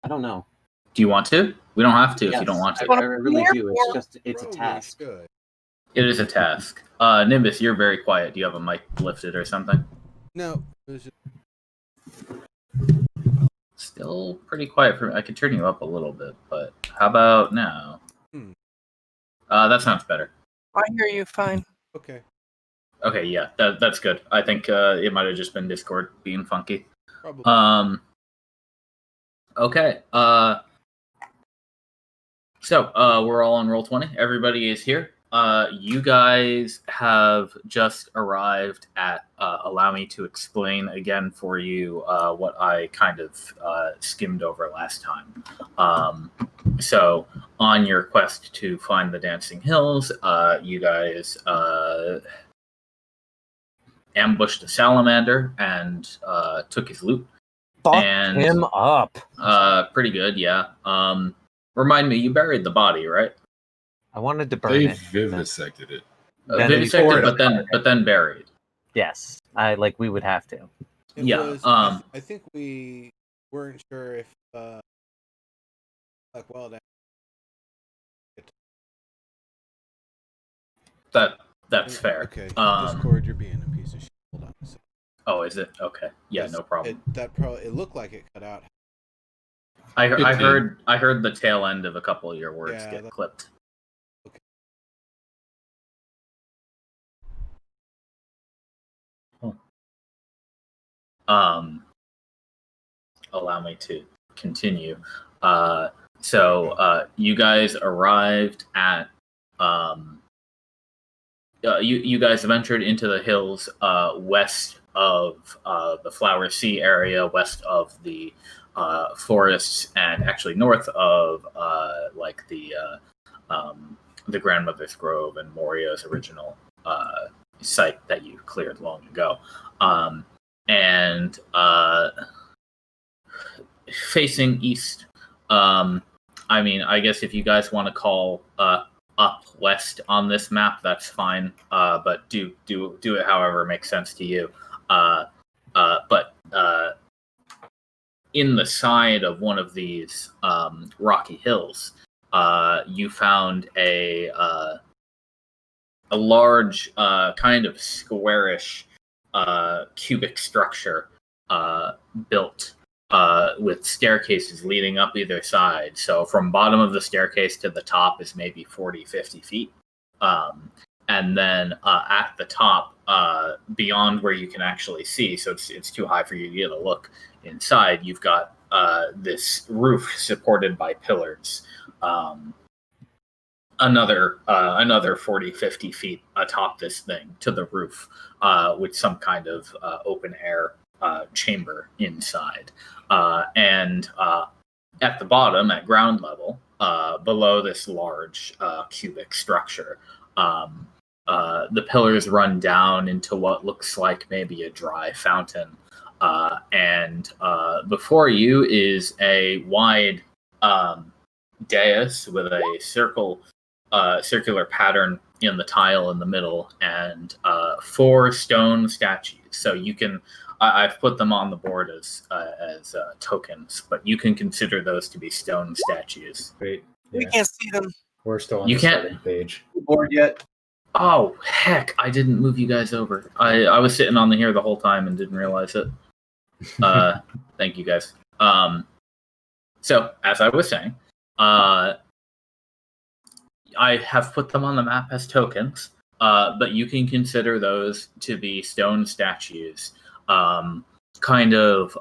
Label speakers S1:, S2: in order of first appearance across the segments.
S1: I don't know.
S2: Do you want to? We don't have to
S1: Yes,
S2: if you don't want to.
S1: I really do. It's a task.
S3: Good.
S2: It is a task. Nimbus, you're very quiet. Do you have a mic lifted or something?
S3: No. It was just...
S2: Still pretty quiet for me. I could turn you up a little bit, but how about now? That sounds better.
S4: I hear you fine.
S3: Okay.
S2: Okay, yeah, that's good. I think it might have just been Discord being funky.
S3: Probably.
S2: Okay. So we're all on Roll20. Everybody is here. You guys have just arrived at. Allow me to explain again for you what I kind of skimmed over last time. So on your quest to find the Dancing Hills, you guys ambushed a salamander and took his loot.
S1: Fuck him up.
S2: Pretty good, yeah. Remind me, you buried the body, right?
S1: I wanted to burn
S5: They
S1: it.
S5: vivisected it.
S2: Vivisected, but then buried.
S1: Yes, we would have to.
S3: I think we weren't sure if
S2: That's fair.
S3: Okay. Discord, you're being a piece of shit. Hold on a second.
S2: Oh, is it? Okay. Yeah, no problem.
S3: It looked like it cut out.
S2: I heard the tail end of a couple of your words get clipped.
S3: Okay.
S2: Allow me to continue. So you guys arrived at you guys ventured into the hills west of the Flower Sea area, west of the forests, and actually north of the Grandmother's Grove and Moria's original site that you cleared long ago. And facing east, I guess if you guys want to call up west on this map, that's fine. But do it however makes sense to you. But in the side of one of these rocky hills, you found a large, kind of squarish, cubic structure built with staircases leading up either side. So from bottom of the staircase to the top is maybe 40-50 feet. And then at the top, beyond where you can actually see, so it's too high for you to get a look inside, you've got this roof supported by pillars. Another 40-50 feet atop this thing to the roof, with some kind of open air chamber inside. And at the bottom, at ground level, below this large cubic structure, the pillars run down into what looks like maybe a dry fountain. And before you is a wide dais with a circular pattern in the tile in the middle, and 4 stone statues. So you can, I've put them on the board as tokens, but you can consider those to be stone statues.
S6: Wait,
S4: we can't see them.
S6: We're still on
S2: the
S6: starting page.
S1: Board yet?
S2: Oh heck! I didn't move you guys over. I was sitting on here the whole time and didn't realize it. Thank you guys. So as I was saying, I have put them on the map as tokens, but you can consider those to be stone statues, kind of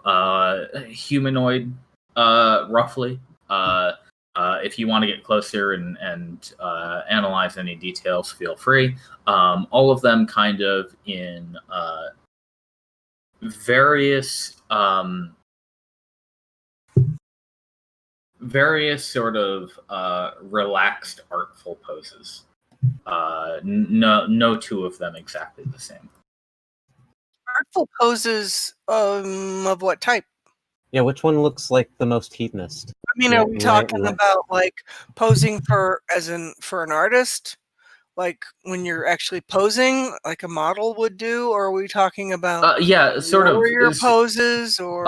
S2: humanoid, roughly. If you want to get closer and analyze any details, feel free. All of them kind of in various sort of relaxed, artful poses. No two of them exactly the same.
S4: Artful poses of what type?
S1: Yeah, which one looks like the most hedonist?
S4: Are we talking about like posing for an artist, like when you're actually posing, like a model would do, or are we talking about
S2: sort of
S4: warrior poses, or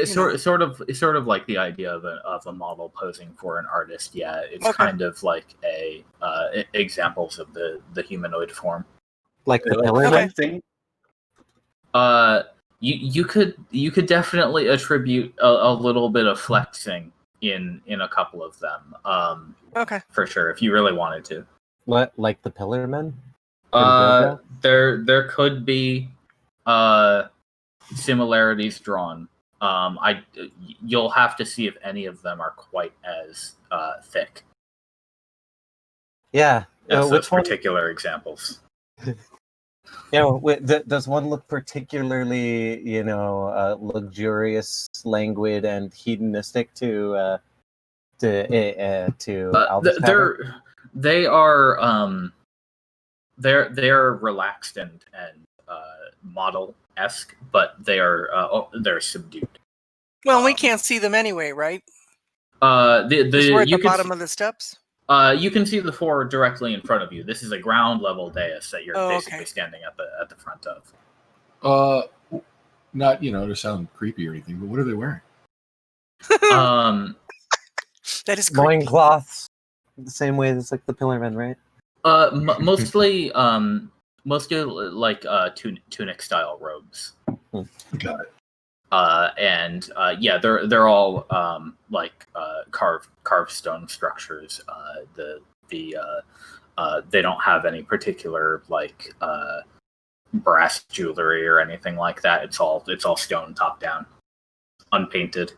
S2: sort of like the idea of a model posing for an artist. Yeah, it's kind of like a examples of the humanoid form,
S1: like the pillar
S4: thing.
S2: You could definitely attribute a little bit of flexing in a couple of them. For sure, if you really wanted to.
S1: What, like the pillar men?
S2: There could be similarities drawn. You'll have to see if any of them are quite as thick.
S1: Yeah,
S2: as
S1: which
S2: those particular examples.
S1: Yeah, does one look particularly, luxurious, languid, and hedonistic to Albus Tavern?
S2: They're relaxed and model-esque, but they're subdued.
S4: Well, we can't see them anyway, right?
S2: We're at
S4: the bottom of the steps.
S2: You can see the four directly in front of you. This is a ground level dais that you're basically standing at the front of.
S5: Not to sound creepy or anything, but what are they wearing?
S4: That is
S1: loincloths, the same way as like the pillar men, right?
S2: Mostly like tunic style robes.
S5: Got it.
S2: And they're all like carved stone structures. They don't have any particular like brass jewelry or anything like that. It's all stone top down, unpainted.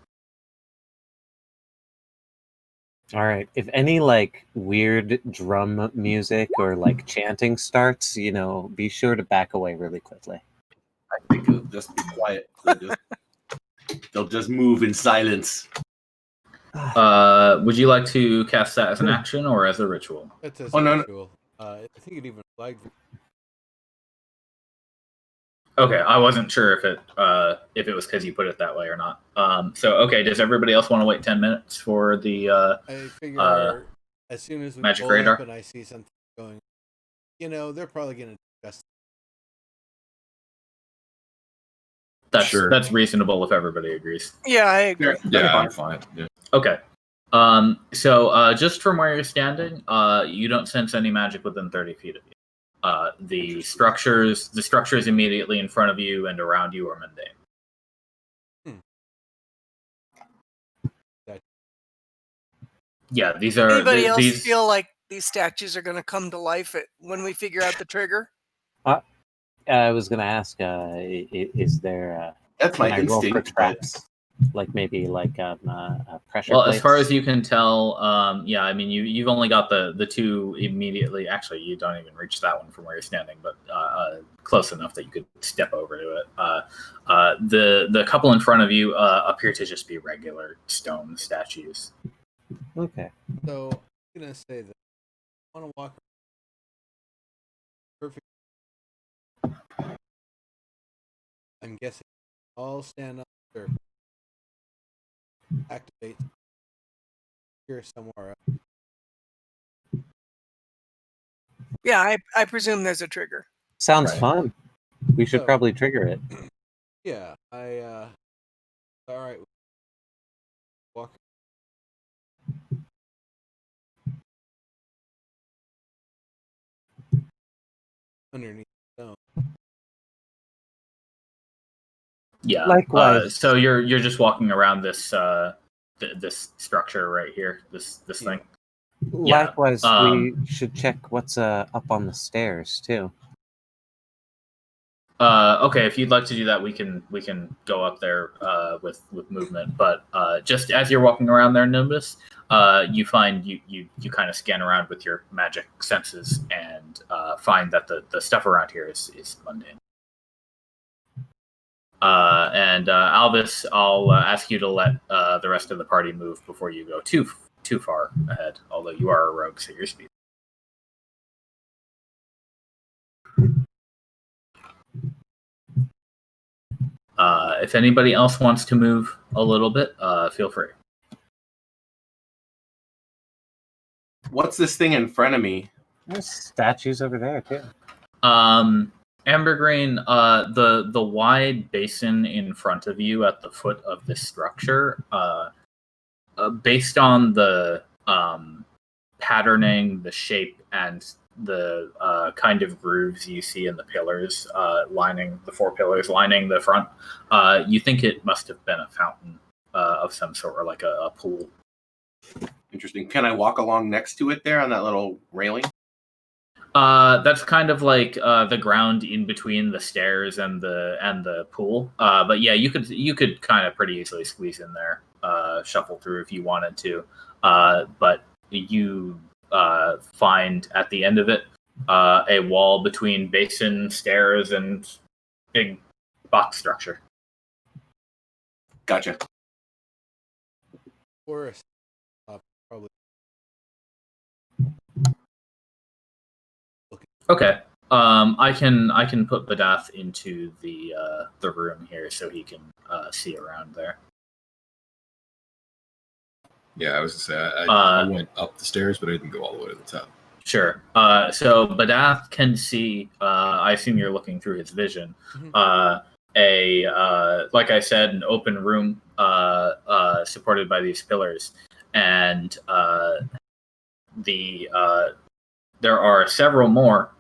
S1: All right. If any like weird drum music or like chanting starts, be sure to back away really quickly.
S6: I think it'll just be quiet. They'll just move in silence.
S2: Would you like to cast that as an action or as a ritual?
S3: It's as a ritual. I think it even flagged.
S2: Okay, I wasn't sure if it was because you put it that way or not. Okay, does everybody else want to wait 10 minutes for the
S3: I figure as soon as we
S2: magic
S3: pull
S2: radar
S3: up and I see something going, they're probably going to discuss.
S2: That's reasonable if everybody agrees.
S4: Yeah, I agree.
S5: Yeah, I'm fine. Yeah.
S2: Okay. Just from where you're standing, you don't sense any magic within 30 feet of you. The structures immediately in front of you and around you are mundane. Yeah, these are.
S4: Anybody else feel like these statues are going to come to life when we figure out the trigger?
S1: I was going to ask, is there?
S6: That's my instinct.
S1: Traps, like maybe like a pressure.
S2: Well,
S1: plates?
S2: as far as you can tell, I mean, you've only got the two immediately. Actually, you don't even reach that one from where you're standing, but close enough that you could step over to it. The couple in front of you appear to just be regular stone statues.
S1: Okay.
S3: So I'm gonna say that I want to walk perfect. I'm guessing all stand up or activate here somewhere else.
S4: Yeah, I presume there's a trigger.
S1: Sounds fun. We should probably trigger it.
S3: Yeah, all right. Walk. Underneath the stone.
S2: Yeah.
S1: Likewise.
S2: So you're just walking around this this structure right here. This thing.
S1: Likewise, we should check what's up on the stairs too.
S2: Okay, if you'd like to do that, we can go up there with movement. But just as you're walking around there, Nimbus, you find you kind of scan around with your magic senses and find that the stuff around here is mundane. Albus, I'll ask you to let the rest of the party move before you go too far ahead. Although you are a rogue, so your speed. If anybody else wants to move a little bit, feel free.
S6: What's this thing in front of me?
S1: There's statues over there too.
S2: Ambergreen, the wide basin in front of you at the foot of this structure, based on the patterning, the shape, and the kind of grooves you see in the pillars lining the 4 pillars lining the front, you think it must have been a fountain of some sort, or like a pool.
S6: Interesting. Can I walk along next to it there on that little railing?
S2: That's kind of like the ground in between the stairs and the pool. But yeah, you could kind of pretty easily squeeze in there, shuffle through if you wanted to. But you find at the end of it a wall between basin, stairs, and big box structure.
S6: Gotcha.
S3: Forest. Probably.
S2: Okay. I can put Badath into the room here so he can see around there.
S5: Yeah, I was gonna say I went up the stairs, but I didn't go all the way to the top.
S2: Sure. So Badath can see. I assume you're looking through his vision. Like I said, an open room supported by these pillars, and there are several more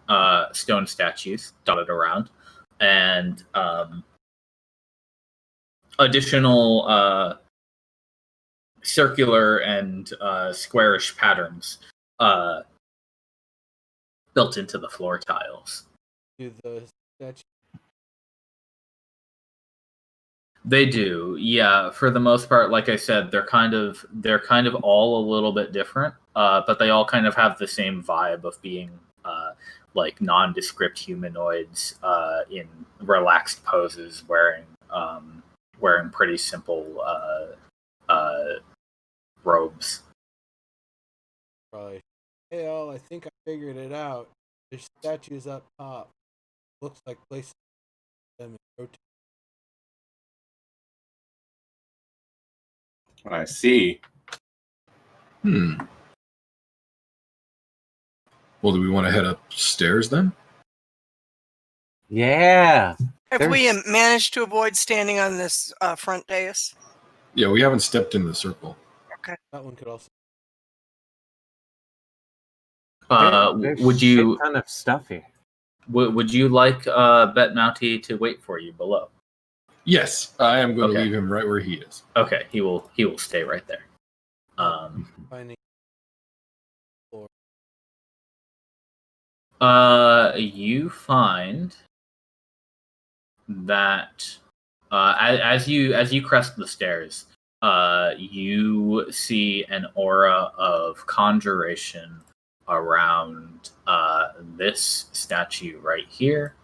S2: stone statues dotted around, and additional circular and squarish patterns built into the floor tiles.
S3: Do the statue?
S2: They do, yeah. For the most part, like I said, they're kind of all a little bit different, but they all kind of have the same vibe of being like nondescript humanoids in relaxed poses, wearing pretty simple robes.
S3: Probably. Hey, all, I think I figured it out. There's statues up top. Looks like places them in rotate.
S6: I see.
S5: Well, do we want to head upstairs then?
S1: Yeah.
S4: Have we managed to avoid standing on this front dais?
S5: Yeah, we haven't stepped into the circle.
S4: Okay.
S3: That one could also.
S1: There's
S2: Would you
S1: shit ton of stuff here?
S2: would you like Bet Mounty to wait for you below?
S5: Yes, I am going to
S2: Okay.
S5: leave him right where he is.
S2: Okay, he will stay right there.
S3: Finding.
S2: You find that as you crest the stairs, you see an aura of conjuration around this statue right here,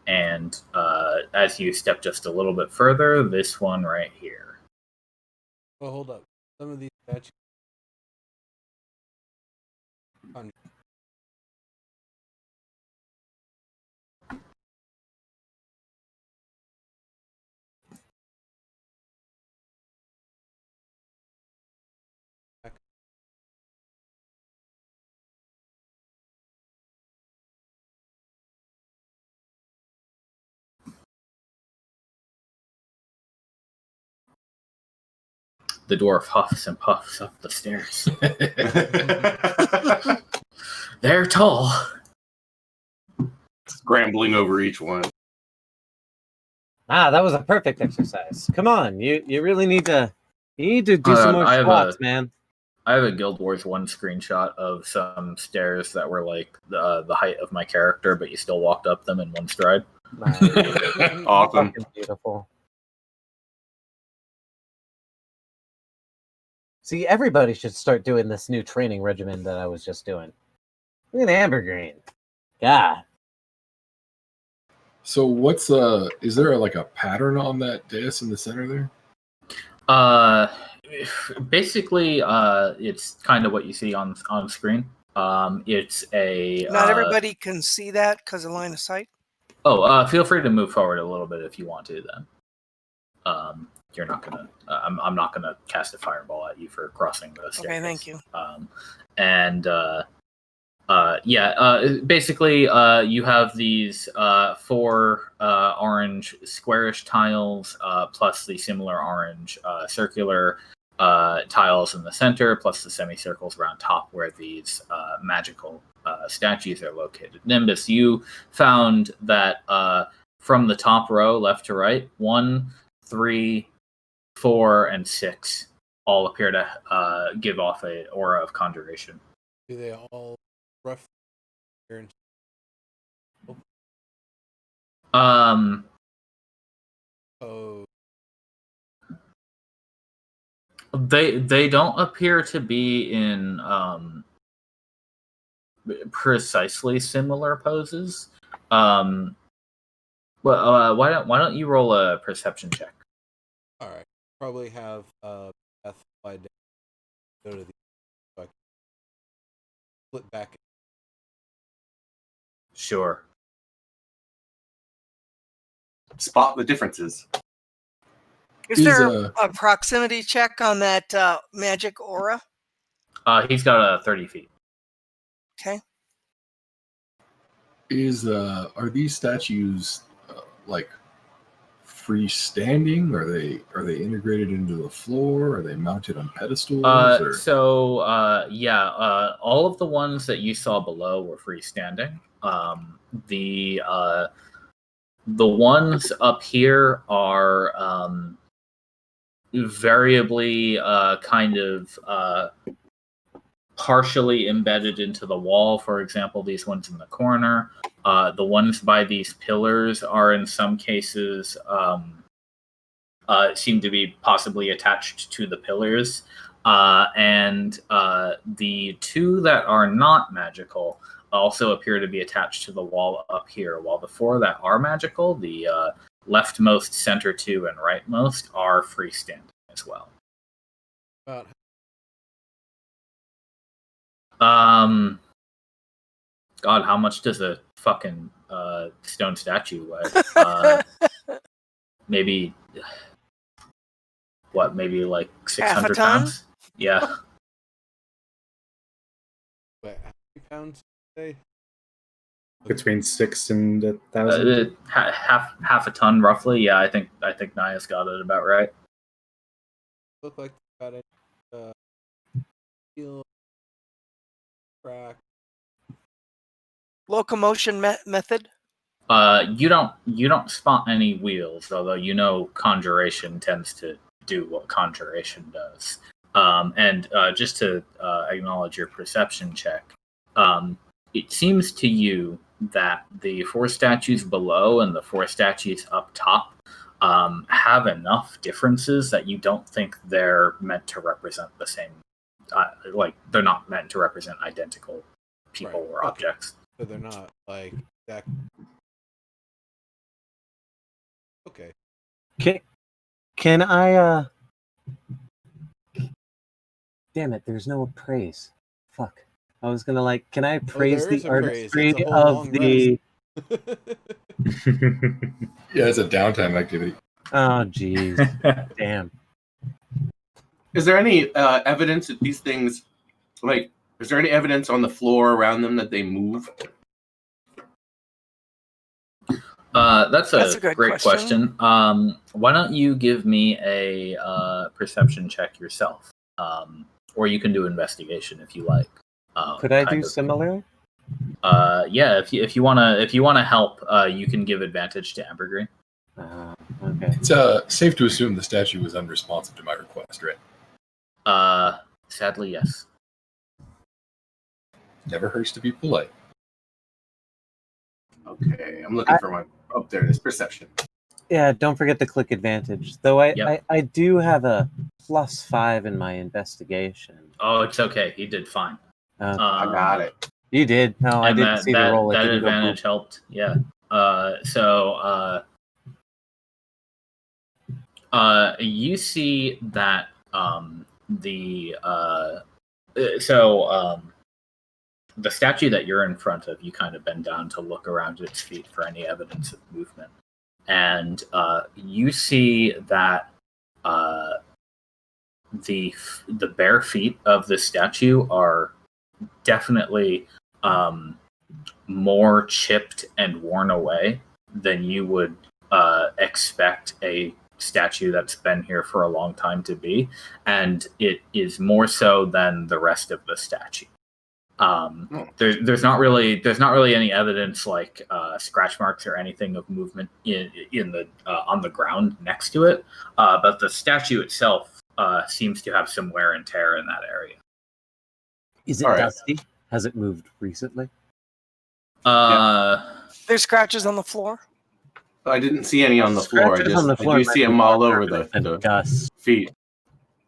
S2: and as you step just a little bit further, this one right here.
S3: Oh, hold up. Some of these statues.
S2: The dwarf huffs and puffs up the stairs. They're tall.
S6: Scrambling over each one.
S1: That was a perfect exercise. Come on, you really need to do some more squats, man.
S2: I have a Guild Wars 1 screenshot of some stairs that were like the height of my character, but you still walked up them in one stride.
S1: Nice.
S6: Awesome.
S1: Fucking beautiful. See, everybody should start doing this new training regimen that I was just doing. Look at Ambergreen. God.
S5: So what's is there like a pattern on that dais in the center there?
S2: Basically, it's kind of what you see on screen. It's a
S4: Not everybody can see that because of line of sight.
S2: Feel free to move forward a little bit if you want to. Then, you're not gonna. I'm not gonna cast a fireball at you for crossing the stairs.
S4: Okay, thank you.
S2: Basically, you have these 4 orange squarish tiles, plus the similar orange circular tiles in the center, plus the semicircles around top where these magical statues are located. Nimbus, you found that from the top row, left to right, 1, 3, 4, and 6 all appear to give off an aura of conjuration.
S3: Do they all roughly appear in oh
S2: They don't appear to be in precisely similar poses. Well, why don't you roll a perception check?
S3: all right. Probably have Beth fly down, go to the so I can flip back.
S2: Sure.
S6: Spot the differences.
S4: Is there a proximity check on that magic aura?
S2: He's got 30 feet.
S4: Okay.
S5: Are these statues like freestanding? Are they integrated into the floor? Are they mounted on pedestals?
S2: All of the ones that you saw below were freestanding. The ones up here are variably kind of partially embedded into the wall. For example, these ones in the corner. The ones by these pillars are in some cases seem to be possibly attached to the pillars. And the 2 that are not magical also appear to be attached to the wall up here, while the 4 that are magical, the leftmost, center 2, and rightmost, are freestanding as well. God, how much does a fucking stone statue weigh? Maybe like 600 pounds? Yeah.
S3: Wait, how many pounds today?
S7: Between 6 and 1,000.
S2: Half a ton, roughly. Yeah, I think Naya's got it about right.
S3: Look like they got a steel track.
S4: Locomotion method?
S2: You don't spot any wheels, although you know conjuration tends to do what conjuration does. And just to acknowledge your perception check, it seems to you that the 4 statues below and the 4 statues up top have enough differences that you don't think they're meant to represent the same. They're not meant to represent identical people or objects.
S3: So they're not like that. Okay.
S1: Can I Damn it, there's no appraise. Fuck. I was gonna can I praise the artistry of the
S5: Yeah, it's a downtime activity.
S1: Oh jeez. Damn.
S6: Is there any evidence that these things is there any evidence on the floor around them that they move?
S2: That's a great question. Why don't you give me a perception check yourself, or you can do investigation if you like.
S1: Could I do similar?
S2: Yeah, if you wanna help, you can give advantage to Ambergreen.
S1: Okay.
S5: It's safe to assume the statue was unresponsive to my request, right?
S2: Sadly, yes.
S5: Never hurts to be polite.
S6: Okay, I'm looking for my up there. This perception.
S1: Yeah, don't forget to click advantage. Though I do have a +5 in my investigation.
S2: Oh, it's okay. He did fine.
S6: I got it.
S1: You did. No, I didn't see the roll.
S2: That advantage helped. Yeah. You see that the statue that you're in front of, you kind of bend down to look around its feet for any evidence of movement, and you see that the bare feet of the statue are definitely more chipped and worn away than you would expect a statue that's been here for a long time to be, and it is more so than the rest of the statue. There's not really any evidence like scratch marks or anything of movement in the on the ground next to it, but the statue itself seems to have some wear and tear in that area.
S1: Is it
S6: All right.
S1: dusty? Has it moved recently?
S4: There's scratches on the floor.
S6: I didn't see any on the floor. I do see them all over the
S1: dust
S6: feet.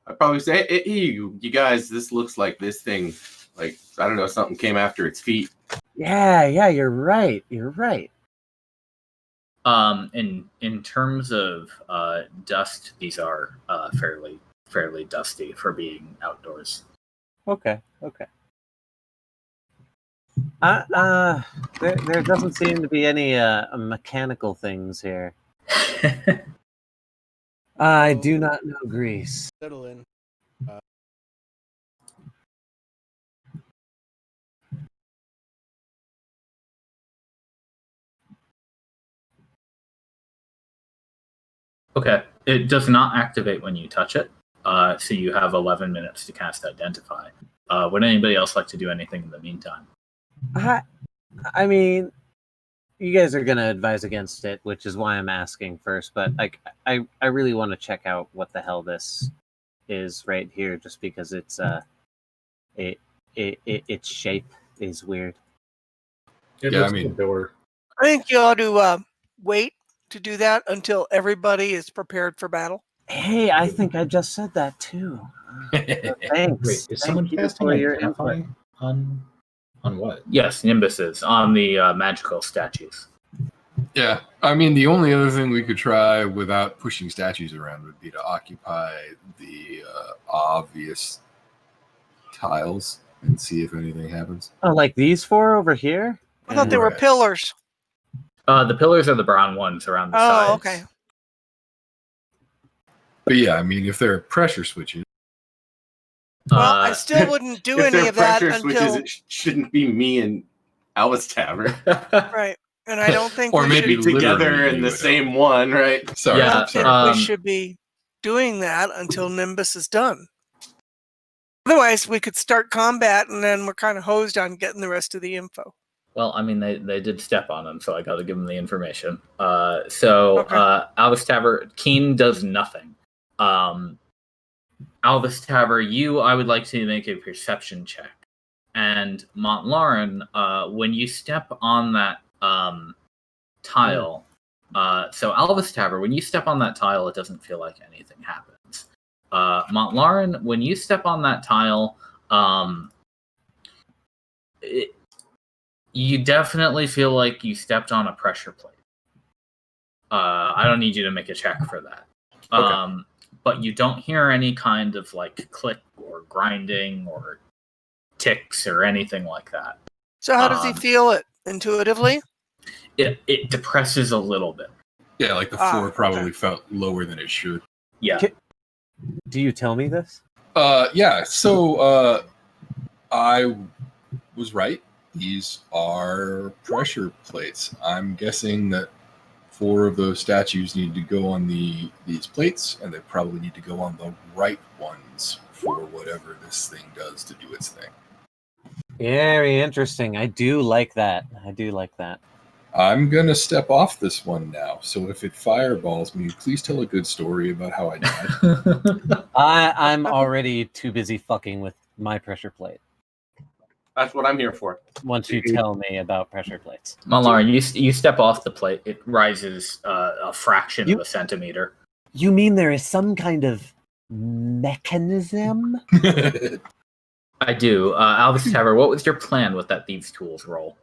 S6: I'd probably say, hey, you guys, this looks like this thing, like, I don't know, something came after its feet.
S1: Yeah, you're right. You're right.
S2: In terms of dust, these are fairly dusty for being outdoors.
S1: Okay. There doesn't seem to be any mechanical things here. I do not know Greece.
S3: Settle in.
S2: Okay. It does not activate when you touch it, so you have 11 minutes to cast Identify. Would anybody else like to do anything in the meantime?
S1: I mean, you guys are going to advise against it, which is why I'm asking first, but like, I really want to check out what the hell this is right here, just because it's its shape is weird.
S5: I mean,
S7: door.
S4: I think you ought to wait to do that until everybody is prepared for battle.
S1: Hey, I think I just said that too. Thanks.
S5: Wait, is someone
S1: Thank you
S5: casting
S1: for
S5: an
S1: your
S5: Identify
S1: input.
S5: on what?
S2: Yes, Nimbuses on the magical statues.
S5: Yeah, I mean, the only other thing we could try without pushing statues around would be to occupy the obvious tiles and see if anything happens.
S1: Oh, like these four over here?
S4: I thought they were
S5: Right.
S4: pillars.
S2: The pillars are the brown ones around the sides.
S4: Oh, okay.
S5: But yeah, I mean, if there are pressure switches.
S4: Well, I still wouldn't do
S6: If
S4: any
S6: they're
S4: of that
S6: pressure
S4: until
S6: switches, it shouldn't be me and Alice Tavern.
S4: right. And I don't think
S5: Or
S4: we
S5: maybe
S4: should
S6: together
S5: literally
S6: in
S5: you
S6: the
S5: would
S6: same
S5: help.
S6: one, right?
S5: Sorry,
S4: I
S2: Yeah,
S4: don't think
S5: sorry.
S4: we should be doing that until Nimbus is done. Otherwise, we could start combat, and then we're kind of hosed on getting the rest of the info.
S2: Well, I mean, they did step on them, so I got to give them the information.
S4: Okay.
S2: Albus Taver, Keen does nothing. Albus Taver, I would like to make a perception check. And Montlaurent, when you step on that tile, so Albus Taver, when you step on that tile, it doesn't feel like anything happens. Montlaurent, when you step on that tile, you definitely feel like you stepped on a pressure plate. I don't need you to make a check for that.
S5: Okay.
S2: But you don't hear any kind of like click or grinding or ticks or anything like that.
S4: So how does he feel it intuitively?
S2: It depresses a little bit.
S5: Yeah, like the floor probably felt lower than it should.
S2: Yeah.
S1: Do you tell me this?
S5: Yeah, so I was right. These are pressure plates. I'm guessing that 4 of those statues need to go on these plates, and they probably need to go on the right ones for whatever this thing does to do its thing.
S1: Very interesting. I do like that.
S5: I'm going to step off this one now, so if it fireballs me, please tell a good story about how I died.
S1: I'm already too busy fucking with my pressure plate.
S6: That's what I'm here for.
S1: Once you tell me about pressure plates.
S2: Montlaurent, you step off the plate, it rises a fraction of a centimeter.
S1: You mean there is some kind of mechanism?
S2: I do. Albus Taver, what was your plan with that Thieves' Tools roll?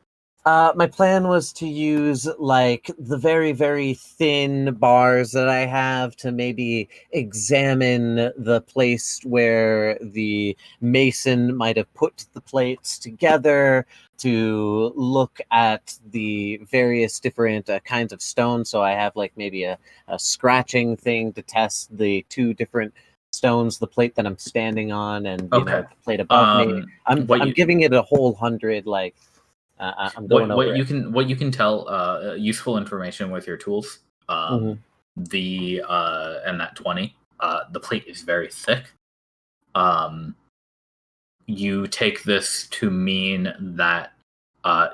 S1: My plan was to use like the very, very thin bars that I have to maybe examine the place where the mason might have put the plates together, to look at the various different kinds of stones. So I have like maybe a scratching thing to test the 2 different stones, the plate that I'm standing on and the plate above me. I'm giving it a whole 100 like I'm going over it.
S2: What you can tell useful information with your tools.
S1: Mhm.
S2: The and that 20. The plate is very thick. You take this to mean that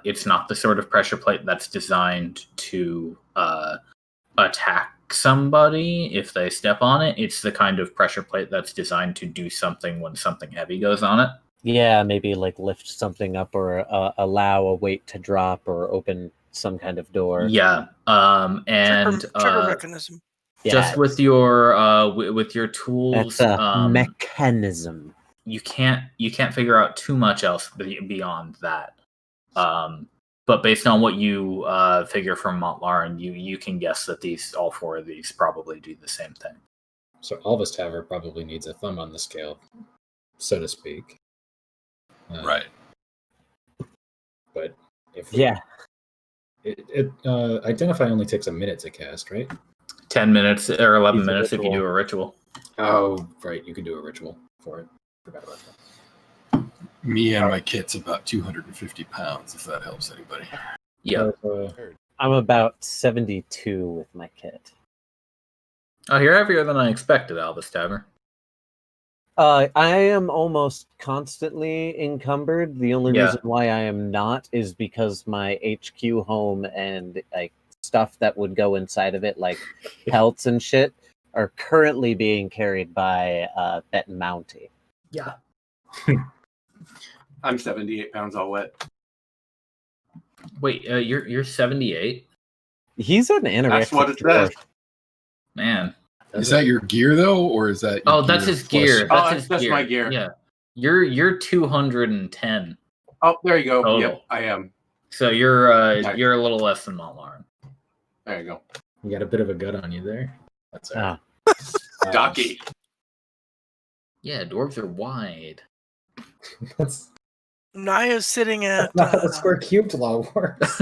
S2: it's not the sort of pressure plate that's designed to attack somebody if they step on it. It's the kind of pressure plate that's designed to do something when something heavy goes on it.
S1: Yeah, maybe like lift something up or allow a weight to drop or open some kind of door.
S2: Yeah, and
S4: trigger mechanism.
S2: just
S1: Yeah,
S2: with your tools,
S1: that's a mechanism.
S2: you can't figure out too much else beyond that. But based on what you figure from Montlarin, you can guess that all four of these probably do the same thing.
S7: So Alvis Taver probably needs a thumb on the scale, so to speak.
S5: Right.
S7: But if identify only takes a minute to cast, right?
S2: 10 minutes or 11
S1: It's a
S2: minutes if you
S1: ritual.
S2: do a ritual.
S7: Oh, right. You can do a ritual for it. Forgot about that.
S5: Me and my kit's about 250 pounds, if that helps anybody.
S2: Yeah.
S1: I'm about 72 with my kit.
S2: Oh, you're heavier than I expected, Albus Tavern.
S1: I am almost constantly encumbered. The only
S2: Yeah.
S1: reason why I am not is because my HQ home and like stuff that would go inside of it, like pelts and shit, are currently being carried by Bet and Mountie.
S2: Yeah.
S6: I'm 78 pounds all wet.
S2: Wait, you're 78?
S1: He's an anorexic.
S6: That's what it
S1: dwarf.
S6: says.
S2: Man.
S5: Is that your gear though, or is that?
S2: Oh, that's his gear.
S6: That's my gear.
S2: Yeah. You're 210.
S6: Oh, there you go.
S2: Total.
S6: Yep, I am.
S2: So you're a little less than Montlarin.
S6: There you go.
S7: You got a bit of a gut on you there. That's all right.
S6: Stocky.
S2: Yeah, dwarves are wide.
S7: That's
S4: Naya's sitting at
S7: not how the square cubed law works.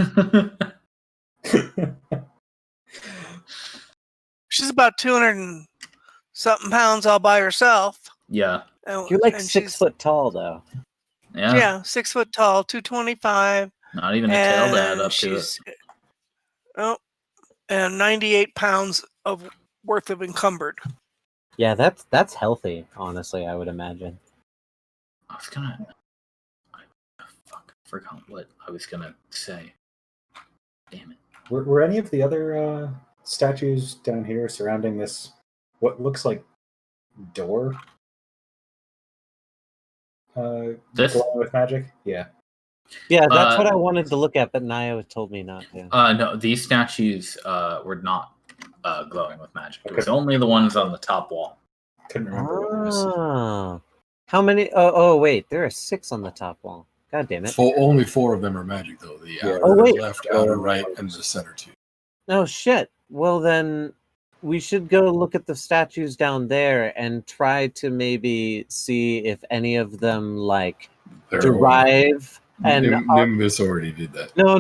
S4: she's about 200 and something pounds all by herself.
S2: Yeah.
S1: You're like 6 foot tall, though.
S2: Yeah.
S4: 6 foot tall, 225.
S2: Not even a tail to add up to it.
S4: Oh, and 98 pounds of worth of encumbered.
S1: Yeah, that's healthy. Honestly, I would imagine.
S2: I forgot what I was gonna say. Damn it.
S7: Were any of the other statues down here surrounding this what looks like door
S2: This?
S7: glowing with magic? Yeah.
S1: Yeah, that's what I wanted to look at, but Naya told me not to.
S2: No, these statues were not glowing with magic. It was only the ones on the top wall.
S7: Couldn't remember what it was.
S1: Ah. How many? Oh, wait. There are 6 on the top wall. God damn it.
S5: Only 4 of them are magic, though. The outer left, outer right, and the center 2.
S1: Oh, shit. Well, then we should go look at the statues down there and try to maybe see if any of them, like, derive. And
S5: Nimbus already did that.
S1: No.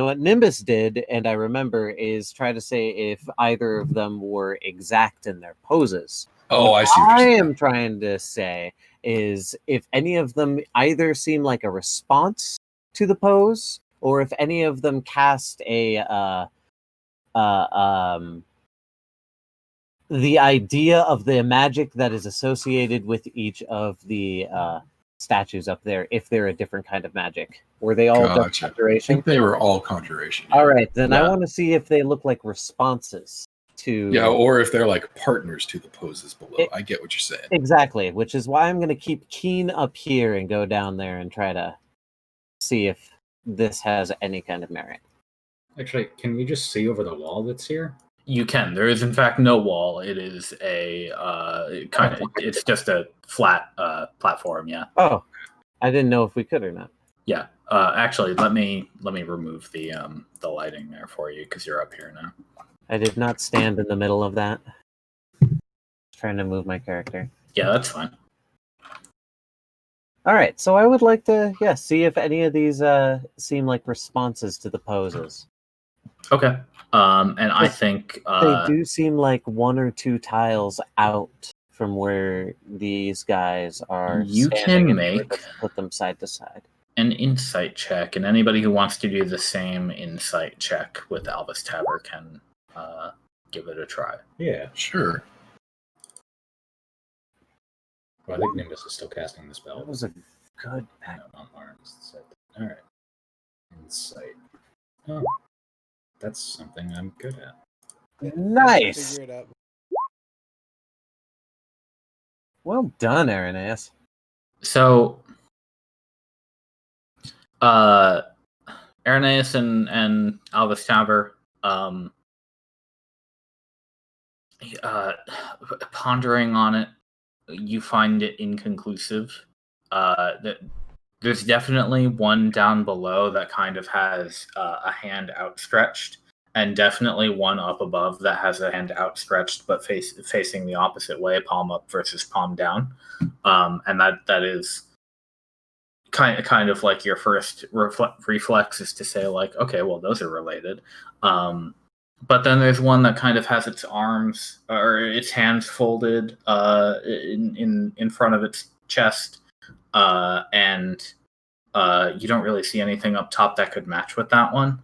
S1: What Nimbus did, and I remember, is try to say if either of them were exact in their poses.
S5: Oh, I see.
S1: I am trying to say is if any of them either seem like a response to the pose, or if any of them cast the idea of the magic that is associated with each of the statues up there, if they're a different kind of magic. Were they all conjuration?
S5: I think they were all conjuration.
S1: All right, then I want to see if they look like responses to...
S5: Yeah, or if they're like partners to the poses below. I get what you're saying.
S1: Exactly, which is why I'm going to keep Keen up here and go down there and try to see if this has any kind of merit.
S7: Actually, can we just see over the wall that's here?
S2: You can. There is, in fact, no wall. It is a it's just a flat platform. Yeah.
S1: Oh, I didn't know if we could or not.
S2: Yeah. Actually, let me remove the lighting there for you because you're up here now.
S1: I did not stand in the middle of that. Trying to move my character.
S2: Yeah, that's fine.
S1: All right, so I would like to see if any of these seem like responses to the poses.
S2: Okay. And I think
S1: they do seem like 1 or 2 tiles out from where these guys are.
S2: You can make
S1: put them side to side.
S2: an insight check, and anybody who wants to do the same insight check with Albus Tabor can give it a try.
S7: Yeah.
S5: Sure.
S7: Well, I think Nimbus is still casting the spell.
S1: That was a good.
S7: No, on arms. All right. Insight. Oh, that's something I'm good at.
S1: Nice.
S3: Figure it out.
S1: Well done, Irenaeus.
S2: So, Irenaeus and Albus Tabor, pondering on it, you find it inconclusive. There's definitely one down below that kind of has a hand outstretched, and definitely one up above that has a hand outstretched but facing the opposite way, palm up versus palm down. And that is kind of like your first reflex is to say, like, okay, well, those are related. But then there's one that kind of has its arms or its hands folded in front of its chest, and you don't really see anything up top that could match with that one.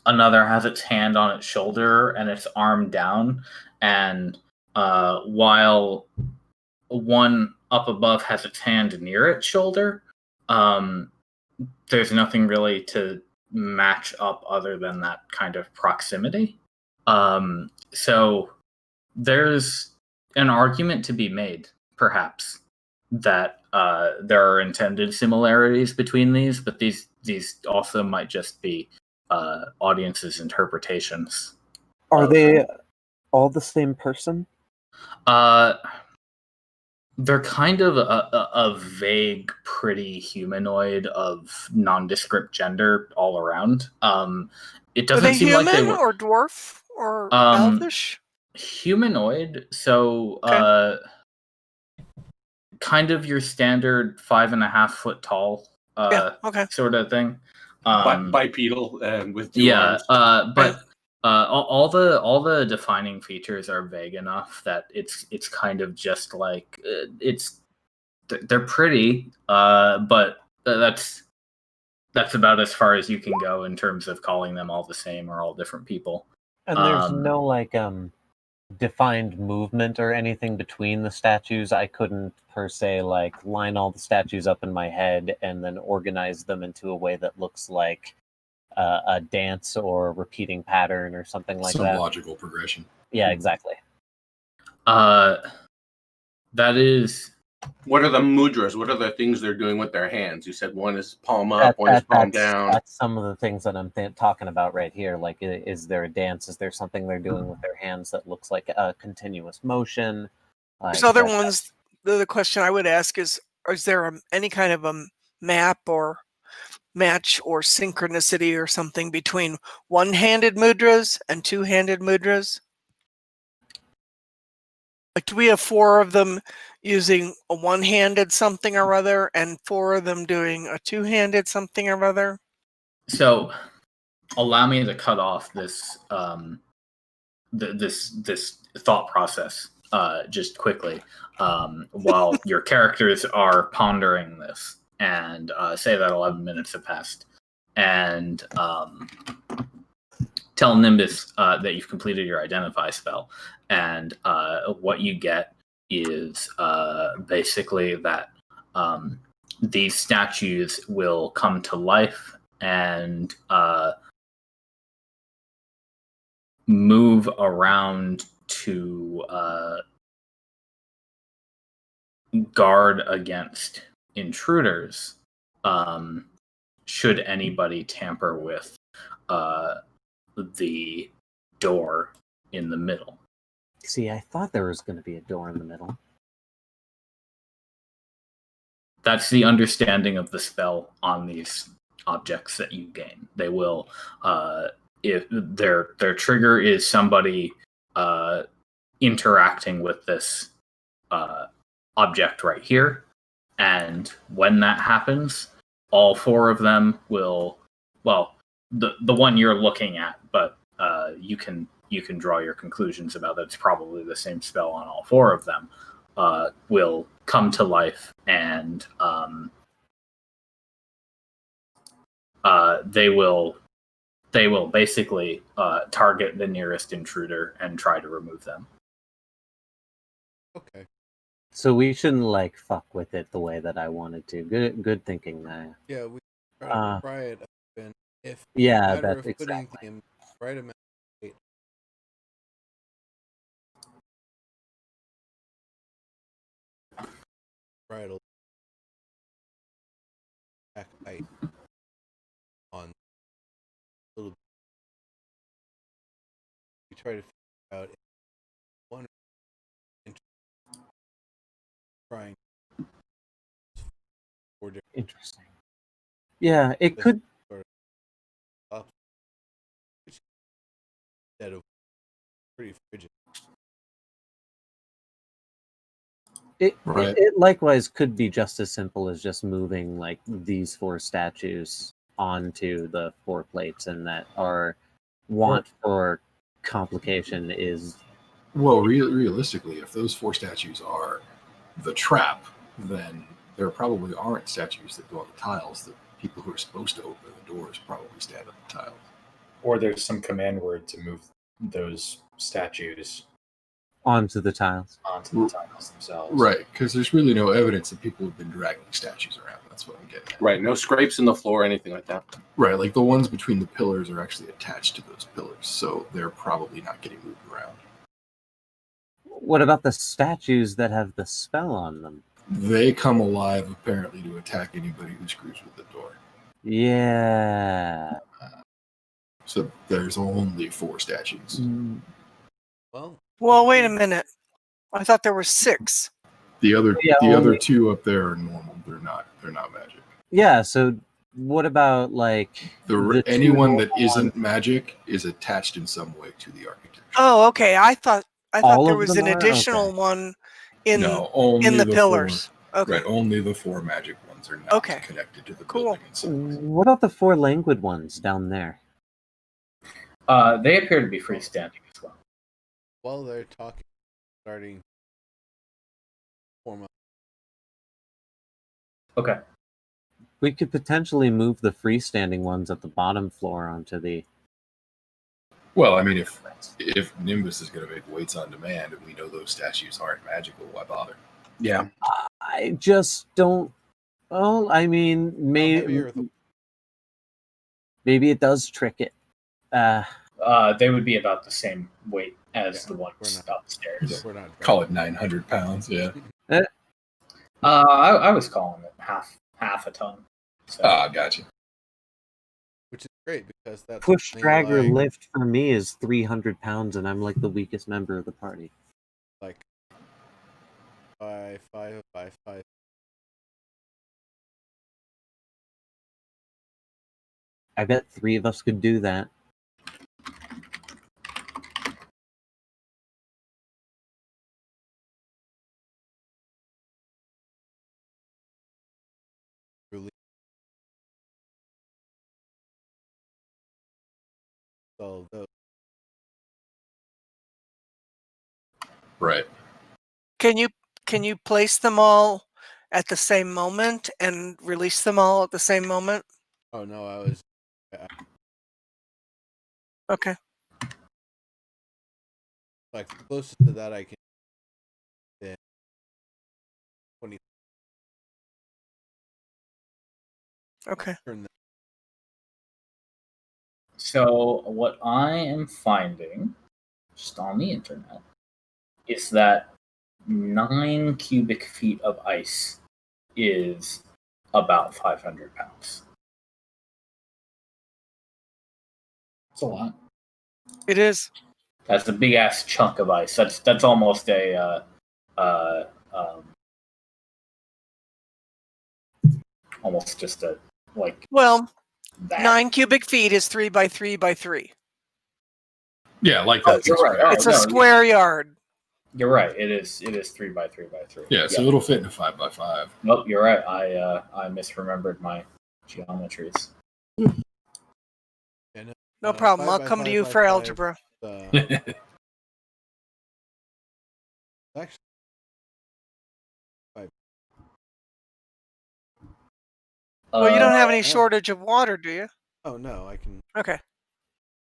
S2: Another has its hand on its shoulder and its arm down, and while one up above has its hand near its shoulder, there's nothing really to match up other than that kind of proximity. So there's an argument to be made, perhaps, that there are intended similarities between these, but these also might just be audiences' interpretations.
S1: Are they all the same person?
S2: They're kind of a vague, pretty humanoid of nondescript gender all around. It doesn't seem
S4: human
S2: like they were
S4: or dwarf or elvish?
S2: humanoid. So, kind of your standard 5.5 foot tall, sort of thing.
S6: Bipedal and with two arms.
S2: But all the defining features are vague enough that it's kind of just like they're pretty, but that's about as far as you can go in terms of calling them all the same or all different people.
S1: And there's no like defined movement or anything between the statues. I couldn't per se like line all the statues up in my head and then organize them into a way that looks like a dance or repeating pattern or something like
S5: Some
S1: that.
S5: logical progression.
S1: Yeah, exactly.
S2: That is.
S6: What are the mudras? What are the things they're doing with their hands? You said one is palm up, one is palm down.
S1: That's some of the things that I'm talking about right here. Like, is there a dance? Is there something they're doing with their hands that looks like a continuous motion?
S4: There's other ones. The question I would ask is there any kind of a map or match or synchronicity or something between one-handed mudras and two-handed mudras? Like, do we have 4 of them using a one-handed something or other and 4 of them doing a two-handed something or other?
S2: So, allow me to cut off this this thought process just quickly while your characters are pondering this, and say that 11 minutes have passed, and tell Nimbus that you've completed your identify spell, and what you get is basically that these statues will come to life and move around to guard against intruders should anybody tamper with the door in the middle.
S1: See, I thought there was going to be a door in the middle.
S2: That's the understanding of the spell on these objects that you gain. They will, if their trigger is somebody interacting with this object right here, and when that happens, all 4 of them will. Well, the one you're looking at, but you can draw your conclusions about that. It's probably the same spell on all 4 of them. will come to life, and they will basically target the nearest intruder and try to remove them.
S3: Okay.
S1: So we shouldn't like fuck with it the way that I wanted to. Good thinking, Naya.
S3: Yeah, we try to
S1: Uh,
S3: pry it open. If
S1: Yeah,
S3: matter
S1: that's
S3: of putting
S1: exactly.
S3: the right amount of weight, try to back height on a little bit. We try to figure out if one inch trying four different
S1: Interesting. Yeah, it
S3: Just-
S1: could.
S3: sort of up, which instead of pretty frigid.
S5: Right.
S1: It likewise could be just as simple as just moving like these 4 statues onto the 4 plates, and that our want for complication is
S5: Well, realistically, if those 4 statues are the trap, then there probably aren't statues that go on the tiles. The people who are supposed to open the doors probably stand on the tiles.
S7: Or there's some command word to move those statues
S1: onto the tiles.
S7: onto the tiles themselves.
S5: Right, because there's really no evidence that people have been dragging statues around. That's what I'm getting at.
S6: Right. No scrapes in the floor or anything like that.
S5: Right, like the ones between the pillars are actually attached to those pillars, so they're probably not getting moved around.
S1: What about the statues that have the spell on them?
S5: They come alive apparently to attack anybody who screws with the door.
S1: Yeah.
S5: So there's only 4 statues.
S3: Well,
S4: wait a minute. I thought there were 6.
S5: The other
S1: Yeah,
S5: the other
S1: only-
S5: 2 up there are normal. They're not magic.
S1: Yeah, so what about like the 2
S5: anyone that
S1: normal
S5: isn't
S1: ones?
S5: magic is attached in some way to the architecture.
S4: Oh, okay. I thought
S1: All
S4: there
S1: of
S4: was
S1: them
S4: an
S1: are?
S4: additional
S1: Okay.
S4: one in
S5: No, only
S4: in the
S5: the
S4: pillars.
S5: 4.
S4: Okay.
S5: Right, only the 4 magic ones are not
S4: Okay.
S5: connected to the
S4: Cool.
S5: building in some way.
S1: What about the 4 languid ones down there?
S2: They appear to be freestanding as well.
S3: while they're talking, starting form up.
S2: Okay.
S1: We could potentially move the freestanding ones at the bottom floor onto the.
S5: Well, I mean, if Nimbus is going to make weights on demand, and we know those statues aren't magical, why bother?
S6: Yeah.
S1: I just don't. Well, I mean,
S3: How heavy are the
S1: maybe it does trick it.
S2: They would be about the same weight as the
S3: we're
S2: ones
S3: not-
S2: upstairs.
S3: We're not
S5: Call it 900 pounds. Yeah.
S2: I was calling it half a ton. So.
S5: Gotcha.
S3: which is great because that's
S1: Push,
S3: something
S1: drag, or
S3: like,
S1: lift for me is 300 pounds, and I'm like the weakest member of the party.
S3: like 5.
S1: I bet 3 of us could do that.
S3: Really. So those
S5: Right.
S4: Can you place them all at the same moment and release them all at the same moment?
S3: Oh no, I was
S4: Okay.
S3: like the closest to that I can. Then 20
S4: Okay.
S3: turn that.
S2: So what I am finding, just on the internet, is that 9 cubic feet of ice is about 500 pounds. That's a lot.
S4: It is.
S2: That's a big ass chunk of ice. That's almost a almost just a like
S4: Well,
S2: that.
S4: 9 cubic feet is 3 by 3 by 3.
S5: Yeah, like
S2: Oh,
S5: that's
S2: you're right. Oh,
S4: It's a
S2: no,
S4: square yard.
S2: You're right. It is 3 by 3 by 3.
S5: Yeah, so it'll fit in a 5x5.
S2: Nope, you're right. I misremembered my geometries.
S3: And,
S4: No problem.
S3: 5
S4: I'll
S3: by
S4: come to
S3: 5
S4: you
S3: by
S4: for
S3: 5,
S4: algebra.
S3: actually
S4: Well, you don't have
S2: Uh,
S4: any shortage of water, do you?
S3: Oh no, I can.
S4: Okay.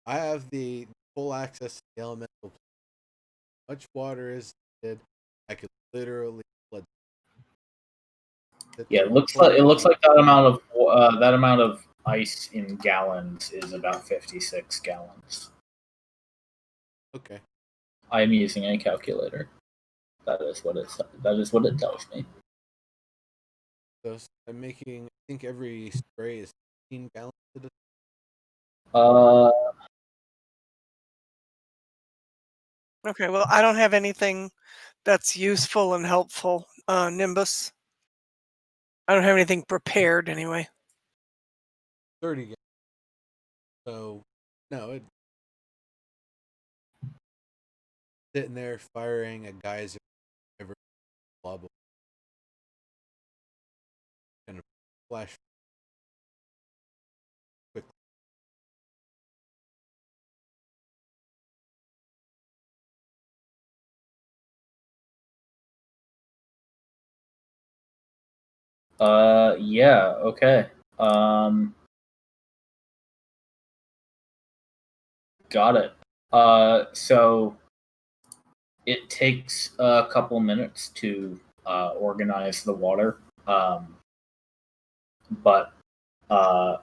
S3: I have the full access to the elemental. Much water is needed. I could literally flood.
S2: Yeah, it looks like that amount of ice in gallons is about 56 gallons.
S3: Okay.
S2: I am using a calculator. That is what it tells me.
S3: So I'm making. I think every spray is 15 gallons at a
S2: Uh,
S4: Okay. Well, I don't have anything that's useful and helpful. Nimbus. I don't have anything prepared anyway.
S3: 30 gallons. So no, it sitting there firing a geyser every blah blah. Kind of flash quickly.
S2: yeah, okay. Got it. So it takes a couple minutes to organize the water. But uh,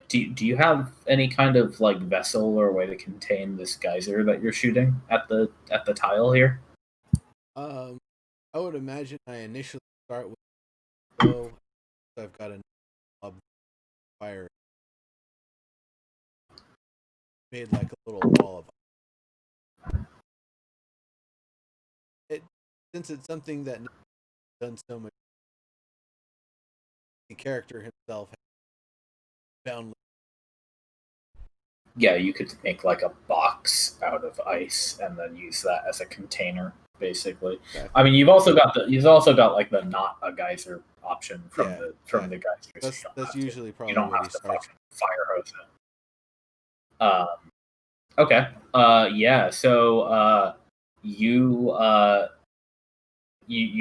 S2: do you have any kind of like vessel or way to contain this geyser that you're shooting at the tile here?
S3: I would imagine I initially start with bow. So I've got a knob fire made like a little wall of it. Since it's something that done so much, the character himself has found.
S2: Yeah, you could make like a box out of ice and then use that as a container, basically.
S3: Exactly.
S2: I mean, you've also got like the not a geyser option from
S3: Yeah,
S2: the geysers.
S3: That's usually
S2: You
S3: probably
S2: don't
S3: what he
S2: have to
S3: starts.
S2: fucking fire hose it. Okay. Yeah. So you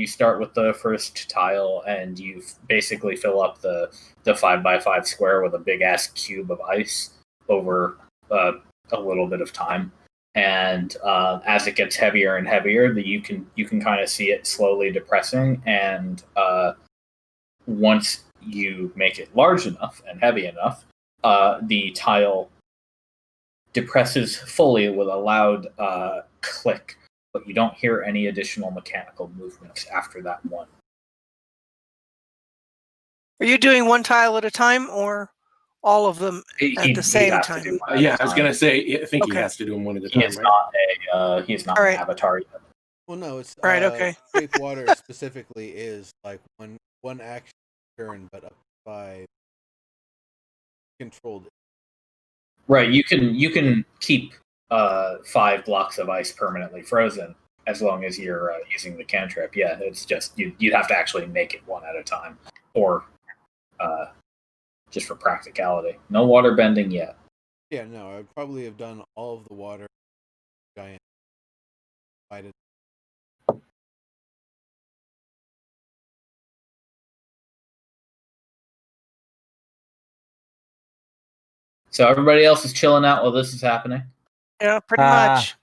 S2: start with the first tile and you basically fill up the 5x5 square with a big ass cube of ice over a little bit of time. And as it gets heavier and heavier, you can kind of see it slowly depressing. And once you make it large enough and heavy enough, the tile depresses fully with a loud click, but you don't hear any additional mechanical movements after that one.
S4: Are you doing one tile at a time or all of them at the same
S2: has to
S4: time?
S2: do one at a
S6: Yeah, I was
S2: time.
S6: gonna say. I think he
S4: Okay.
S6: has to do them one at a
S2: He
S6: time,
S2: is
S6: right?
S2: not
S4: All
S2: an
S4: right.
S2: avatar yet.
S3: Well, no, it's
S4: All right, okay.
S3: Shape water specifically is like one action turn, but up by controlled.
S2: Right, you can keep 5 blocks of ice permanently frozen as long as you're using the cantrip. Yeah, it's just you'd have to actually make it one at a time, or just for practicality. No water bending yet.
S3: Yeah, no, I'd probably have done all of the water giant fighted.
S2: So everybody else is chilling out while this is happening.
S4: Yeah, pretty
S1: Ah.
S4: much.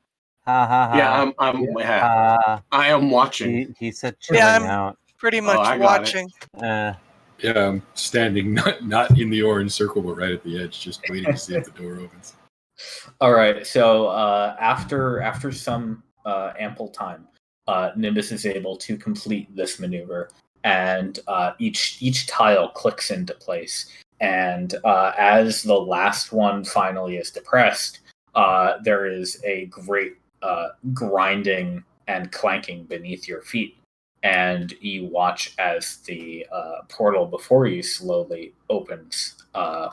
S1: Ha ha ha.
S6: Yeah, I am watching.
S1: He said chilling
S4: Yeah, I'm
S1: out.
S4: pretty much
S6: I got it.
S4: watching.
S1: Uh,
S5: Yeah, I'm standing not in the orange circle, but right at the edge, just waiting to see if the door opens.
S2: All right. So after some ample time, Nimbus is able to complete this maneuver, and each tile clicks into place. And as the last one finally is depressed, there is a great grinding and clanking beneath your feet, and you watch as the portal before you slowly opens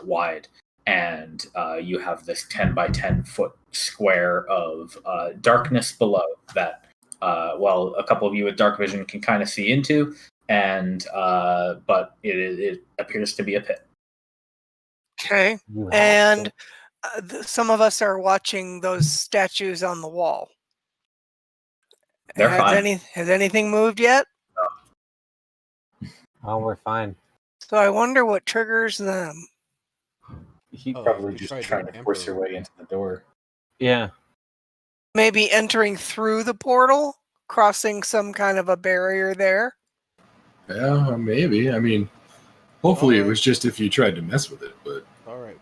S2: wide, and you have this 10 by 10 foot square of darkness below that, well, a couple of you with dark vision can kind of see into, and but it appears to be a pit.
S4: Okay.
S1: you have
S4: And
S1: to-
S4: some of us are watching those statues on the wall.
S2: They're fine.
S4: Has anything moved yet?
S1: oh, we're fine.
S4: So I wonder what triggers them.
S7: He
S3: Oh,
S7: probably
S3: we
S7: just
S3: tried to
S7: trying to force your
S3: tamper
S7: way into the door.
S1: Yeah.
S4: Maybe entering through the portal, crossing some kind of a barrier there.
S5: Yeah, maybe. I mean, hopefully it
S3: Alright.
S5: was just if you tried to mess with it, but
S3: All right.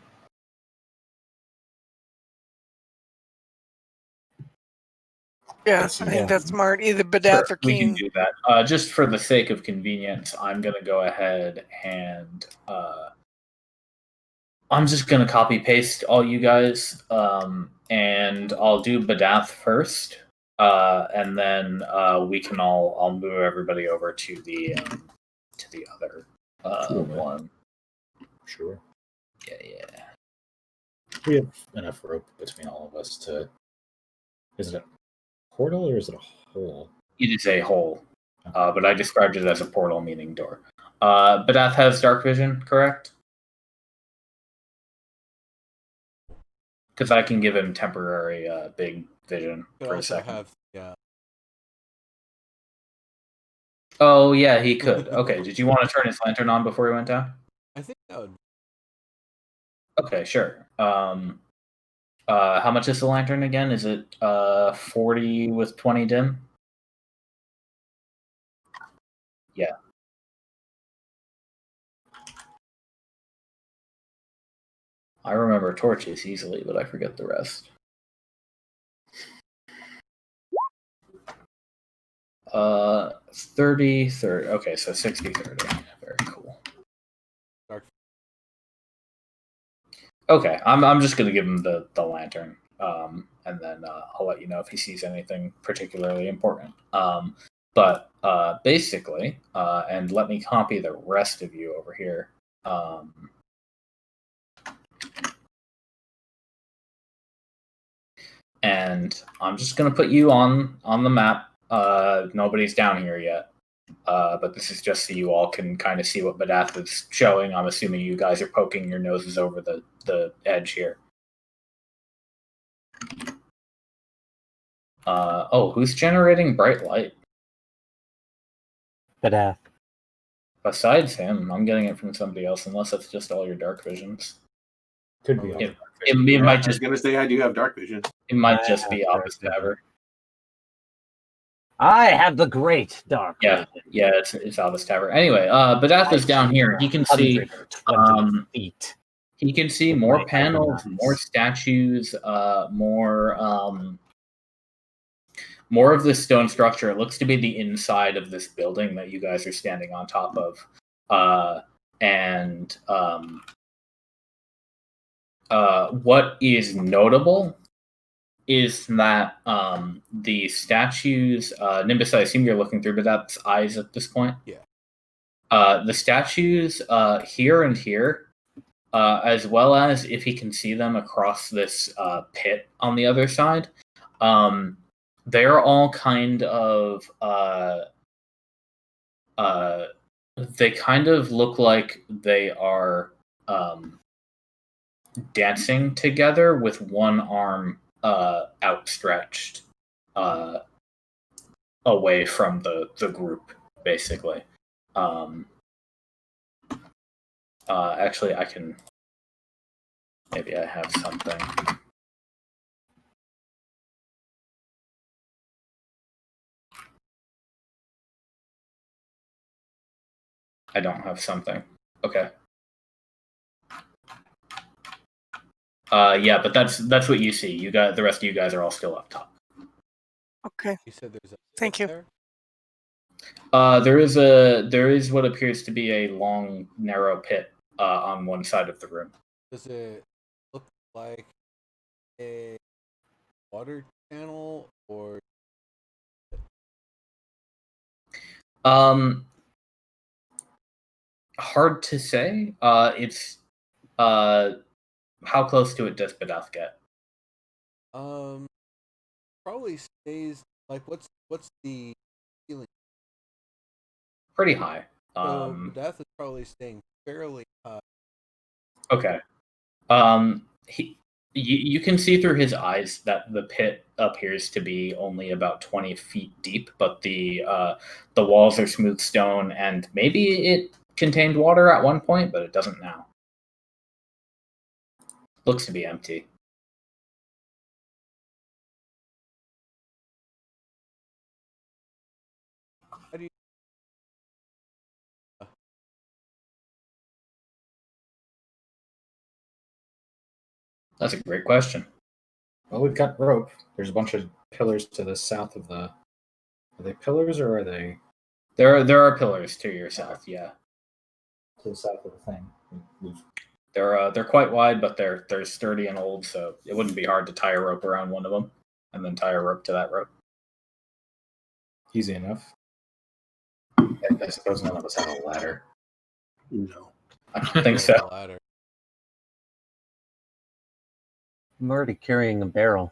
S4: Yeah,
S5: That's
S4: I think
S5: yeah.
S4: that's smart. Either
S2: Sure,
S4: Badath or
S2: we can
S4: Keen.
S2: do that. Just for the sake of convenience, I'm going to go ahead and I'm just going to copy paste all you guys, and I'll do Badath first, and then we can I'll move everybody over to the other
S5: Cool, man.
S2: one.
S7: Sure.
S2: Yeah.
S7: We have enough rope between all of us to. Is it a portal or is it a hole?
S2: It is a hole, but I described it as a portal, meaning door. Badath has dark vision, correct? Because I can give him temporary big vision
S3: Could
S2: for a
S3: also
S2: second.
S3: have yeah.
S2: Oh yeah, he could. Okay, did you want to turn his lantern on before he went down?
S3: I think that would.
S2: Okay, sure. How much is the lantern again? Is it 40 with 20 dim? Yeah. I remember torches easily, but I forget the rest. 30, 30. Okay, so 60, 30. Very cool.
S3: Dark.
S2: Okay, I'm just gonna give him the lantern, and then I'll let you know if he sees anything particularly important. But basically, and let me copy the rest of you over here. And I'm just gonna put you on the map. Nobody's down here yet, but this is just so you all can kind of see what Badath is showing. I'm assuming you guys are poking your noses over the edge here. Who's generating bright light?
S1: Badath.
S2: Besides him, I'm getting it from somebody else, unless that's just all your dark visions.
S7: Could be.
S3: Oh,
S7: all
S2: It,
S7: the
S2: it,
S6: Yeah,
S2: might
S6: I was
S2: just
S6: gonna say I do have dark vision.
S2: it might
S1: I
S2: just be
S1: have dark
S2: opposite
S1: vision.
S2: ever.
S1: I have the great dark
S2: Yeah,
S1: vision.
S2: yeah, it's Albus Tavern. Anyway, Badath is down here. He can see
S1: 120 feet.
S2: he can see
S1: With
S2: more
S1: my
S2: panels,
S1: open
S2: more
S1: eyes.
S2: statues, more of this stone structure. It looks to be the inside of this building that you guys are standing on top of. What is notable is that the statues, Nimbus, I assume you're looking through Badath's eyes at this point?
S3: Yeah.
S2: The statues here and here, as well as if he can see them across this pit on the other side, they're all kind of they kind of look like they are dancing together with one arm outstretched away from the group, basically. Actually, I can. Maybe I have something. I don't have something. Okay. Yeah, but that's what you see. You got the rest of you guys are all still up top.
S4: Okay.
S3: You said there's a
S4: Thank
S3: pit
S4: you.
S3: there?
S2: There is what appears to be a long, narrow pit on one side of the room.
S3: Does it look like a water channel or
S2: Hard to say. It's how close to it does Badath get?
S3: probably stays like what's the ceiling?
S2: Pretty high.
S3: So Death is probably staying fairly high.
S2: Okay. You can see through his eyes that the pit appears to be only about 20 feet deep, but the walls are smooth stone, and maybe it contained water at one point, but it doesn't now. Looks to be empty.
S3: How do you?
S2: That's a great question.
S7: Well, we've got rope. There's a bunch of pillars to the south of the. Are they pillars or are they
S2: There are pillars to your south, yeah.
S7: to the south of the thing? We've
S2: They're quite wide, but they're sturdy and old, so it wouldn't be hard to tie a rope around one of them, and then tie a rope to that rope.
S7: easy enough. I suppose none of us have a ladder.
S6: No.
S2: I don't think so.
S3: Ladder.
S1: I'm already carrying a barrel.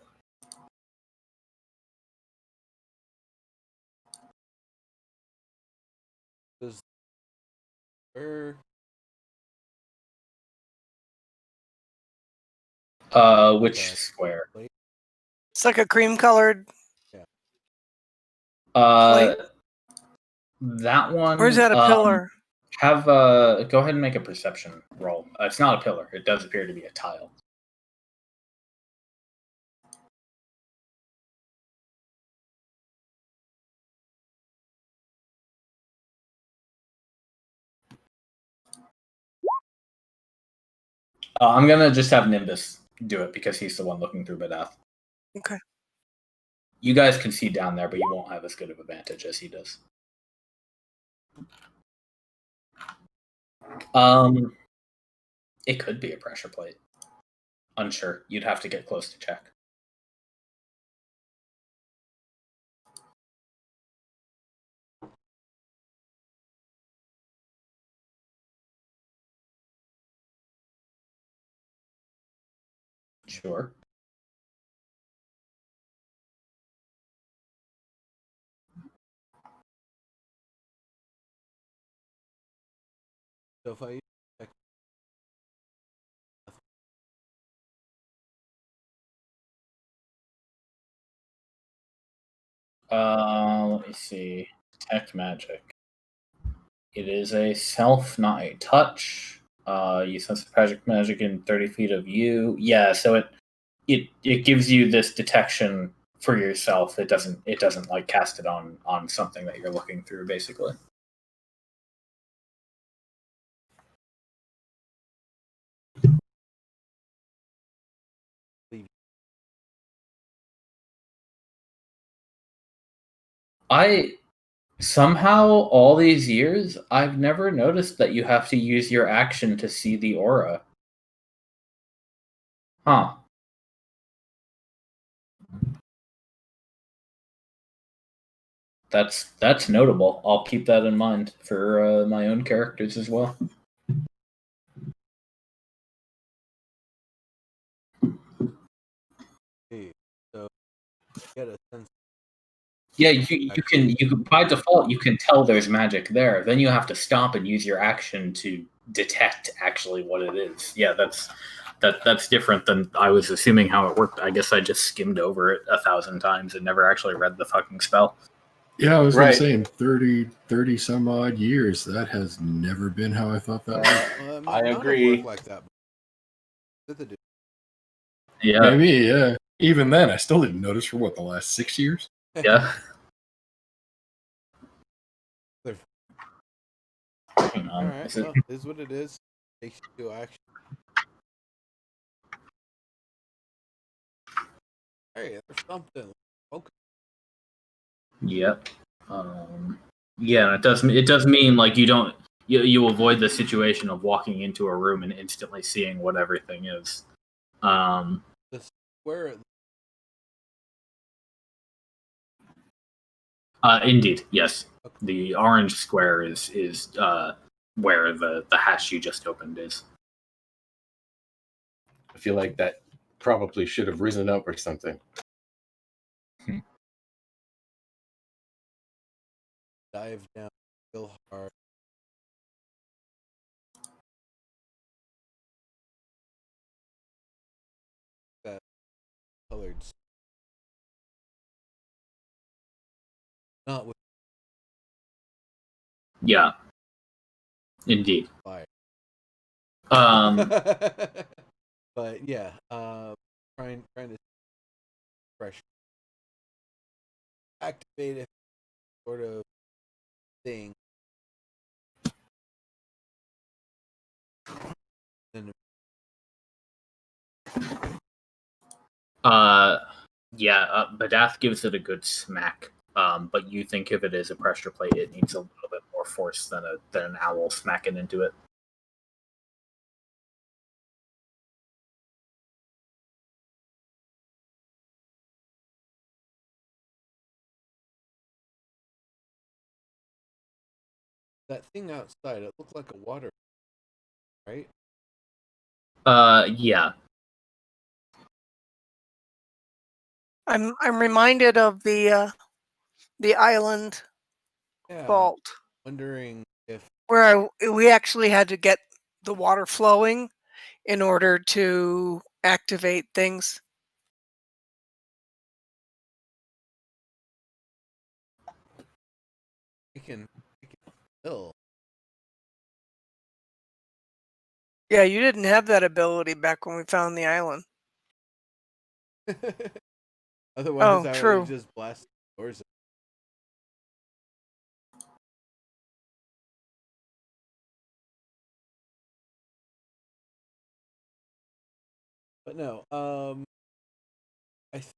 S3: Where?
S2: Which
S3: Okay.
S2: square?
S4: It's like a cream colored.
S2: That one.
S4: Where's that a pillar?
S2: Have go ahead and make a perception roll. It's not a pillar. It does appear to be a tile. I'm gonna just have Nimbus do it because he's the one looking through Badath.
S4: Okay.
S2: You guys can see down there, but you won't have as good of a vantage as he does. It could be a pressure plate. Unsure. You'd have to get close to check. Sure.
S3: So if I
S2: Let me see. Detect magic. It is a self, not a touch. You sense the magic in 30 feet of you. Yeah, so it gives you this detection for yourself. It doesn't like cast it on something that you're looking through, basically. I somehow all these years I've never noticed that you have to use your action to see the aura. Huh. That's notable. I'll keep that in mind for my own characters as well.
S3: see, so get a sense.
S2: Yeah, you can by default you can tell there's magic there. Then you have to stop and use your action to detect actually what it is. Yeah, that's different than I was assuming how it worked. I guess I just skimmed over it 1,000 times and never actually read the fucking spell.
S5: Yeah, I was
S6: Right.
S5: going to say, 30 some odd years. That has never been how I thought that worked.
S3: It
S6: I
S3: might not have
S6: agree.
S3: worked like that.
S2: Yeah,
S5: Maybe, yeah. Even then, I still didn't notice for the last 6 years?
S2: yeah.
S3: All right. Well, it is what it is. Takes you to action. Hey, there's something. Okay.
S2: Yep. Yeah, it does mean like you avoid the situation of walking into a room and instantly seeing what everything is.
S3: The square.
S2: Indeed, yes.
S3: Okay.
S2: The orange square is where the hash you just opened is.
S6: I feel like that probably should have risen up or something.
S3: Dive down real hard. That colored. Not with.
S2: Yeah. Indeed.
S3: Fire. But yeah, trying to pressure activate a sort of thing. And
S2: Badath gives it a good smack. But you think if it is a pressure plate, it needs a little bit more force than an owl smacking into it.
S3: that thing outside, it looked like a water, right?
S2: Yeah.
S4: I'm reminded of the island
S3: Yeah.
S4: vault
S3: Wondering if
S4: where we actually had to get the water flowing in order to activate things.
S3: we can fill.
S4: Yeah, you didn't have that ability back when we found the island.
S3: Otherwise,
S4: Oh,
S3: I would
S4: true.
S3: have just blasted doors. But no, I think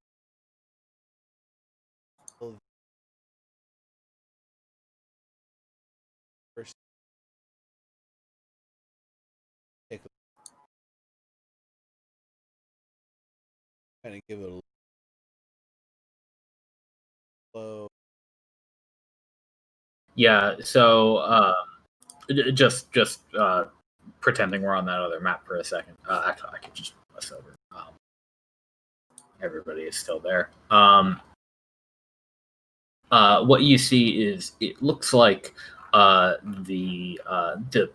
S3: first take a kind of give it a low.
S2: Yeah, so just pretending we're on that other map for a second. Actually, I could just move us over. Everybody is still there. What you see is it looks like the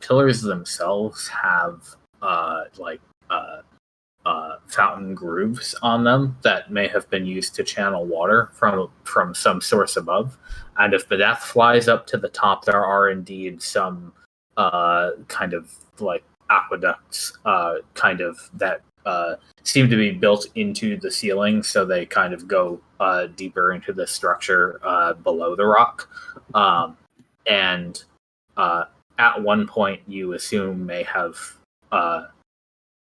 S2: pillars themselves have fountain grooves on them that may have been used to channel water from some source above. And if the death flies up to the top, there are indeed some kind of like aqueducts, kind of that seem to be built into the ceiling, so they kind of go deeper into the structure below the rock. And at one point, you assume may have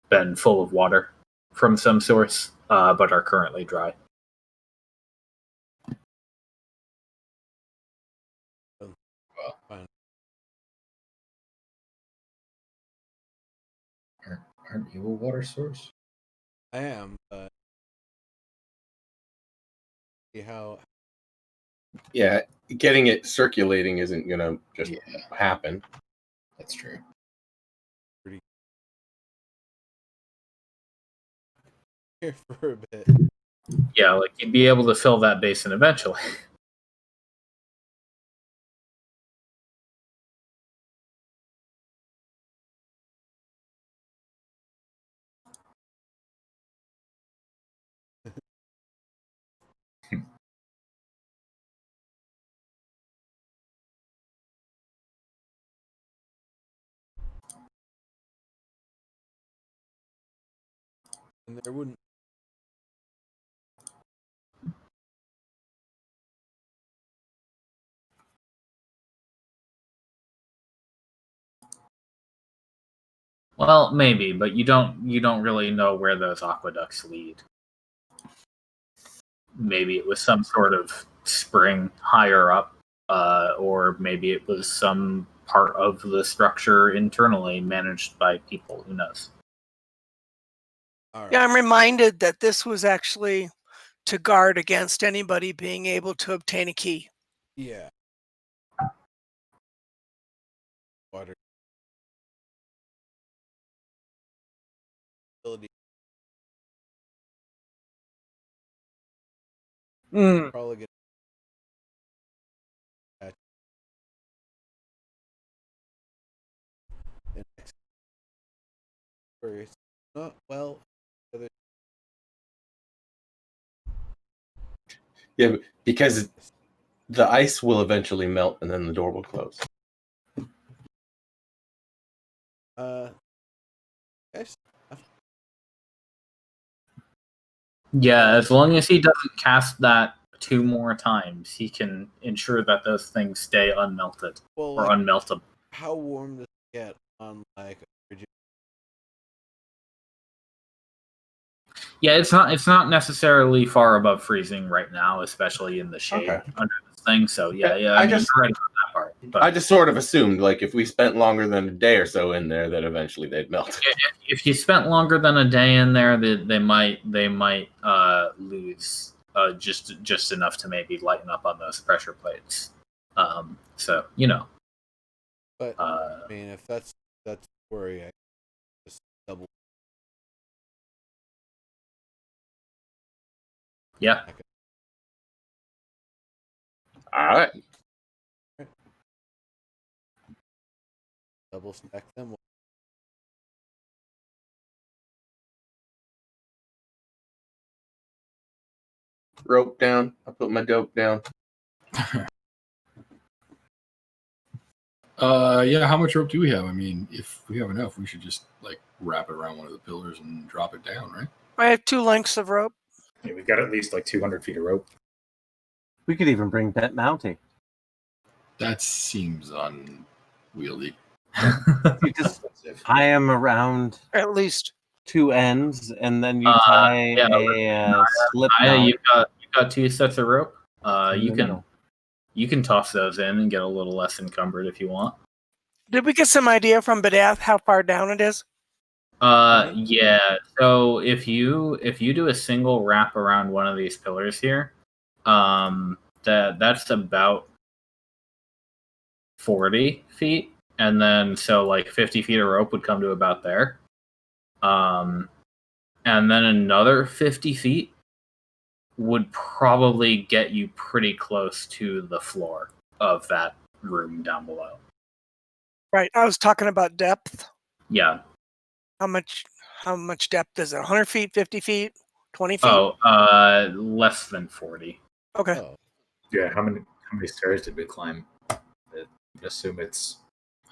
S2: been full of water from some source, but are currently dry.
S3: Fine.
S7: Aren't you a water source?
S3: I am, but see how
S6: Yeah, getting it circulating isn't gonna just
S7: Yeah,
S6: happen.
S7: that's true.
S3: here for a bit.
S2: Yeah, like you'd be able to fill that basin eventually.
S3: And there wouldn't.
S2: Well, maybe, but you don't really know where those aqueducts lead. Maybe it was some sort of spring higher up, or maybe it was some part of the structure internally managed by people. Who knows?
S3: All right.
S4: Yeah, I'm reminded that this was actually to guard against anybody being able to obtain a key.
S3: Yeah. Water. Ability. Probably get. The next first. Not well.
S6: Yeah, because the ice will eventually melt and then the door will close.
S3: Guys,
S2: Yeah, as long as he doesn't cast that 2 more times, he can ensure that those things stay unmelted
S3: well,
S2: or
S3: like,
S2: unmeltable.
S3: how warm does it get on like a frigid?
S2: Yeah, it's not necessarily far above freezing right now, especially in the shade
S6: Okay.
S2: under this thing. So yeah,
S6: I
S2: mean,
S6: just-
S2: you're right about that part. But
S6: I just sort of assumed, like, if we spent longer than a day or so in there, that eventually they'd melt.
S2: if you spent longer than a day in there, they might lose just enough to maybe lighten up on those pressure plates. So
S3: But I mean, if that's worry, I just double.
S2: yeah.
S6: All right.
S3: Double stack them.
S6: Rope down. I put my dope down.
S5: Yeah, how much rope do we have? I mean, if we have enough, we should just like wrap it around one of the pillars and drop it down, right?
S4: I have 2 lengths of rope.
S7: Yeah, we've got at least like 200 feet of rope.
S1: We could even bring Bet Mountie.
S5: That seems unwieldy.
S1: You just tie him around
S4: At least.
S1: 2 ends, and then you
S2: Uh,
S1: tie
S2: yeah,
S1: a slip
S2: Aya,
S1: knot
S2: you've got 2 sets of rope.
S1: in
S2: You
S1: the
S2: can
S1: middle.
S2: you can toss those in and get a little less encumbered if you want.
S4: Did we get some idea from Badath how far down it is?
S2: Yeah. So if you do a single wrap around one of these pillars here, that's about 40 feet, and then so like 50 feet of rope would come to about there. And then another 50 feet would probably get you pretty close to the floor of that room down below.
S4: Right. I was talking about depth.
S2: Yeah.
S4: How much depth is it? 100 feet, 50 feet, 20 feet?
S2: Oh, less than 40.
S4: Okay.
S3: Oh,
S7: Yeah, how many stairs did we climb? I assume it's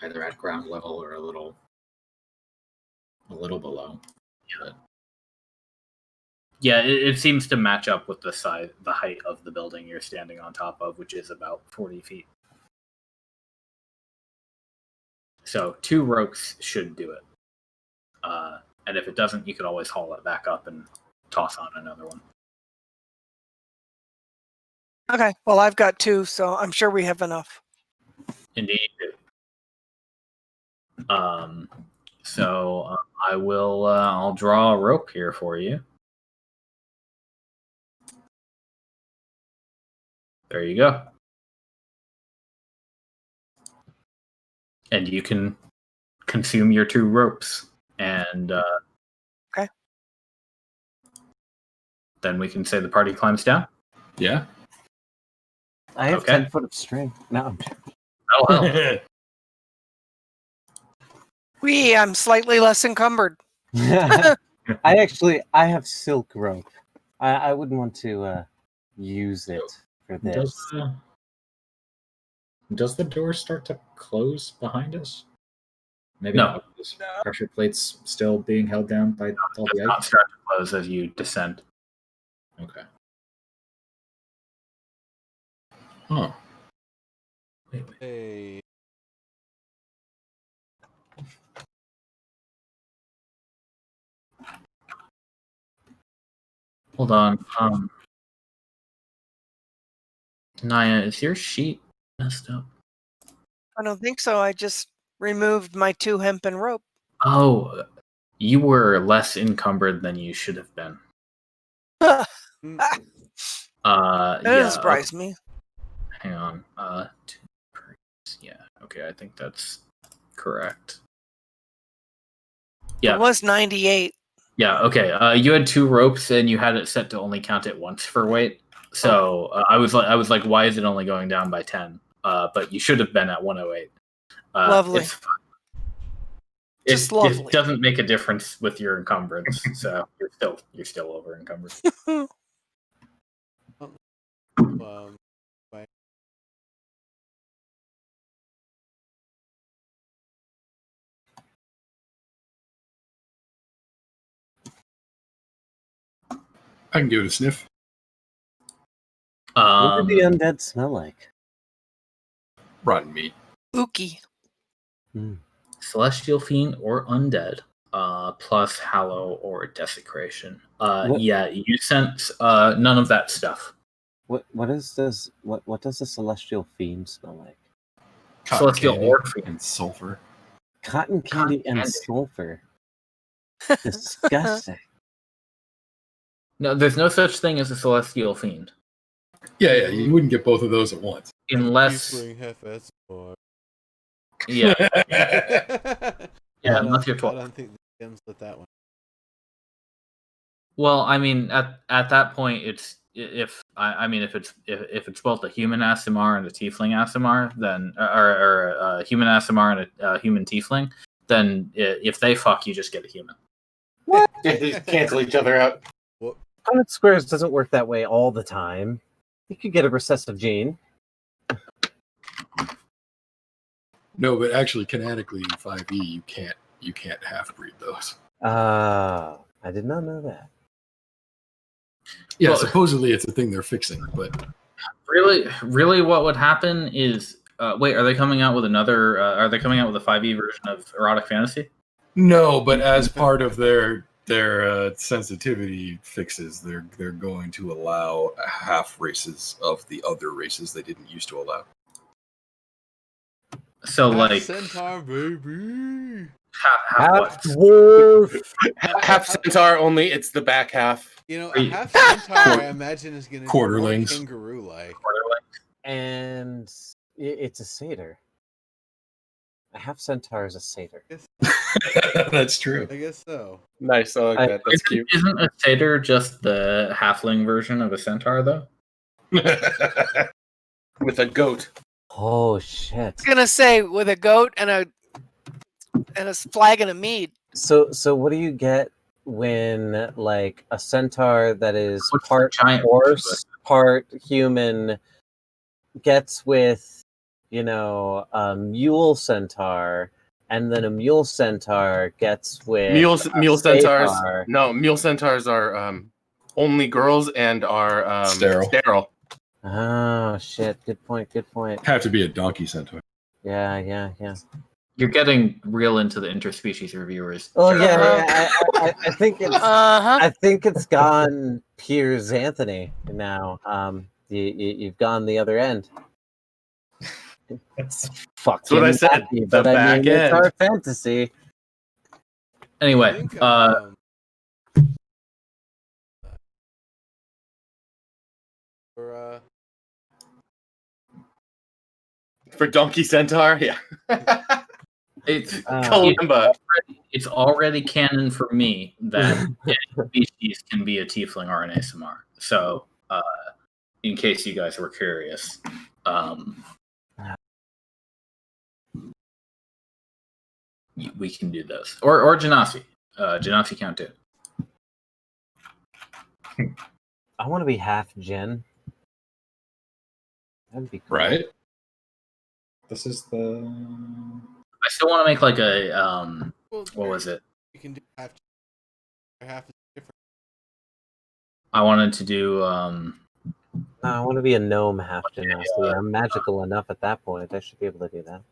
S7: either at ground level or a little below. But
S2: Yeah, it seems to match up with the height of the building you're standing on top of, which is about 40 feet. So 2 ropes should do it. And if it doesn't, you could always haul it back up and toss on another one.
S4: Okay. Well, I've got 2, so I'm sure we have enough.
S2: Indeed. So I will. I'll draw a rope here for you. There you go. And you can consume your 2 ropes, and
S4: Okay.
S2: then we can say the party climbs down.
S5: Yeah.
S1: I have
S2: Okay.
S1: 10 foot of string. No,
S2: Oh, well.
S4: I'm slightly less encumbered.
S1: I have silk rope. I wouldn't want to use it for this.
S7: does the door start to close behind us? Maybe
S2: No.
S7: not. With pressure plates still being held down by all
S2: Does
S7: the
S2: not
S7: ice.
S2: start to close as you descend.
S7: Okay.
S5: Huh.
S3: hey,
S2: Hold on. Naya, is your sheet messed up?
S4: I don't think so. I just removed my 2 hempen rope.
S2: Oh, you were less encumbered than you should have been.
S4: That
S2: Yeah.
S4: doesn't surprise me.
S2: Hang on. 2 perks. Yeah. Okay, I think that's correct. Yeah.
S4: It was 98.
S2: Yeah. Okay. You had 2 ropes and you had it set to only count it once for weight. So I was like, why is it only going down by 10? But you should have been at 108.
S4: Lovely.
S2: It's fine.
S4: Just lovely.
S2: It doesn't make a difference with your encumbrance, so you're still over encumbered.
S3: um,
S5: I can give it a sniff.
S1: What do the undead smell like?
S5: Rotten meat.
S4: Ookie.
S2: Celestial Fiend or Undead, plus Hallow or Desecration. Yeah, you sense none of that stuff.
S1: What does the celestial fiend smell like?
S5: Cotton
S2: Celestial
S5: candy
S2: or Fiend.
S5: and sulfur.
S1: Cotton candy and
S2: candy.
S1: sulfur. Disgusting.
S2: No, there's no such thing as a Celestial Fiend.
S5: Yeah, you wouldn't get both of those at once.
S2: Unless...
S3: Tiefling half-assed.
S2: Yeah,
S3: Yeah,
S2: unless you're
S3: I
S2: 12.
S3: don't think the DMs let that one.
S2: Well, I mean, at that point, it's if it's both a human Aasimar and a tiefling Aasimar, then or a human Aasimar and a human tiefling, then if they fuck, you just get a human.
S1: What?
S6: They just cancel each other out.
S1: Punnett Squares doesn't work that way all the time. You could get a recessive gene.
S5: No, but actually, canonically in 5e, you can't half breed those.
S1: I did not know that.
S5: Yeah,
S2: Well,
S5: supposedly it's a thing they're fixing, but
S2: really, what would happen is wait, are they coming out with another? Are they coming out with a 5e version of erotic fantasy?
S5: no. But as part of their sensitivity fixes, they're going to allow half races of the other races they didn't used to allow.
S2: So
S3: Half
S2: like
S3: centaur, baby.
S2: half what?
S1: Dwarf.
S6: Half centaur, only it's the back half.
S3: You know,
S2: Are
S3: a
S2: you-
S3: half centaur I imagine is going to be more
S5: Quarterlings.
S3: kangaroo-like.
S1: And it's a satyr. A half centaur is a satyr.
S5: That's true.
S3: I guess so.
S6: Nice, I like that. That's cute.
S2: Isn't a satyr just the halfling version of a centaur, though?
S6: With a goat.
S1: Oh shit.
S4: I was gonna say with a goat and a flagon of mead.
S1: So what do you get when like a centaur that is
S2: What's the
S1: part
S2: giant
S1: horse, part human gets with, a mule centaur, and then a mule centaur gets with
S6: Mule
S1: a
S6: centaurs.
S1: satyr?
S6: No, mule centaurs are only girls and are
S5: Sterile.
S1: Oh shit! Good point.
S5: Have to be a donkey centaur.
S1: Yeah.
S2: You're getting real into the interspecies reviewers.
S1: Oh
S2: Sure.
S1: yeah. I think it's.
S4: Uh-huh.
S1: I think it's gone Piers Anthony now. You've gone the other end. It's fucking
S6: That's what I said,
S1: wacky,
S6: the
S1: but I
S6: back
S1: mean, it's
S6: end.
S1: our fantasy.
S3: I
S2: Anyway,
S3: think,
S6: for donkey centaur, yeah.
S2: it's
S6: Kalimba.
S2: it's already canon for me that any species can be a tiefling or an ASMR. So, in case you guys were curious, we can do those. Or Genasi. Genasi count too.
S1: I want to be half Gen. That'd be cool.
S5: Right?
S7: This is the.
S2: I still want to make like a what was it?
S3: You can do half is different.
S2: I wanted to do
S1: No, I want to be a gnome half Genasi. I'm magical enough at that point. I should be able to do that.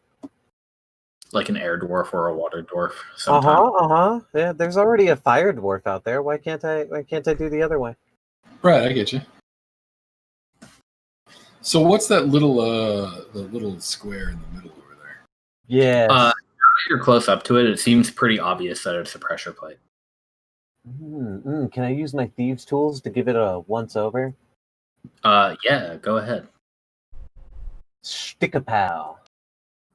S2: like an air dwarf or a water dwarf. Sometime.
S1: Yeah, there's already a fire dwarf out there. Why can't I do the other way?
S5: Right, I get you. So what's that little the little square in the middle over there?
S1: Yeah.
S2: Now that you're close up to it, it seems pretty obvious that it's a pressure plate.
S1: Can I use my thieves' tools to give it a once over?
S2: Yeah, go ahead.
S1: Stick a pow.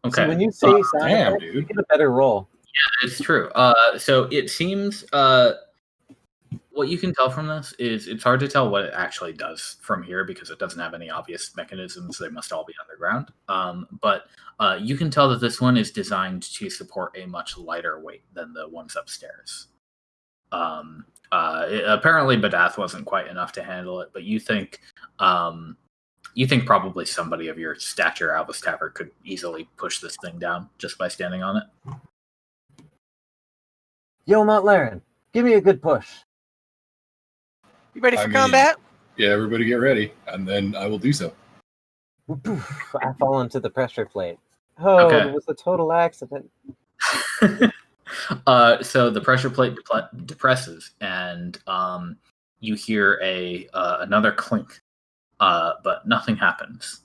S2: Okay.
S1: See, when you say sound
S5: damn,
S1: effects,
S5: dude.
S1: you get a better roll.
S2: It's true. So it seems what you can tell from this is it's hard to tell what it actually does from here because it doesn't have any obvious mechanisms. They must all be underground. But you can tell that this one is designed to support a much lighter weight than the ones upstairs. Apparently, Badath wasn't quite enough to handle it, but you think probably somebody of your stature, Albus Tavert, could easily push this thing down just by standing on it.
S1: Yo, Mount Laren, give me a good push.
S4: You ready for
S5: I mean,
S4: combat?
S5: Yeah, everybody get ready, and then I will do so.
S1: I fall into the pressure plate. Oh,
S2: Okay.
S1: it was a total accident.
S2: So the pressure plate depresses, and you hear another clink, but nothing happens.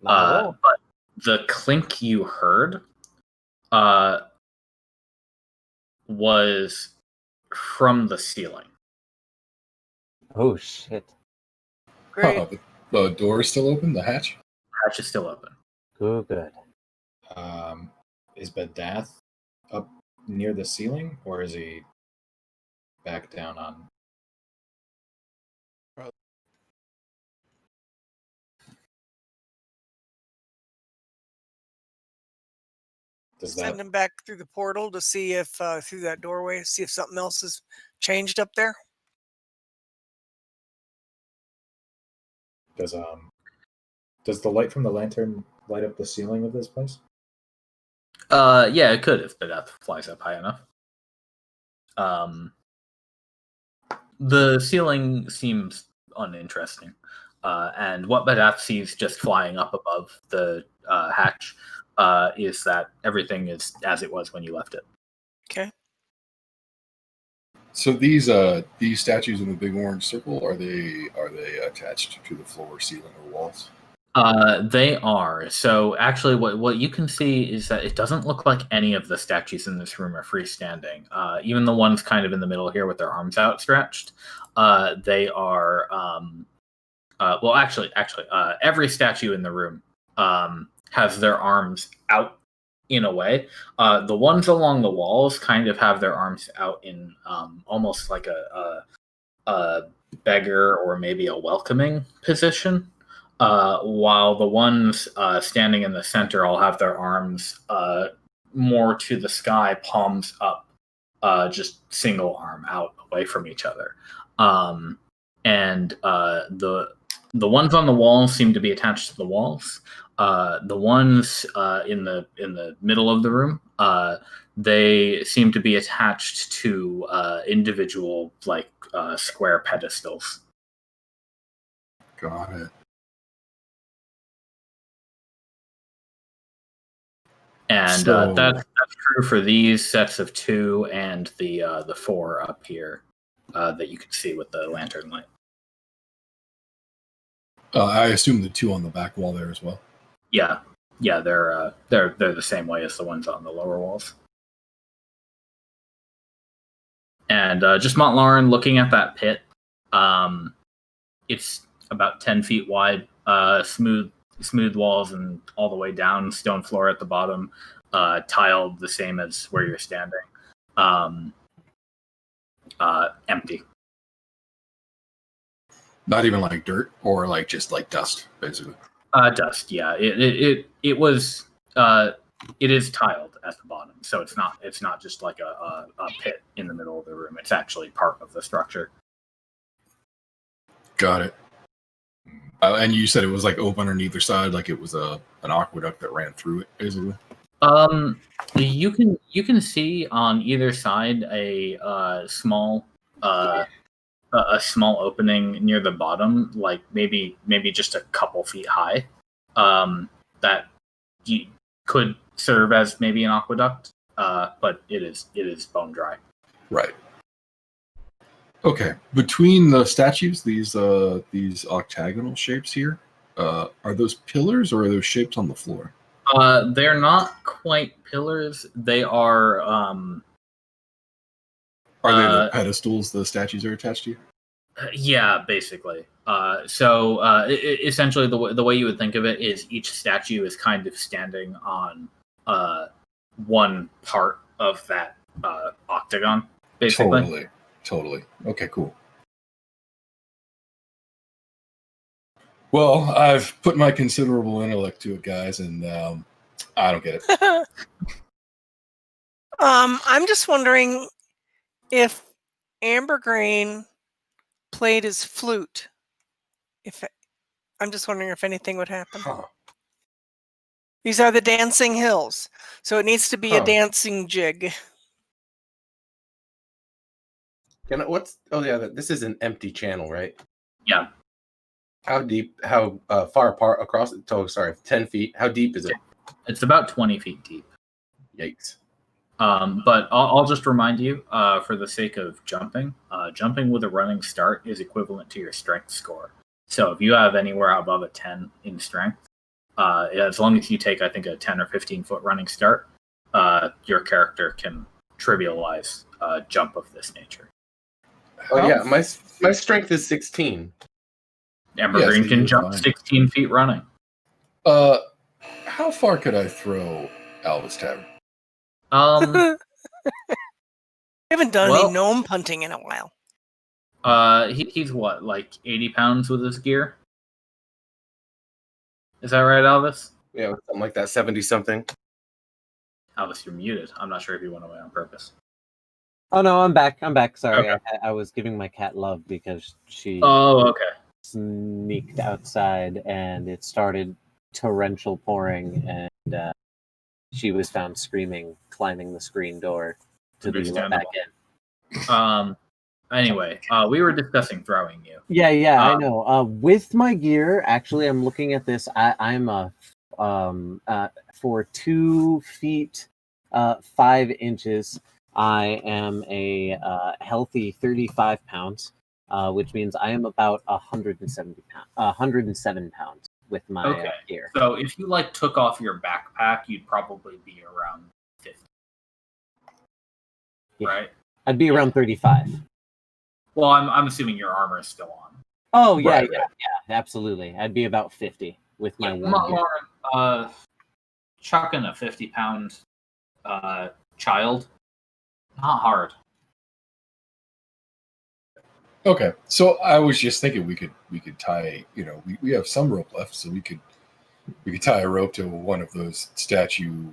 S1: Not at all.
S2: But the clink you heard was from the ceiling.
S1: Oh shit.
S4: Great.
S5: The door is still open. The hatch.
S2: Hatch is still open.
S1: Good.
S7: Is Badath up near the ceiling, or is he back down on? Does that
S4: Send him back through the portal to see if through that doorway, see if something else has changed up there.
S7: does the light from the lantern light up the ceiling of this place?
S2: Yeah, it could if Badath flies up high enough. The ceiling seems uninteresting, and what Badath sees just flying up above the hatch is that everything is as it was when you left it.
S4: Okay.
S5: So these statues in the big orange circle, are they attached to the floor, ceiling, or walls?
S2: They are. So actually, what you can see is that it doesn't look like any of the statues in this room are freestanding. Even the ones kind of in the middle here with their arms outstretched, they are. Well, actually, every statue in the room has their arms out in a way. The ones along the walls kind of have their arms out in almost like a beggar or maybe a welcoming position. While the ones standing in the center all have their arms more to the sky, palms up, just single arm out away from each other. And the ones on the walls seem to be attached to the walls. The ones in the middle of the room, they seem to be attached to individual square pedestals.
S5: Got it.
S2: And
S5: So-
S2: that's true for these sets of two and the four up here that you can see with the lantern light.
S5: I assume the two on the back wall there as well.
S2: Yeah, they're the same way as the ones on the lower walls. And just Montlaurent looking at that pit, it's about 10 feet wide, smooth walls and all the way down, stone floor at the bottom, tiled the same as where you're standing. Empty.
S5: Not even like dirt, or like just like dust, basically.
S2: Dust. Yeah, it was. It is tiled at the bottom, so it's not just like a pit in the middle of the room. It's actually part of the structure.
S5: Got it. And you said it was like open on either side, like it was an aqueduct that ran through it, basically.
S2: You can see on either side a small opening near the bottom, like maybe just a couple feet high, that could serve as maybe an aqueduct, but it is bone dry.
S5: Right. Okay. Between the statues, these octagonal shapes here, are those pillars or are those shapes on the floor?
S2: They're not quite pillars. They are.
S5: Are they the pedestals the statues are attached to?
S2: Yeah, basically. So essentially, the way you would think of it is each statue is kind of standing on one part of that octagon, basically.
S5: Totally. Okay, cool. Well, I've put my considerable intellect to it, guys, and I don't get it.
S4: I'm just wondering if Ambergrain played his flute. I'm just wondering if anything would happen.
S5: Huh.
S4: These are the dancing hills, so it needs to be a
S5: Huh.
S4: dancing jig.
S6: What's? Oh yeah, this is an empty channel, right?
S2: Yeah.
S6: How deep? How far apart across? Oh, sorry, 10 feet. How deep is it?
S2: It's about 20 feet deep.
S6: Yikes!
S2: But I'll just remind you, for the sake of jumping, jumping with a running start is equivalent to your strength score. So if you have anywhere above a 10 in strength, as long as you take, I think, a 10 or 15-foot running start, your character can trivialize a jump of this nature.
S6: Oh yeah, my strength is 16.
S2: Ambergreen
S5: so
S2: can
S5: you're
S2: jump
S5: fine.
S2: 16 feet running.
S5: How far could I throw Alvis Tavern?
S2: Um,
S4: I haven't done
S2: Well-
S4: any gnome hunting in a while.
S2: he's what, like 80 pounds with his gear? Is that right, Alvis?
S6: Yeah, something like that. 70 something.
S2: Alvis, you're muted. I'm not sure if you went away on purpose.
S1: Oh no, I'm back. I'm back. Sorry,
S2: Okay.
S1: I was giving my cat love because she
S2: Oh, okay.
S1: sneaked outside and it started torrential pouring, and she was found screaming, climbing the screen door to be let back
S2: Understandable.
S1: in.
S2: Anyway, we were discussing throwing you.
S1: Yeah, I know. With my gear, actually, I'm looking at this. I'm for 2 feet 5 inches. I am a healthy 35 pounds, which means I am about 107 pounds with my
S2: Okay.
S1: gear.
S2: So if you like took off your backpack, you'd probably be around 50,
S1: Yeah.
S2: right?
S1: I'd be around 35.
S2: Well, I'm assuming your armor is still on.
S1: Oh yeah,
S2: Right,
S1: yeah, absolutely. I'd be about 50 with my
S2: Yeah,
S1: one gear.
S2: Lauren, chucking a 50-pound child, not hard.
S5: Okay, so I was just thinking we could tie. We have some rope left, so we could tie a rope to one of those statue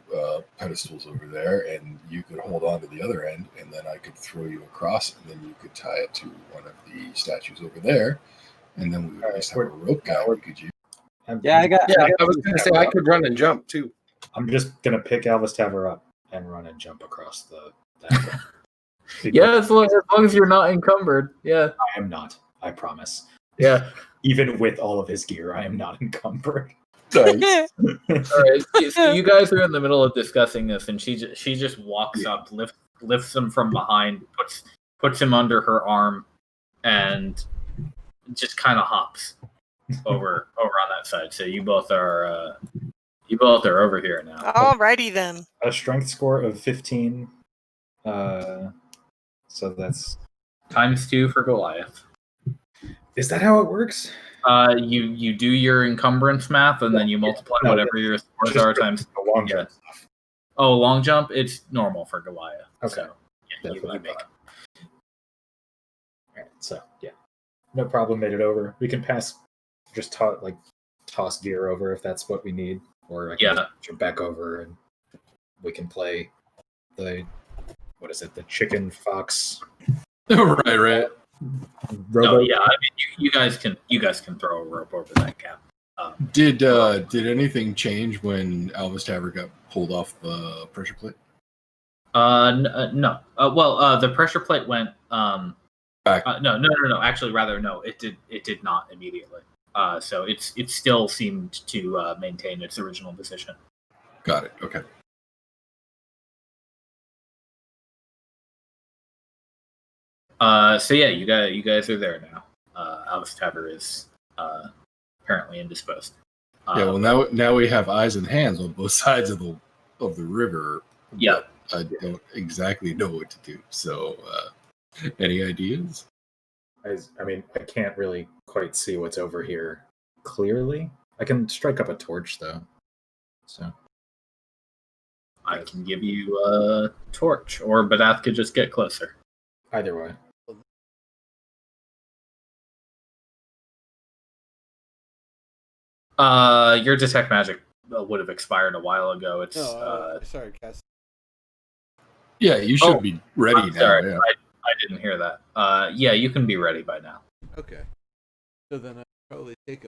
S5: pedestals over there, and you could hold on to the other end, and then I could throw you across, and then you could tie it to one of the statues over there, and then we would just have a rope guide we could use.
S1: Yeah, I got.
S6: Yeah, I was going to say I could run and jump too.
S7: I'm just gonna pick Alvis Taver up and run and jump across the.
S2: Yeah, as long as you're not encumbered. Yeah.
S7: I am not. I promise.
S2: Yeah.
S7: Even with all of his gear, I am not encumbered.
S5: Nice.
S2: All right. So you guys are in the middle of discussing this, and she just walks up, lifts him from behind, puts him under her arm, and just kind of hops over on that side. So you both are over here now.
S4: Alrighty then.
S7: A strength score of 15. So that's
S2: ×2 for Goliath.
S7: Is that how it works?
S2: You do your encumbrance math, and then you multiply
S7: No,
S2: whatever your scores
S7: just
S2: are
S7: the
S2: times.
S7: long jump stuff.
S2: Oh, long jump, it's normal for Goliath.
S7: Okay.
S2: So, yeah,
S7: That's
S2: you
S7: what I
S2: make.
S7: thought. All right, so yeah, no problem. Made it over. We can just toss gear over if that's what we need, or I can just jump back over and we can play the the chicken fox.
S5: right.
S7: Robo.
S2: No, yeah, I mean you guys can throw a rope over that gap.
S5: Did anything change when Alvis Taver got pulled off the pressure plate?
S2: No. Well, the pressure plate went.
S5: Back.
S2: No. Actually, rather, no. It did not immediately. So it still seemed to maintain its original position.
S5: Got it. Okay.
S2: So yeah, you guys are there now. Alvis Taver is apparently indisposed.
S5: Yeah. Well, now we have eyes and hands on both sides of the river.
S2: Yeah.
S5: I don't exactly know what to do. So, any ideas?
S7: I mean, I can't really quite see what's over here clearly. I can strike up a torch though. So
S2: I can give you a torch, or Badath could just get closer.
S7: either way.
S2: Your detect magic would have expired a while ago. It's
S3: Sorry, Cass.
S5: Yeah, you should be ready
S2: I'm
S5: now.
S2: sorry,
S5: Yeah.
S2: I didn't hear that. Yeah, you can be ready by now.
S3: Okay. So then I probably take a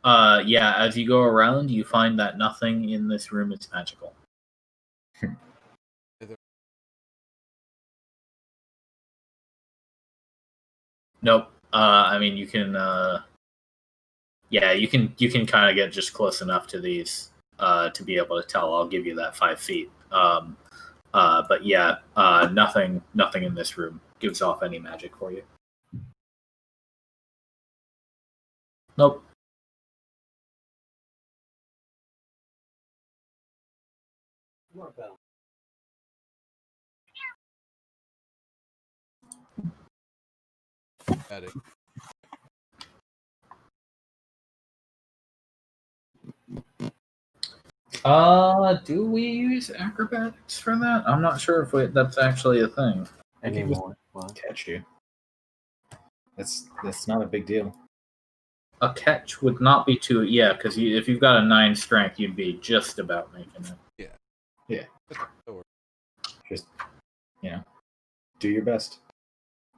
S2: Yeah, as you go around, you find that nothing in this room is magical. Nope. I mean, you can. Yeah, you can kind of get just close enough to these to be able to tell. I'll give you that 5 feet. But yeah, nothing in this room gives off any magic for you. Nope.
S3: Got it.
S2: Do we use acrobatics for that? I'm not sure if that's actually a thing
S1: anymore. What?
S7: Catch you. That's not a big deal.
S2: A catch would not be too. Yeah, because if you've got a 9 strength, you'd be just about making it.
S7: Yeah.
S3: That works.
S7: Just do your best.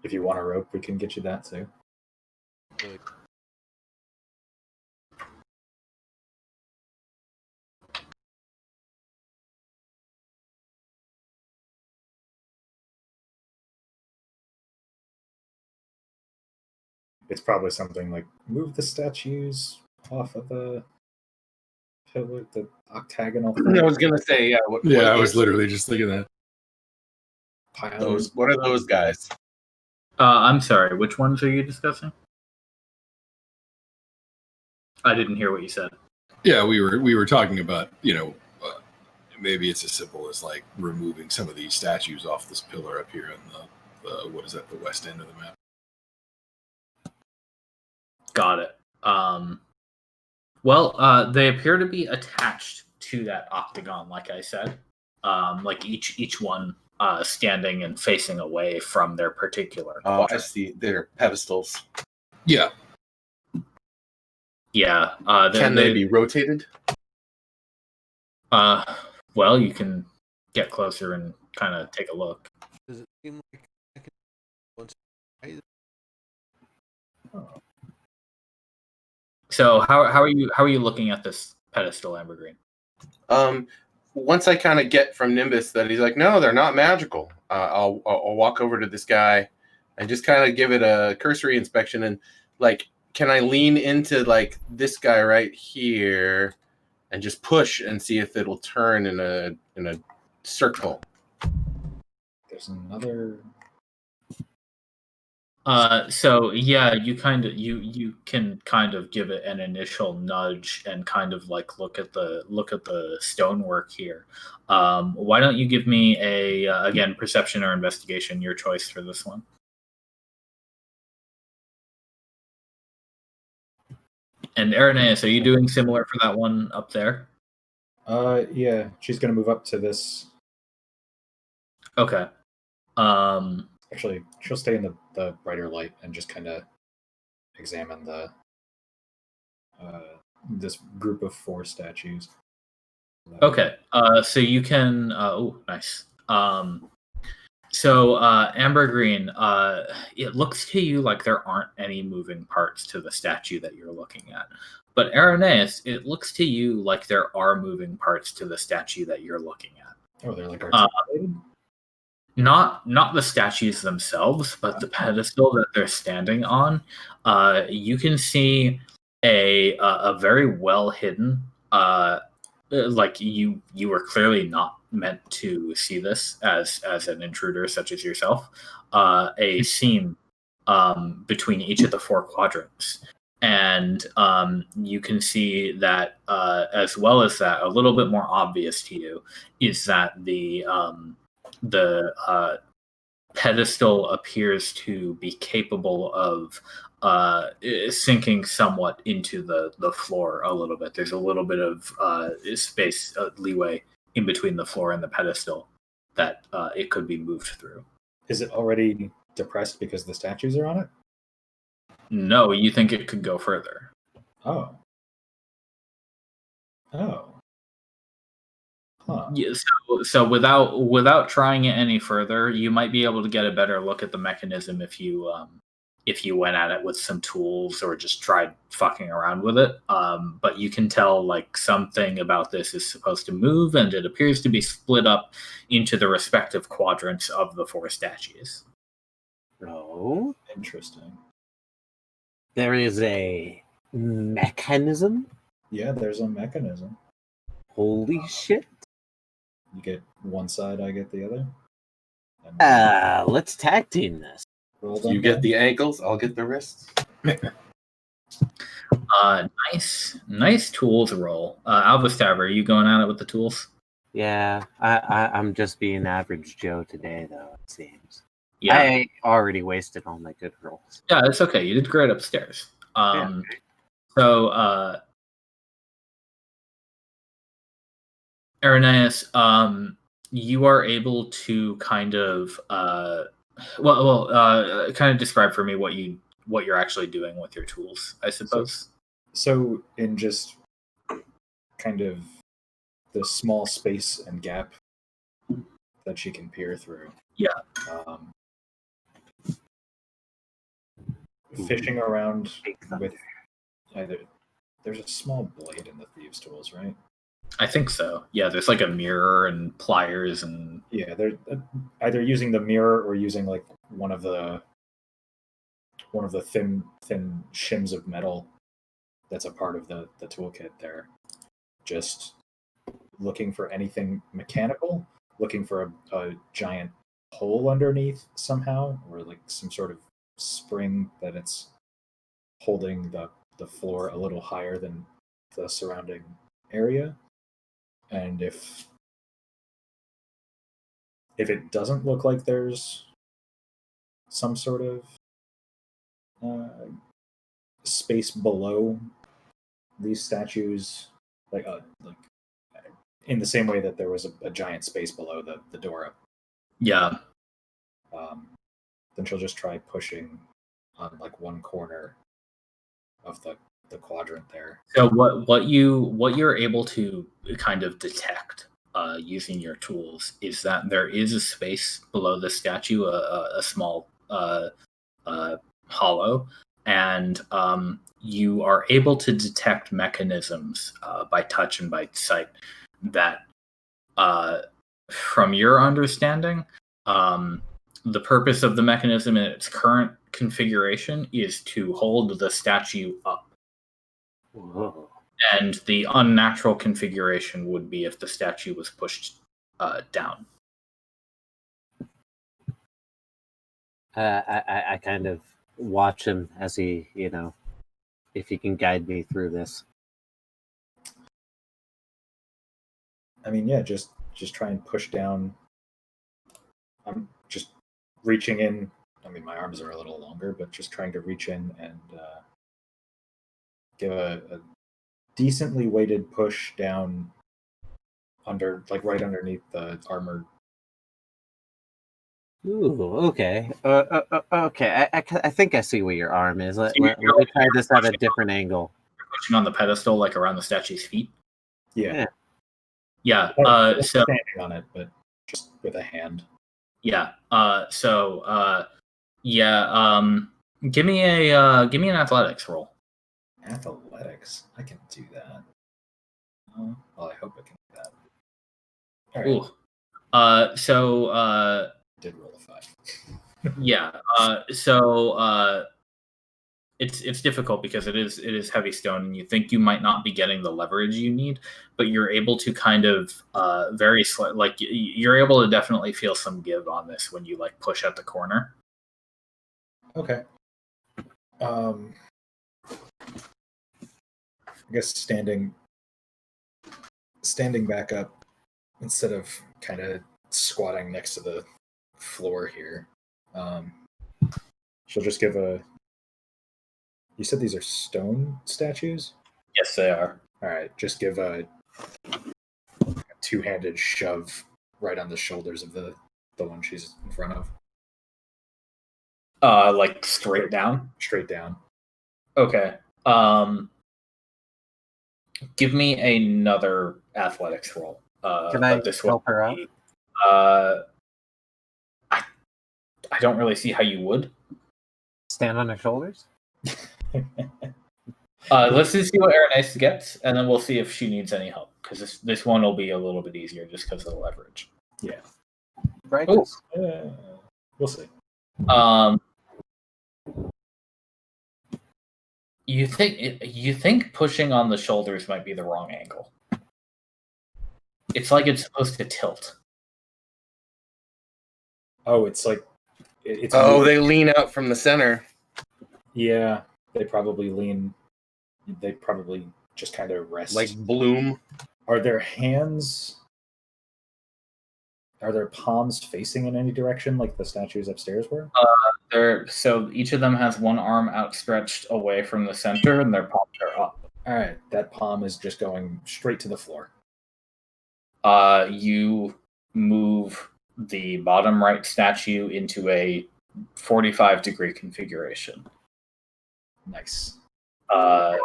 S7: If you want a rope, we can get you that too.
S3: Really.
S7: It's probably something like move the statues off of the pillar, the octagonal
S6: I was gonna say, yeah.
S5: Yeah, I was literally just thinking that.
S7: pile.
S6: What are those guys?
S2: I'm sorry. Which ones are you discussing? I didn't hear what you said.
S5: Yeah, we were talking about, maybe it's as simple as like removing some of these statues off this pillar up here on the what is that, the west end of the map.
S2: Got it. Well, they appear to be attached to that octagon, like I said. Like each one standing and facing away from their particular.
S6: Oh, I
S2: quadrant.
S6: see. They're pedestals.
S5: Yeah.
S2: Yeah.
S6: Can they be rotated?
S2: Well, you can get closer and kind of take a look.
S3: Does it seem like I can once?
S2: So how are you looking at this pedestal, Amber Green?
S6: Once I kind of get from Nimbus that he's like, no, they're not magical. I'll walk over to this guy and just kind of give it a cursory inspection and like, can I lean into like this guy right here and just push and see if it'll turn in a circle?
S7: There's another.
S2: So yeah, you can kind of give it an initial nudge and kind of like look at the stonework here. Why don't you give me a again, perception or investigation, your choice for this one. And Irenaeus, are you doing similar for that one up there?
S7: Yeah, she's gonna move up to this.
S2: Okay.
S7: Actually, she'll stay in the brighter light and just kind of examine the this group of 4 statues.
S2: Okay. So you can. Oh, nice. So Amber Green, it looks to you like there aren't any moving parts to the statue that you're looking at. But Irenaeus, it looks to you like there are moving parts to the statue that you're looking at.
S7: Oh, they're like articulated?
S2: Not the statues themselves, but the pedestal that they're standing on. You can see a very well hidden. Like you were clearly not meant to see this as an intruder such as yourself. A seam between each of the 4 quadrants. And you can see that, as well as that, a little bit more obvious to you is that the pedestal appears to be capable of sinking somewhat into the floor a little bit. There's a little bit of space, leeway in between the floor and the pedestal that it could be moved through.
S7: Is it already depressed because the statues are on it?
S2: No, you think it could go further.
S7: Oh. Huh.
S2: Yeah, so without trying it any further, you might be able to get a better look at the mechanism if you if you went at it with some tools or just tried fucking around with it. But you can tell like something about this is supposed to move, and it appears to be split up into the respective quadrants of the 4 statues.
S1: Oh,
S7: Interesting.
S1: there is a mechanism.
S7: Yeah, there's a mechanism.
S1: Holy shit!
S7: You get one side, I get the other. And
S1: Let's tag team this.
S7: roll them
S6: You get
S7: down.
S6: the ankles, I'll get the wrists.
S2: Nice tools roll. Alvastab, are you going at it with the tools?
S1: Yeah, I'm just being average Joe today, though. It seems.
S2: Yeah,
S1: I already wasted all my good rolls.
S2: yeah, it's okay. You did great upstairs. So, Irenaeus, you are able to kind of kind of describe for me what you're actually doing with your tools, I suppose.
S7: So in just kind of the small space and gap that she can peer through.
S2: Yeah.
S7: Fishing around with either there's a small blade in the thieves' tools, right?
S2: I think so. Yeah, there's like a mirror and pliers and
S7: Yeah, they're either using the mirror or using like one of the thin shims of metal that's a part of the toolkit there. Just looking for anything mechanical, looking for a giant hole underneath somehow, or like some sort of spring that it's holding the floor a little higher than the surrounding area. And if it doesn't look like there's some sort of space below these statues, like in the same way that there was a giant space below the door up.
S2: yeah.
S7: Then she'll just try pushing on like one corner of the quadrant there.
S2: So what you're able to kind of detect using your tools is that there is a space below the statue, a small hollow, and you are able to detect mechanisms by touch and by sight that, from your understanding, the purpose of the mechanism in its current configuration is to hold the statue up.
S1: Whoa.
S2: And the unnatural configuration would be if the statue was pushed down.
S1: I kind of watch him as he, if he can guide me through this.
S7: I mean, yeah, just try and push down. I'm just reaching in. I mean, my arms are a little longer, but just trying to reach in and give a decently weighted push down right underneath the armored.
S1: Ooh, okay. Okay, I think I see where your arm is. Let me try this at a different angle.
S2: You're pushing on the pedestal, like around the statue's feet.
S7: Yeah.
S2: Yeah.
S7: So standing on it, but just with a hand.
S2: Yeah. Give me an athletics roll.
S7: Athletics. I can do that. Well, I hope I can do that. All right.
S2: Ooh.
S7: Did roll a 5.
S2: Yeah. It's difficult because it is heavy stone, and you think you might not be getting the leverage you need, but you're able to kind of you're able to definitely feel some give on this when you like push at the corner.
S7: Okay. I guess standing back up instead of kind of squatting next to the floor here. She'll just give a. You said these are stone statues?
S2: Yes, they are.
S7: All right, just give a two-handed shove right on the shoulders of the one she's in front of.
S2: Like straight down?
S7: Straight down.
S2: Okay. Give me another athletics roll.
S1: Can I help her out?
S2: I don't really see how you would.
S1: Stand on their shoulders?
S2: Let's just see what Aranice gets, and then we'll see if she needs any help, because this one will be a little bit easier just because of the leverage.
S7: Yeah.
S1: Right.
S2: Oh.
S7: We'll see.
S2: You think pushing on the shoulders might be the wrong angle. It's like it's supposed to tilt.
S7: Oh, it's like it's.
S6: Oh, they lean out from the center.
S7: Yeah, they probably lean. They probably just kind of rest.
S6: Like Bloom.
S7: Are their hands? Are their palms facing in any direction, like the statues upstairs were?
S2: So each of them has one arm outstretched away from the center, and their palms are up.
S7: All right, that palm is just going straight to the floor.
S2: You move the bottom right statue into a 45-degree configuration.
S7: Nice.
S2: It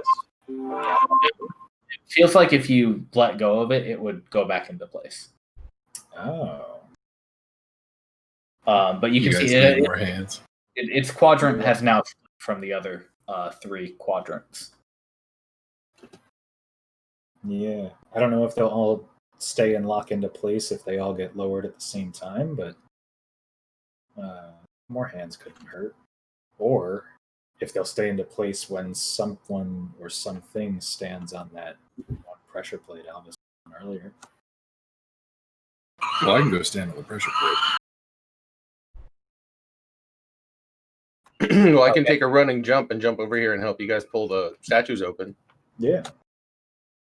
S2: feels like if you let go of it, it would go back into place.
S7: Oh.
S2: But you can
S5: guys
S2: see
S5: need more hands.
S2: its quadrant has now flipped from the other 3 quadrants.
S7: Yeah, I don't know if they'll all stay and lock into place if they all get lowered at the same time, but more hands couldn't hurt. Or if they'll stay into place when someone or something stands on that one pressure plate Alvis was on earlier.
S5: Well, I can go stand on the pressure plate.
S6: Well, I can take a running jump and jump over here and help you guys pull the statues open.
S7: Yeah.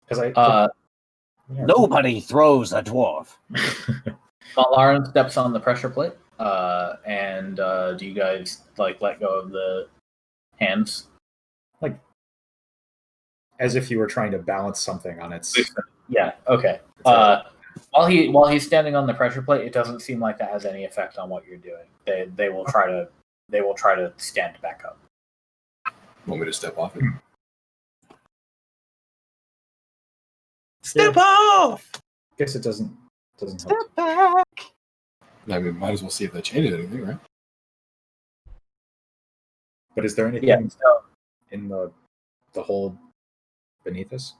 S7: Because
S1: Nobody throws a dwarf.
S2: Lauren steps on the pressure plate, and do you guys let go of the hands?
S7: Like as if you were trying to balance something on its.
S2: Yeah. Okay. While he's standing on the pressure plate, it doesn't seem like that has any effect on what you're doing. They will try to stand back up.
S5: Want me to step off it?
S1: Step off!
S7: Guess it doesn't help.
S1: Step back!
S5: I mean, might as well see if that changes anything, right?
S7: But is there anything in the hole beneath us?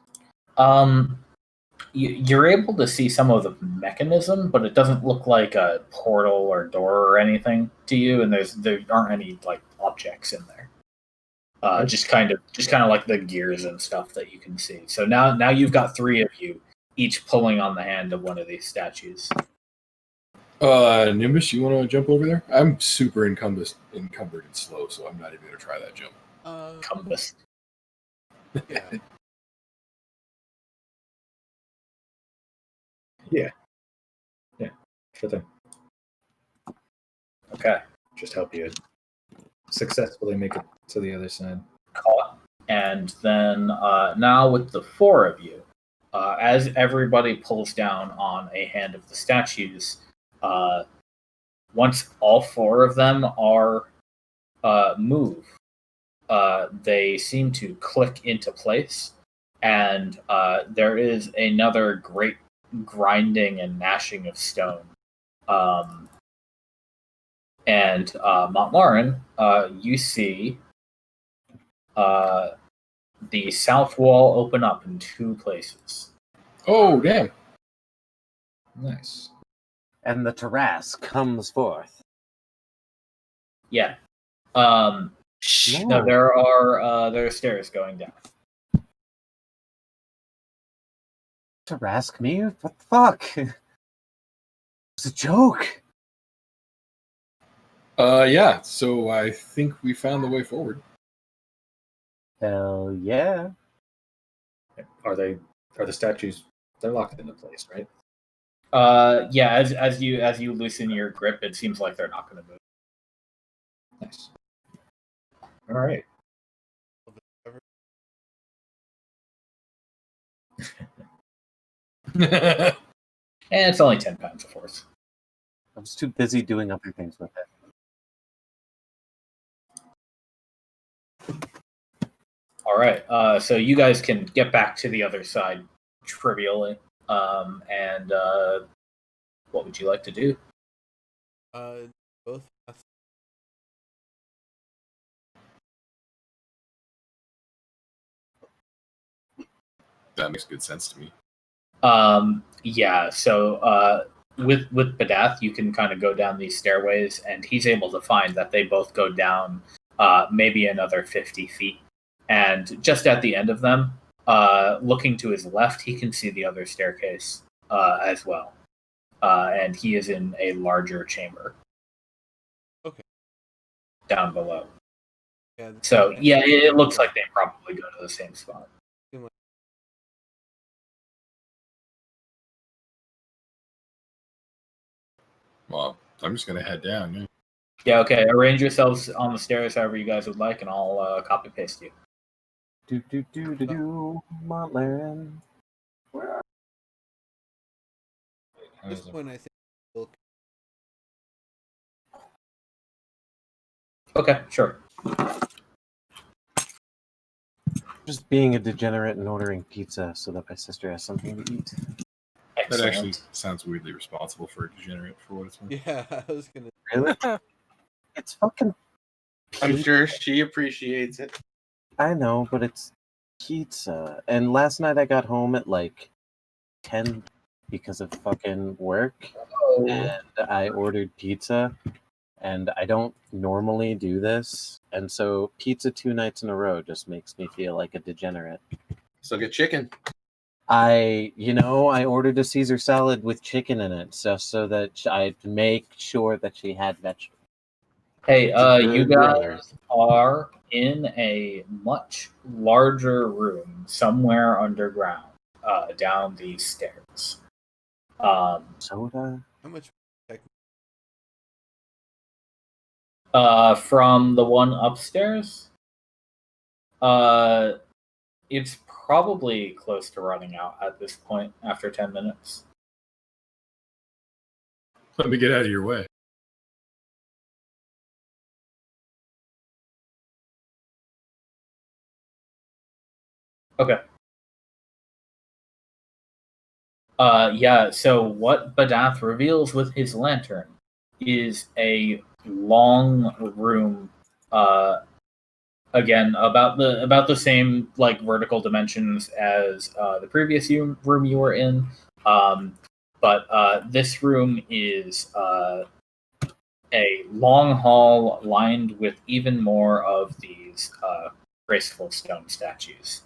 S2: You're able to see some of the mechanism, but it doesn't look like a portal or door or anything to you, and there aren't any objects in there. Just kind of like the gears and stuff that you can see. So now you've got 3 of you, each pulling on the hand of one of these statues.
S5: Nimbus, you want to jump over there? I'm super encumbered and slow, so I'm not even going to try that jump.
S2: Compass.
S3: Yeah.
S7: Yeah, sure thing.
S2: Okay.
S7: Just help you successfully make it to the other side.
S2: And then now with the 4 of you, as everybody pulls down on a hand of the statues, once all 4 of them are moved, they seem to click into place, and there is another great grinding and gnashing of stone. And Montlarin, you see the south wall open up in 2 places.
S5: Oh, damn.
S7: Nice.
S1: And the terrace comes forth.
S2: Yeah. No, there are stairs going down.
S1: Terrace me? What the fuck? It's a joke.
S5: Yeah, so I think we found the way forward.
S1: Hell yeah.
S7: Are the statues? They're locked into place, right?
S2: Yeah. As you loosen your grip, it seems like they're not going to move.
S7: Nice. All right.
S2: And it's only 10 pounds of force.
S1: I was too busy doing other things with it.
S2: All right. So you guys can get back to the other side trivially. And what would you like to do?
S3: Both
S5: That makes good sense to me.
S2: Yeah. So with Badath, you can kind of go down these stairways, and he's able to find that they both go down maybe another 50 feet. And just at the end of them, looking to his left, he can see the other staircase as well. And he is in a larger chamber.
S3: Okay.
S2: Down below.
S3: Yeah,
S2: So yeah, it looks like they probably go to the same spot.
S5: Well, I'm just gonna head down. Yeah.
S2: Yeah, okay. Arrange yourselves on the stairs however you guys would like, and I'll copy paste you.
S1: Montlarin.
S3: At this point, I think we'll
S2: Okay, sure.
S1: Just being a degenerate and ordering pizza so that my sister has something to eat.
S5: That
S2: Excellent.
S5: actually sounds weirdly responsible for a degenerate, for what it's worth.
S3: Yeah, I was gonna.
S1: Really? It's fucking
S6: I'm
S1: pizza.
S6: sure she appreciates it.
S1: I know, but it's pizza. And last night I got home at like 10 because of fucking work.
S2: Oh.
S1: And I ordered pizza. And I don't normally do this. And so pizza 2 nights in a row just makes me feel like a degenerate.
S6: So get chicken.
S1: I ordered a Caesar salad with chicken in it just so that I'd make sure that she had vegetables.
S2: Hey, you
S1: Good
S2: guys
S1: brother.
S2: are in a much larger room somewhere underground, down these stairs.
S1: Soda?
S3: How much?
S2: From the one upstairs, it's probably close to running out at this point after 10 minutes.
S5: Let me get out of your way.
S2: Okay. Yeah, so what Badath reveals with his lantern is a long room, again about the same like vertical dimensions as the previous room you were in, but this room is a long hall lined with even more of these graceful stone statues.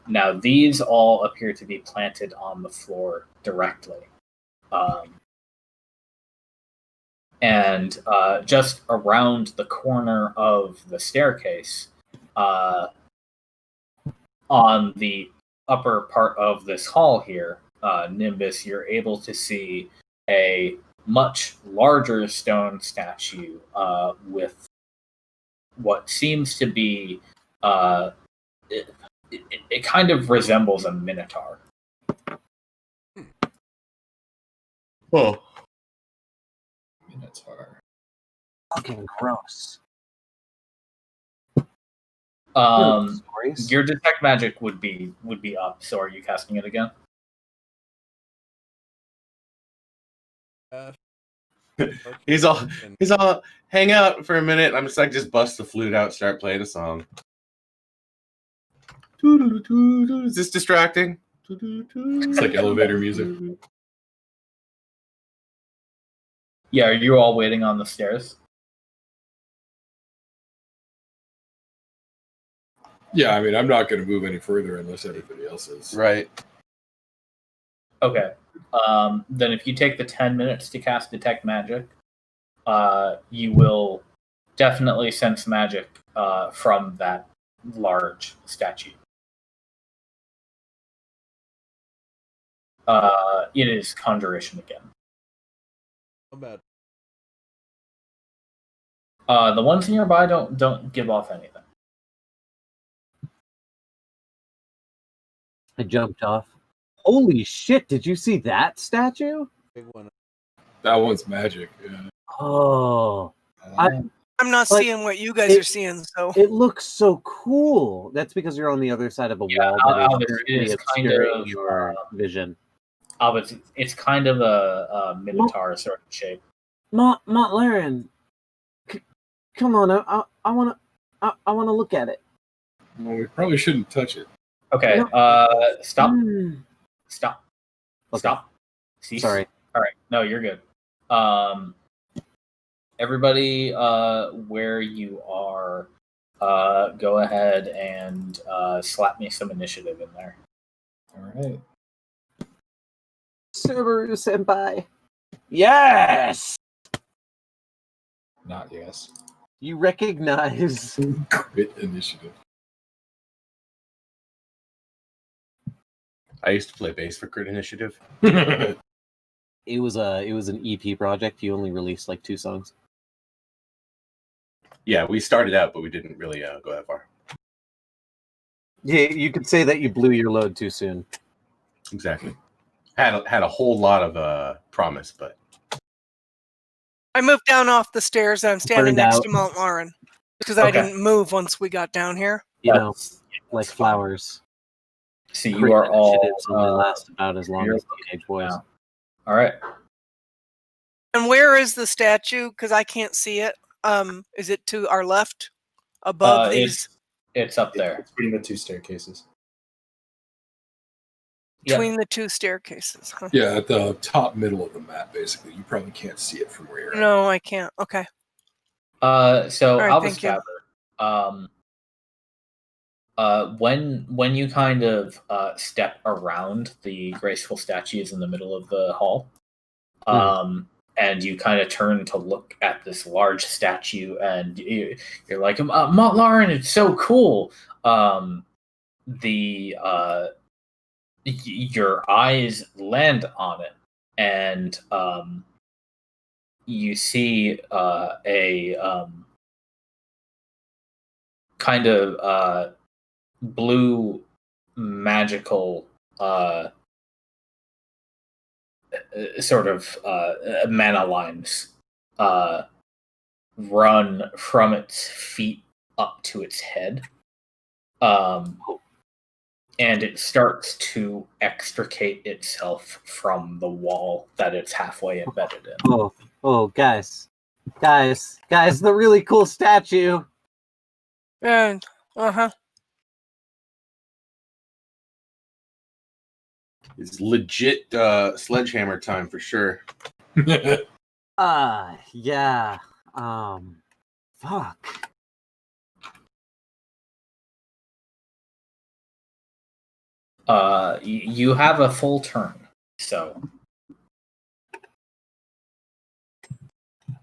S2: Now these all appear to be planted on the floor directly. And just around the corner of the staircase, on the upper part of this hall here, Nimbus, you're able to see a much larger stone statue with what seems to be it kind of resembles a minotaur.
S6: Oh,
S5: Minotaur.
S1: Fucking gross. Stories?
S2: Your detect magic would be up. So are you casting it again?
S6: he's all hang out for a minute. I'm just like, just bust the flute out, start playing a song. Is this distracting?
S5: It's like elevator music.
S2: Yeah, are you all waiting on the stairs?
S5: Yeah, I mean, I'm not going to move any further unless everybody else is.
S6: Right.
S2: Okay. Then if you take the 10 minutes to cast detect magic, you will definitely sense magic from that large statue. It is conjuration again.
S3: How about
S2: The ones nearby don't give off anything.
S1: I jumped off. Holy shit, did you see that statue?
S3: big one?
S5: That one's magic. Yeah.
S1: Oh.
S4: I'm not
S1: Like,
S4: seeing what you guys are seeing, so
S1: It looks so cool. That's because you're on the other side of a wall that
S2: Albus,
S1: is
S2: it
S1: currently
S2: is kind
S1: obscuring
S2: of,
S1: your vision.
S2: Albus, it's kind of a minotaur sort of shape.
S1: Laren, come on, I wanna look at it.
S5: Well, we probably shouldn't touch it.
S2: Okay. Stop.
S1: Mm.
S2: Stop.
S1: Okay.
S2: Stop. Cease.
S1: Sorry.
S2: All right. No, you're good. Everybody, where you are, go ahead and slap me some initiative in there.
S7: All right.
S1: Subaru Senpai. Yes!
S7: Not yes.
S1: You recognize.
S5: Crit initiative.
S6: I used to play bass for Crit Initiative.
S1: It was an EP project. You only released like 2 songs.
S6: Yeah, we started out, but we didn't really go that far.
S1: Yeah, you could say that you blew your load too soon.
S6: Exactly. Had a whole lot of promise, but
S4: I moved down off the stairs and I'm standing
S1: Burned
S4: next
S1: out.
S4: to Mount Lauren because I
S2: Okay.
S4: didn't move once we got down here.
S1: You know,
S2: That's
S1: like
S2: fine.
S1: flowers.
S2: So you
S1: Crit
S2: are all.
S1: initiatives only last about as long
S2: you're
S1: as teenage boys.
S2: now. All right.
S4: And where is the statue? Because I can't see it. Is it to our left, above these,
S2: It's up there.
S7: It's between the 2 staircases.
S2: Yep.
S4: between the 2 staircases? Huh?
S5: Yeah, at the top middle of the map, basically. You probably can't see it from where you're at.
S4: No, I can't. Okay.
S2: So
S4: right,
S2: Albus
S4: thank you.
S2: when you kind of step around the graceful statues in the middle of the hall, and you kind of turn to look at this large statue, and you're like, Mont Lauren, it's so cool. Your eyes land on it, and you see a kind of blue magical sort of mana lines run from its feet up to its head. And it starts to extricate itself from the wall that it's halfway embedded in.
S1: Oh, guys, the really cool statue.
S4: And
S6: it's legit sledgehammer time for sure.
S1: Yeah. Fuck.
S2: You have a full turn, so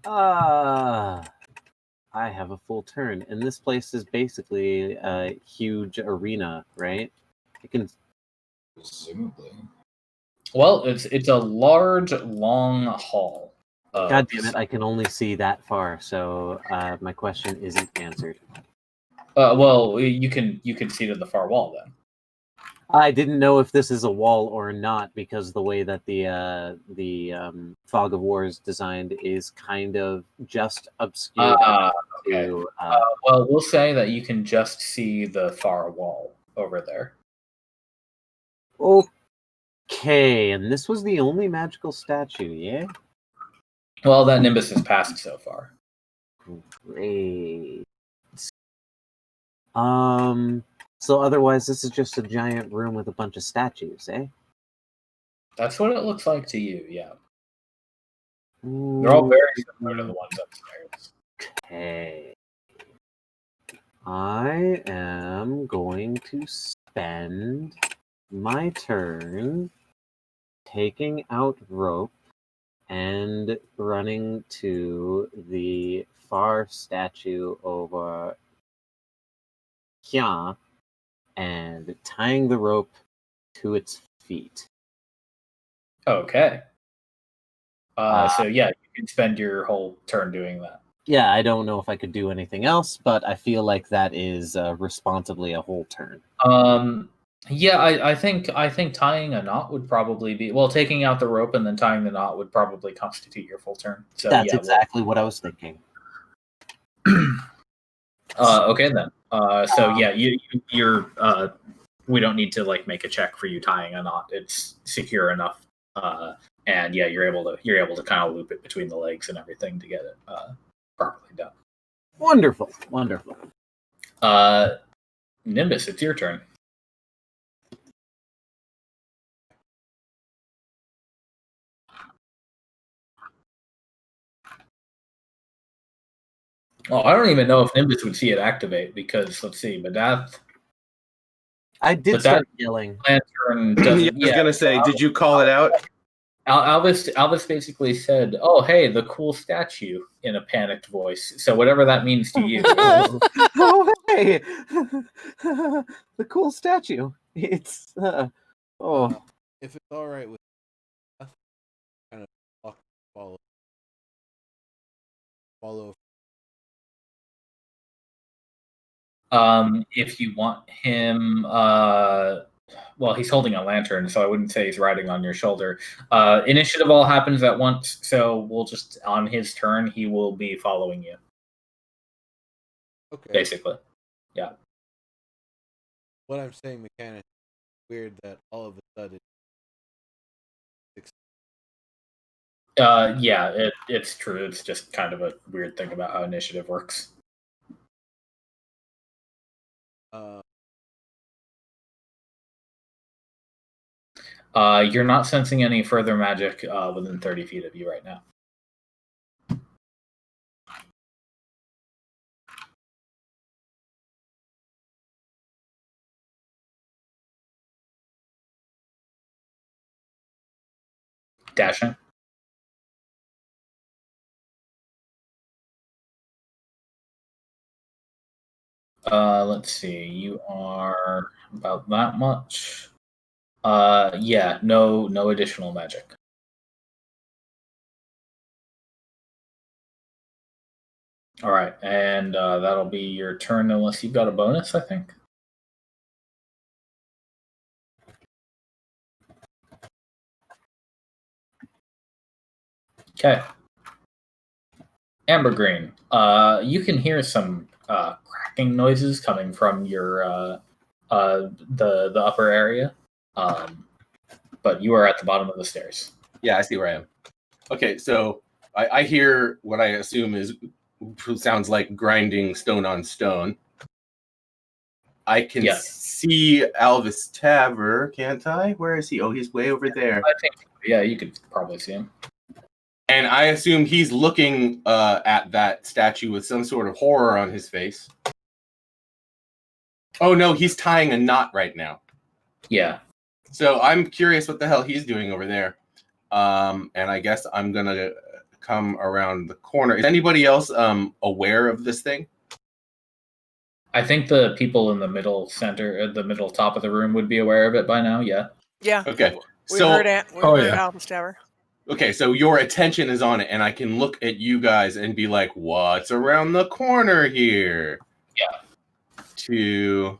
S1: I have a full turn, and this place is basically a huge arena, right? I can.
S7: Presumably.
S2: well, it's a large, long hall.
S1: God damn it! I can only see that far, so my question isn't answered.
S2: Well, you can see to the far wall then.
S1: I didn't know if this is a wall or not because the way that the Fog of War is designed is kind of just obscured.
S2: Okay. Well, we'll say that you can just see the far wall over there.
S1: Okay, and this was the only magical statue, yeah?
S2: Well, that Nimbus has passed so far.
S1: Great. So otherwise this is just a giant room with a bunch of statues, eh?
S2: That's what it looks like to you, yeah. They're all very similar to the ones upstairs.
S1: Okay. I am going to spend my turn taking out rope and running to the far statue over here and tying the rope to its feet.
S2: Okay. So yeah, you can spend your whole turn doing that.
S1: Yeah, I don't know if I could do anything else, but I feel like that is responsibly a whole turn.
S2: Yeah, I think tying a knot would probably be taking out the rope and then tying the knot would probably constitute your full turn. So
S1: That's
S2: yeah,
S1: exactly what I was thinking.
S2: Okay then. So yeah, you're we don't need to like make a check for you tying a knot. It's secure enough. And yeah, you're able to kind of loop it between the legs and everything to get it properly done.
S1: Wonderful.
S2: Nimbus, it's your turn. Oh, I don't even know if Nimbus would see it activate because let's see, Badath
S1: I did
S2: But
S1: start yelling.
S2: Lantern
S6: Yeah, I
S2: doesn't.
S6: was gonna say, did you call it out?
S2: Alvis basically said, "Oh, hey, the cool statue," in a panicked voice. So whatever that means to you.
S1: Oh, hey, the cool statue. It's
S3: If it's all right with us, kind of walk, follow.
S2: If you want him, well, he's holding a lantern, so I wouldn't say he's riding on your shoulder. Initiative all happens at once, so we'll just on his turn he will be following you.
S3: Okay.
S2: Basically, yeah.
S3: What I'm saying, mechanic, weird that all of a sudden.
S2: Yeah, it's true. It's just kind of a weird thing about how initiative works. You're not sensing any further magic within 30 feet of you right now. Dashing. Let's see. You are about that much. Yeah, no additional magic. All right, and that'll be your turn unless you've got a bonus, I think. Okay. Amber Green, you can hear some cracking noises coming from your the upper area, but you are at the bottom of the stairs.
S6: Yeah, I see where I am. Okay, so I hear what I assume sounds like grinding stone on stone. I can see Alvis Taver, can't I? Where is he? Oh, he's way over there.
S2: I think, yeah, you could probably see him.
S6: And I assume he's looking at that statue with some sort of horror on his face. Oh no, he's tying a knot right now.
S2: Yeah.
S6: So I'm curious what the hell he's doing over there. And I guess I'm gonna come around the corner. Is anybody else aware of this thing?
S2: I think the people in the middle center, the middle top of the room would be aware of it by now, yeah.
S4: Yeah.
S6: Okay.
S4: We heard Alvis Tower.
S6: Okay, so your attention is on it, and I can look at you guys and be like, what's around the corner here?
S2: Yeah.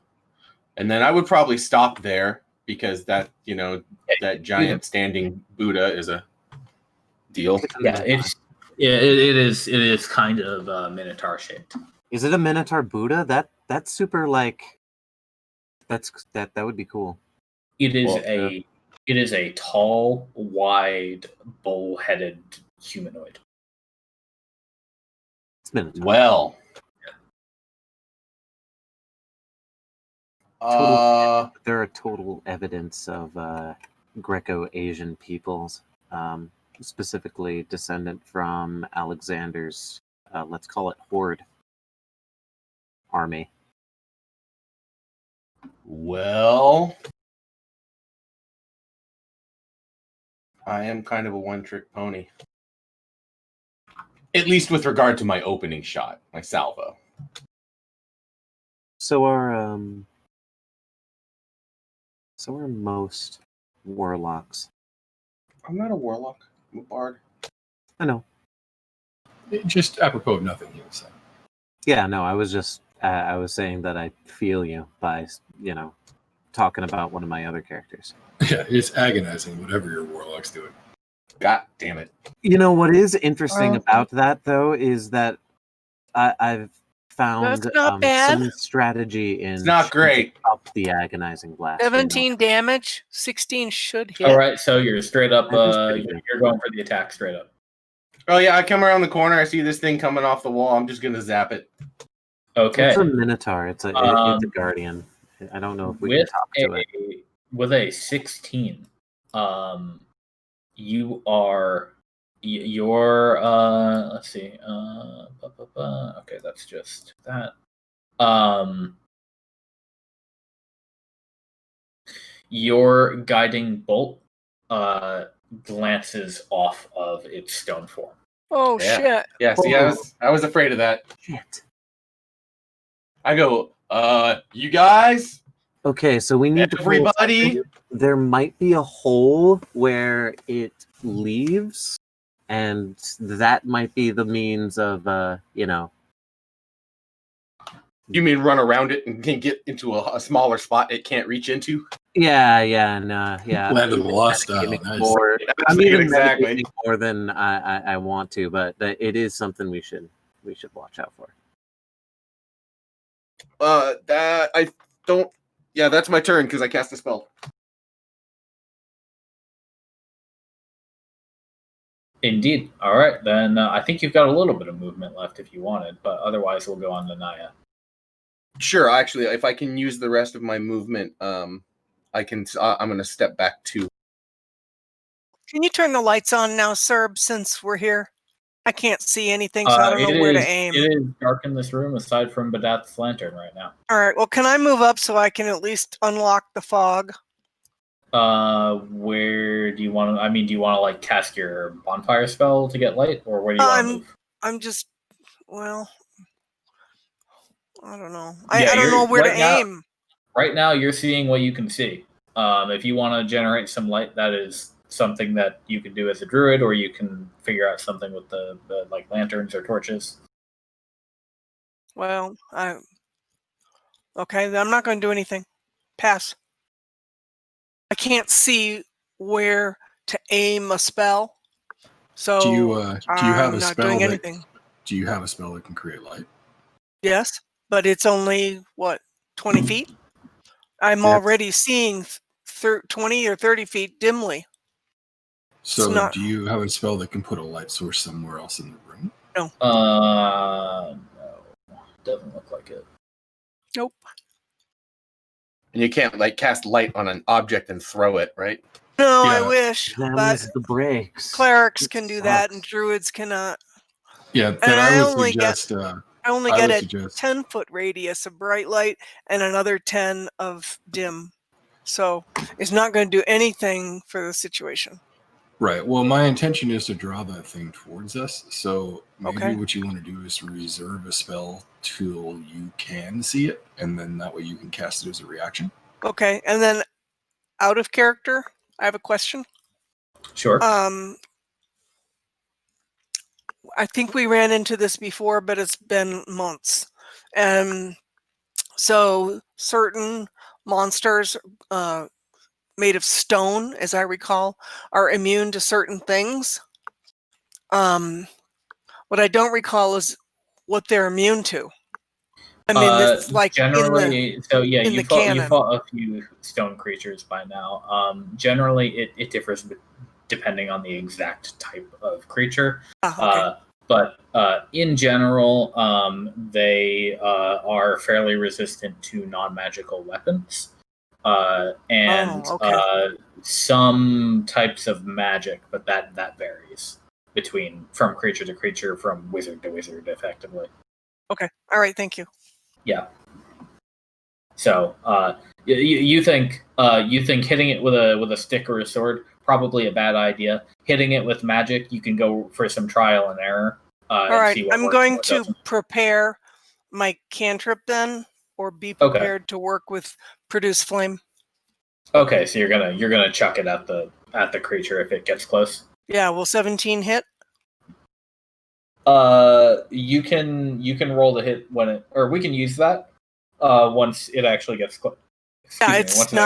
S6: And then I would probably stop there because that, that giant standing Buddha is a deal.
S2: Yeah, it is kind of Minotaur shaped.
S1: Is it a Minotaur Buddha? That's super like that would be cool.
S2: It is a tall, wide, bull-headed humanoid.
S1: It's Minotaur.
S6: Well,
S1: there are total evidence of Greco-Asian peoples, specifically descendant from Alexander's, let's call it horde army.
S6: Well, I am kind of a one-trick pony. At least with regard to my opening shot, my salvo.
S1: So are most warlocks.
S6: I'm not a warlock. I'm a bard.
S1: I know.
S5: Just apropos of nothing, he was saying.
S1: Yeah, no, I was just I was saying that I feel you by talking about one of my other characters.
S5: Yeah, it's agonizing, whatever your warlock's doing.
S6: God damn it.
S1: You know what is interesting about that though is that I've found some strategy in.
S6: It's not great.
S1: Up the agonizing blast.
S4: 17 damage, 16 should hit.
S2: All right, so you're straight up. You're going for the attack straight up.
S6: Oh yeah, I come around the corner. I see this thing coming off the wall. I'm just gonna zap it.
S2: Okay.
S1: It's a Minotaur. It's a guardian. I don't know if we can talk to it.
S2: With a 16, you are Your let's see. Okay, that's just that. Your guiding bolt glances off of its stone form.
S4: Oh
S6: Yeah.
S4: shit!
S6: Yeah, see, I was afraid of that.
S1: Shit.
S6: I go, you guys,
S1: Okay, so we need to pull
S6: everybody.
S1: something. There might be a hole where it leaves, and that might be the means of,
S6: You mean run around it and then get into a smaller spot it can't reach into?
S1: yeah.
S5: Land of the Lost style. Nice.
S1: More, I'm even
S6: Exactly.
S1: meditating more than I want to, but it is something we should watch out for.
S6: That I don't. Yeah, that's my turn because I cast a spell.
S2: Indeed. All right, then I think you've got a little bit of movement left if you wanted, but otherwise we'll go on to Naya.
S6: Sure, actually, if I can use the rest of my movement, I can. I'm going to step back too.
S4: Can you turn the lights on now, Serb? Since we're here, I can't see anything, so I don't know where to aim.
S2: It is dark in this room aside from Badat's lantern right now.
S4: All right. Well, can I move up so I can at least unlock the fog?
S2: Where do you want to? I mean, do you want to like cast your bonfire spell to get light, or where do you want to move?
S4: I'm just. Well, I don't know.
S2: Yeah,
S4: I don't know where to
S2: now,
S4: aim.
S2: Right now, you're seeing what you can see. If you want to generate some light, that is something that you can do as a druid, or you can figure out something with the like lanterns or torches.
S4: Well, okay. Then I'm not going to do anything. Pass. I can't see where to aim a spell, so
S5: Do you have
S4: I'm
S5: a
S4: not
S5: spell
S4: doing
S5: that?
S4: anything.
S5: Do you have a spell that can create light?
S4: Yes, but it's only what 20 feet. I'm
S1: That's-
S4: already seeing 20 or 30 feet dimly.
S5: So,
S4: not-
S5: do you have a spell that can put a light source somewhere else in the room?
S2: No, doesn't look like it.
S4: Nope.
S6: And you can't like cast light on an object and throw it, right?
S4: No,
S5: Yeah.
S4: I wish,
S1: That
S4: but
S1: was the breaks.
S4: clerics
S1: It
S4: can do that, and
S1: sucks.
S4: druids cannot.
S5: Yeah,
S4: And
S5: then I would
S4: only
S5: suggest.
S4: I only
S5: I
S4: get
S5: would
S4: a
S5: suggest.
S4: 10-foot radius of bright light and another 10 of dim. So it's not going to do anything for the situation.
S5: Right. Well, my intention is to draw that thing towards us. So maybe
S4: Okay.
S5: what you want to do is reserve a spell till you can see it, and then that way you can cast it as a reaction.
S4: Okay, and then out of character, I have a question.
S2: Sure.
S4: I think we ran into this before, but it's been months. And so certain monsters made of stone, as I recall, are immune to certain things. What I don't recall is what they're immune to. I mean, it's like
S2: generally, so yeah,
S4: in
S2: you
S4: the canon.
S2: fought a few stone creatures by now. Generally, it differs depending on the exact type of creature.
S4: Okay.
S2: But in general, they are fairly resistant to non-magical weapons, and some types of magic, but that varies from creature to creature, from wizard to wizard, effectively.
S4: Okay. All right. Thank you.
S2: Yeah. So you think hitting it with a stick or a sword, probably a bad idea. Hitting it with magic, you can go for some trial and error.
S4: All right,
S2: see what
S4: I'm
S2: works
S4: going
S2: and what
S4: to
S2: doesn't.
S4: prepare my cantrip then, or be prepared to work with produce flame.
S2: Okay, so you're gonna chuck it at the creature if it gets close.
S4: Yeah, will 17 hit?
S2: You can roll the hit or we can use that once it actually gets close.
S4: Yeah,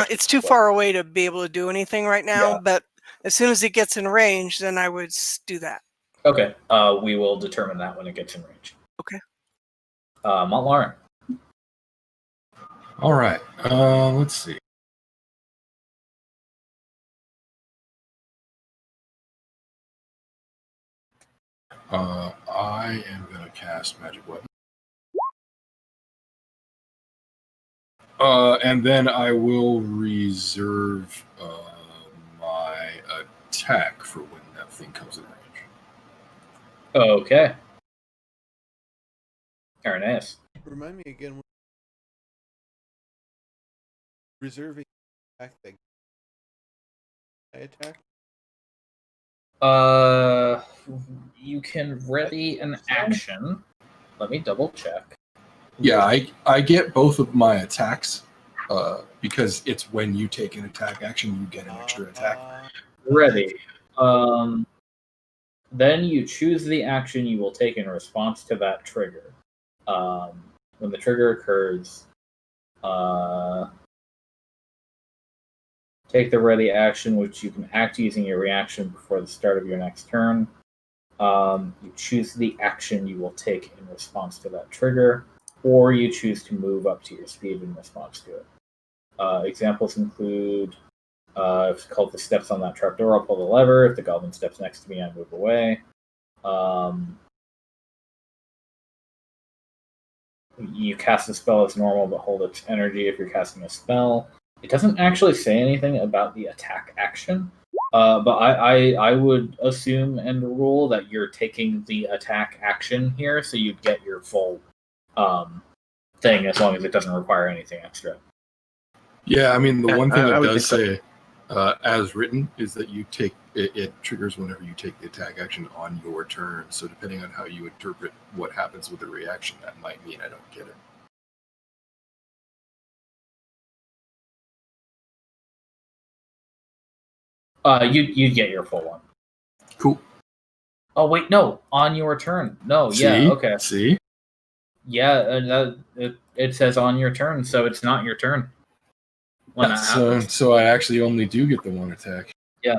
S4: it's too far away to be able to do anything right now, but as soon as it gets in range, then I would do that.
S2: Okay, we will determine that when it gets in range.
S4: Okay.
S2: Montlarin.
S5: All right. Let's see. I am going to cast Magic Weapon. And then I will reserve my attack for when that thing comes in range.
S2: Okay. Irenaeus.
S3: Remind me again. Reserving attack that I attack.
S2: You can ready an action. Let me double check.
S5: Yeah, I get both of my attacks because it's when you take an attack action, you get an extra attack.
S2: Ready. Then you choose the action you will take in response to that trigger. When the trigger occurs, take the ready action, which you can act using your reaction before the start of your next turn. You choose the action you will take in response to that trigger, or you choose to move up to your speed in response to it. Examples include if it's called the steps on that trapdoor, I'll pull the lever. If the goblin steps next to me, I move away. You cast a spell as normal, but hold its energy if you're casting a spell. It doesn't actually say anything about the attack action, but I would assume and rule that you're taking the attack action here, so you'd get your full thing as long as it doesn't require anything extra.
S5: Yeah, I mean, the one thing
S6: I
S5: it
S6: would
S5: does
S6: think
S5: say, as written, is that you take it triggers whenever you take the attack action on your turn. So depending on how you interpret what happens with the reaction, that might mean I don't get it.
S2: You'd get your full one.
S5: Cool.
S2: Oh wait, no, on your turn. No,
S5: See?
S2: yeah, okay.
S5: See?
S2: Yeah, it says on your turn, so it's not your turn when that happens.
S5: So I actually only do get the one attack.
S2: Yeah.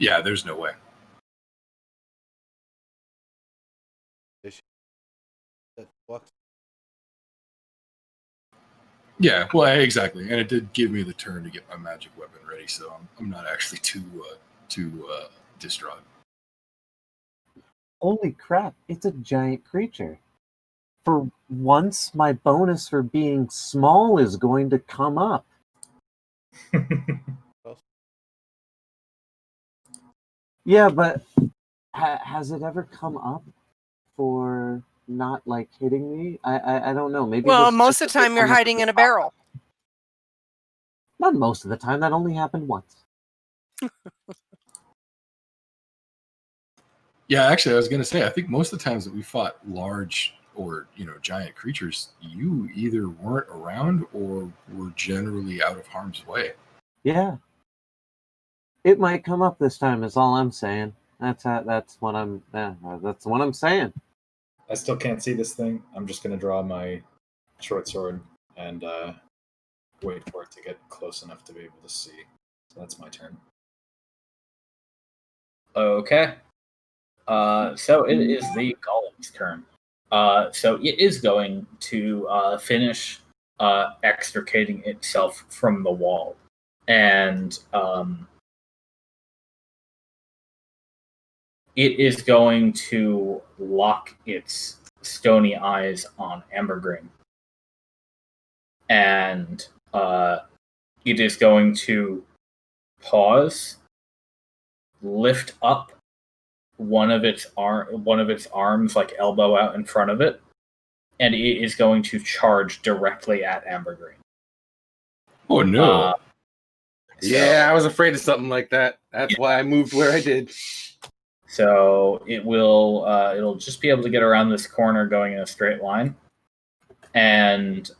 S5: Yeah, there's no way. Yeah, well, exactly, and it did give me the turn to get my magic weapon ready, so I'm not actually too distraught.
S1: Holy crap, it's a giant creature. For once, my bonus for being small is going to come up. Yeah, but has it ever come up for not like hitting me? I don't know. Maybe
S4: Well,
S1: this is
S4: most
S1: just
S4: of the time you're
S1: I'm a-
S4: hiding in a barrel.
S1: Not most of the time. That only happened once.
S5: Yeah, actually, I was going to say, I think most of the times that we fought large or giant creatures, you either weren't around or were generally out of harm's way.
S1: Yeah. It might come up this time. Is all I'm saying. That's what I'm. That's what I'm saying.
S7: I still can't see this thing. I'm just going to draw my short sword and wait for it to get close enough to be able to see. So that's my turn.
S2: Okay. So it is the golem's turn. So it is going to finish extricating itself from the wall, and it is going to lock its stony eyes on Ambergreen, and it is going to pause, lift up one of its arms, like elbow out in front of it, and it is going to charge directly at Ambergreen.
S5: Oh no!
S6: Yeah, I was afraid of something like that. That's why I moved where I did.
S2: So it will it'll just be able to get around this corner going in a straight line, and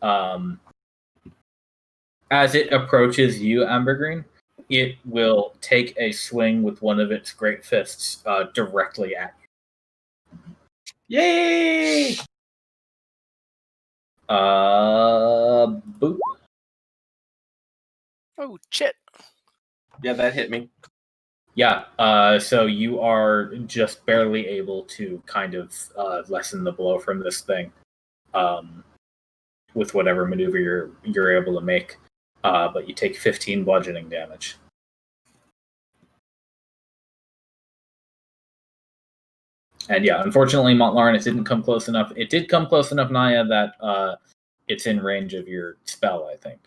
S2: as it approaches you, Ambergreen, it will take a swing with one of its great fists directly at you.
S6: Yay!
S2: Boop.
S4: Oh, shit.
S6: Yeah, that hit me.
S2: Yeah, so you are just barely able to kind of lessen the blow from this thing with whatever maneuver you're able to make. But you take 15 bludgeoning damage. And yeah, unfortunately, Montlarn, it didn't come close enough. It did come close enough, Naya, that it's in range of your spell, I think.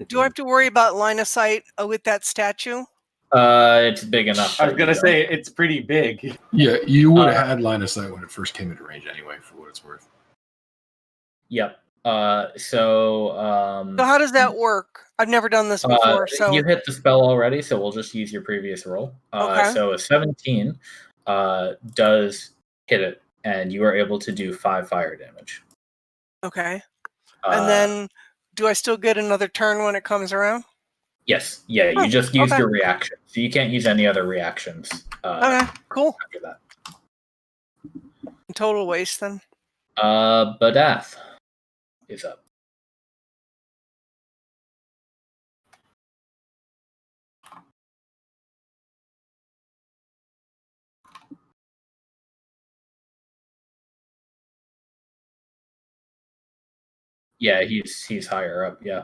S4: Do I have to worry about line of sight with that statue?
S2: It's big enough.
S6: I was
S2: that
S6: gonna
S2: you
S6: say it's pretty big.
S5: Yeah, you would have had line of sight when it first came into range anyway, for what it's worth.
S2: Yep.
S4: So how does that work? I've never done this before. So
S2: you hit the spell already, so we'll just use your previous roll.
S4: Okay.
S2: So a 17 does hit it, and you are able to do 5 fire damage.
S4: Okay. And then do I still get another turn when it comes around?
S2: Yes. Yeah, you
S4: Oh,
S2: just used
S4: okay.
S2: your reaction. So you can't use any other reactions
S4: Okay, cool.
S2: after that.
S4: Total waste then.
S2: Badath is up. Yeah, he's higher up, yeah.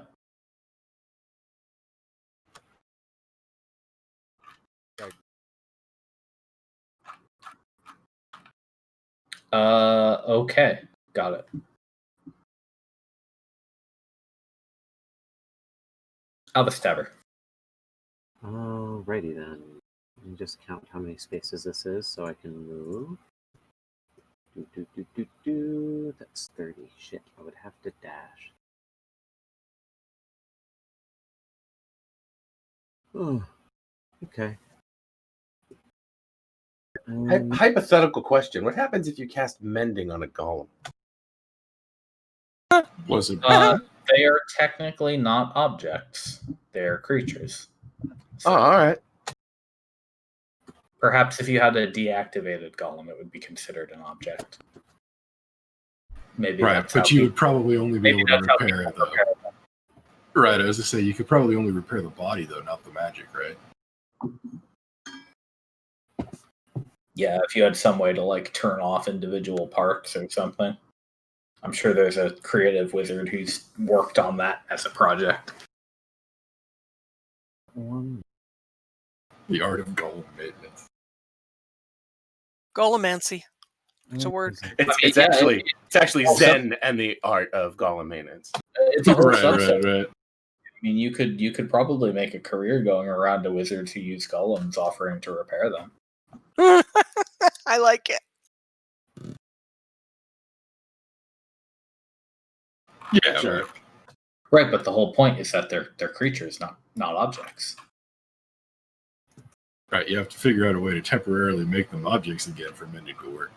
S2: Okay. Got it. Stabber.
S1: Alrighty then. Let me just count how many spaces this is so I can move. That's 30. Shit, I would have to dash. Oh, okay.
S6: Hypothetical question: what happens if you cast Mending on a golem?
S5: Was it?
S2: They are technically not objects. They're creatures. So
S6: Oh, all right.
S2: perhaps if you had a deactivated golem, it would be considered an object. Maybe
S5: Right,
S2: that's
S5: but
S2: how
S5: you
S2: people-
S5: would probably only be
S2: maybe
S5: able to
S2: that's how
S5: repair
S2: people
S5: it, though.
S2: repair them.
S5: Right, I was to say you could probably only repair the body, though, not the magic, right?
S2: Yeah, if you had some way to like turn off individual parts or something. I'm sure there's a creative wizard who's worked on that as a project.
S5: The art of golem maintenance.
S4: Golemancy. It's a word.
S6: It's
S2: Yeah,
S6: actually
S2: also-
S6: Zen and the art of golem maintenance.
S2: It's a whole
S5: Right,
S2: subset.
S5: right.
S2: I mean, you could probably make a career going around to wizards who use golems, offering to repair them.
S4: I like it.
S5: Yeah,
S6: Sure.
S5: right.
S2: Right, but the whole point is that they're creatures, not objects.
S5: Right, you have to figure out a way to temporarily make them objects again for mending to work.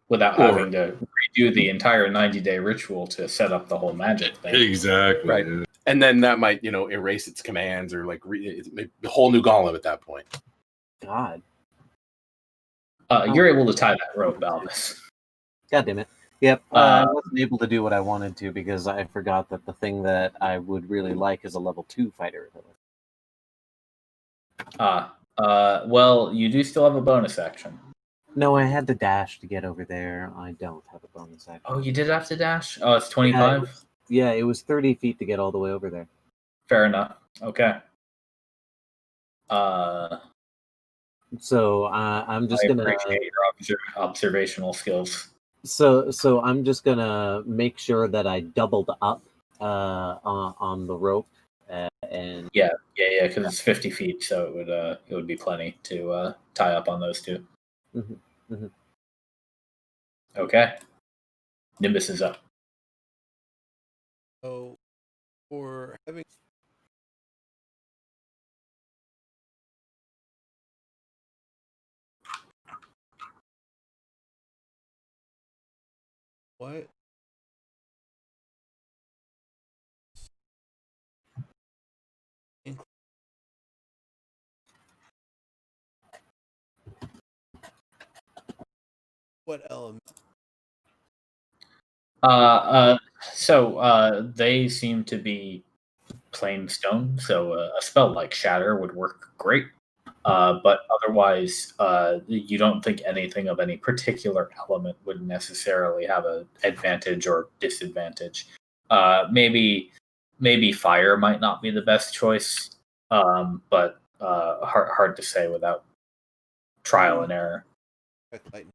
S2: Without
S5: Or-
S2: having to redo the entire 90-day ritual to set up the whole magic thing.
S5: Exactly.
S6: Right.
S5: Yeah.
S6: And then that might, erase its commands or like a whole new golem at that point.
S1: God.
S2: You're able to tie that rope, Albus.
S1: God damn it. Yep, I wasn't able to do what I wanted to because I forgot that the thing that I would really like is a level 2 fighter ability.
S2: Well, you do still have a bonus action.
S1: No, I had to dash to get over there. I don't have a bonus action.
S2: Oh, you did have to dash? Oh, it's 25?
S1: Yeah, it was 30 feet to get all the way over there.
S2: Fair enough. Okay.
S1: So I'm just
S2: I
S1: gonna
S2: appreciate your observational skills.
S1: So I'm just gonna make sure that I doubled up on the rope and
S2: Yeah, because it's 50 feet, so it would be plenty to tie up on those two.
S1: Mhm, mhm.
S2: Okay. Nimbus is up.
S3: So, for having what? What element?
S2: So they seem to be plain stone, so a spell like Shatter would work great. But otherwise, you don't think anything of any particular element would necessarily have an advantage or disadvantage. Maybe fire might not be the best choice, but hard to say without trial and error.
S3: Lightning.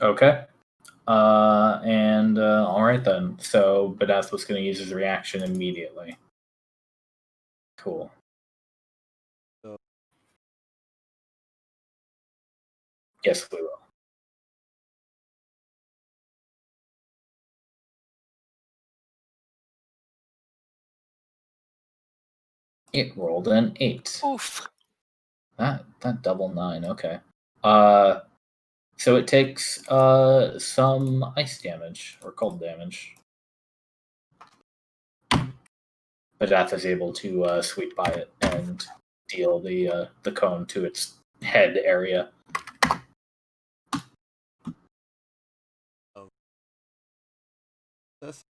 S2: Okay. All right then. So Badath was going to use his reaction immediately. Cool.
S3: So-
S2: Yes, we will. It rolled an 8.
S4: Oof.
S2: That double 9. Okay. So it takes some ice damage or cold damage. Badath is able to sweep by it and deal the cone to its head area.
S3: That's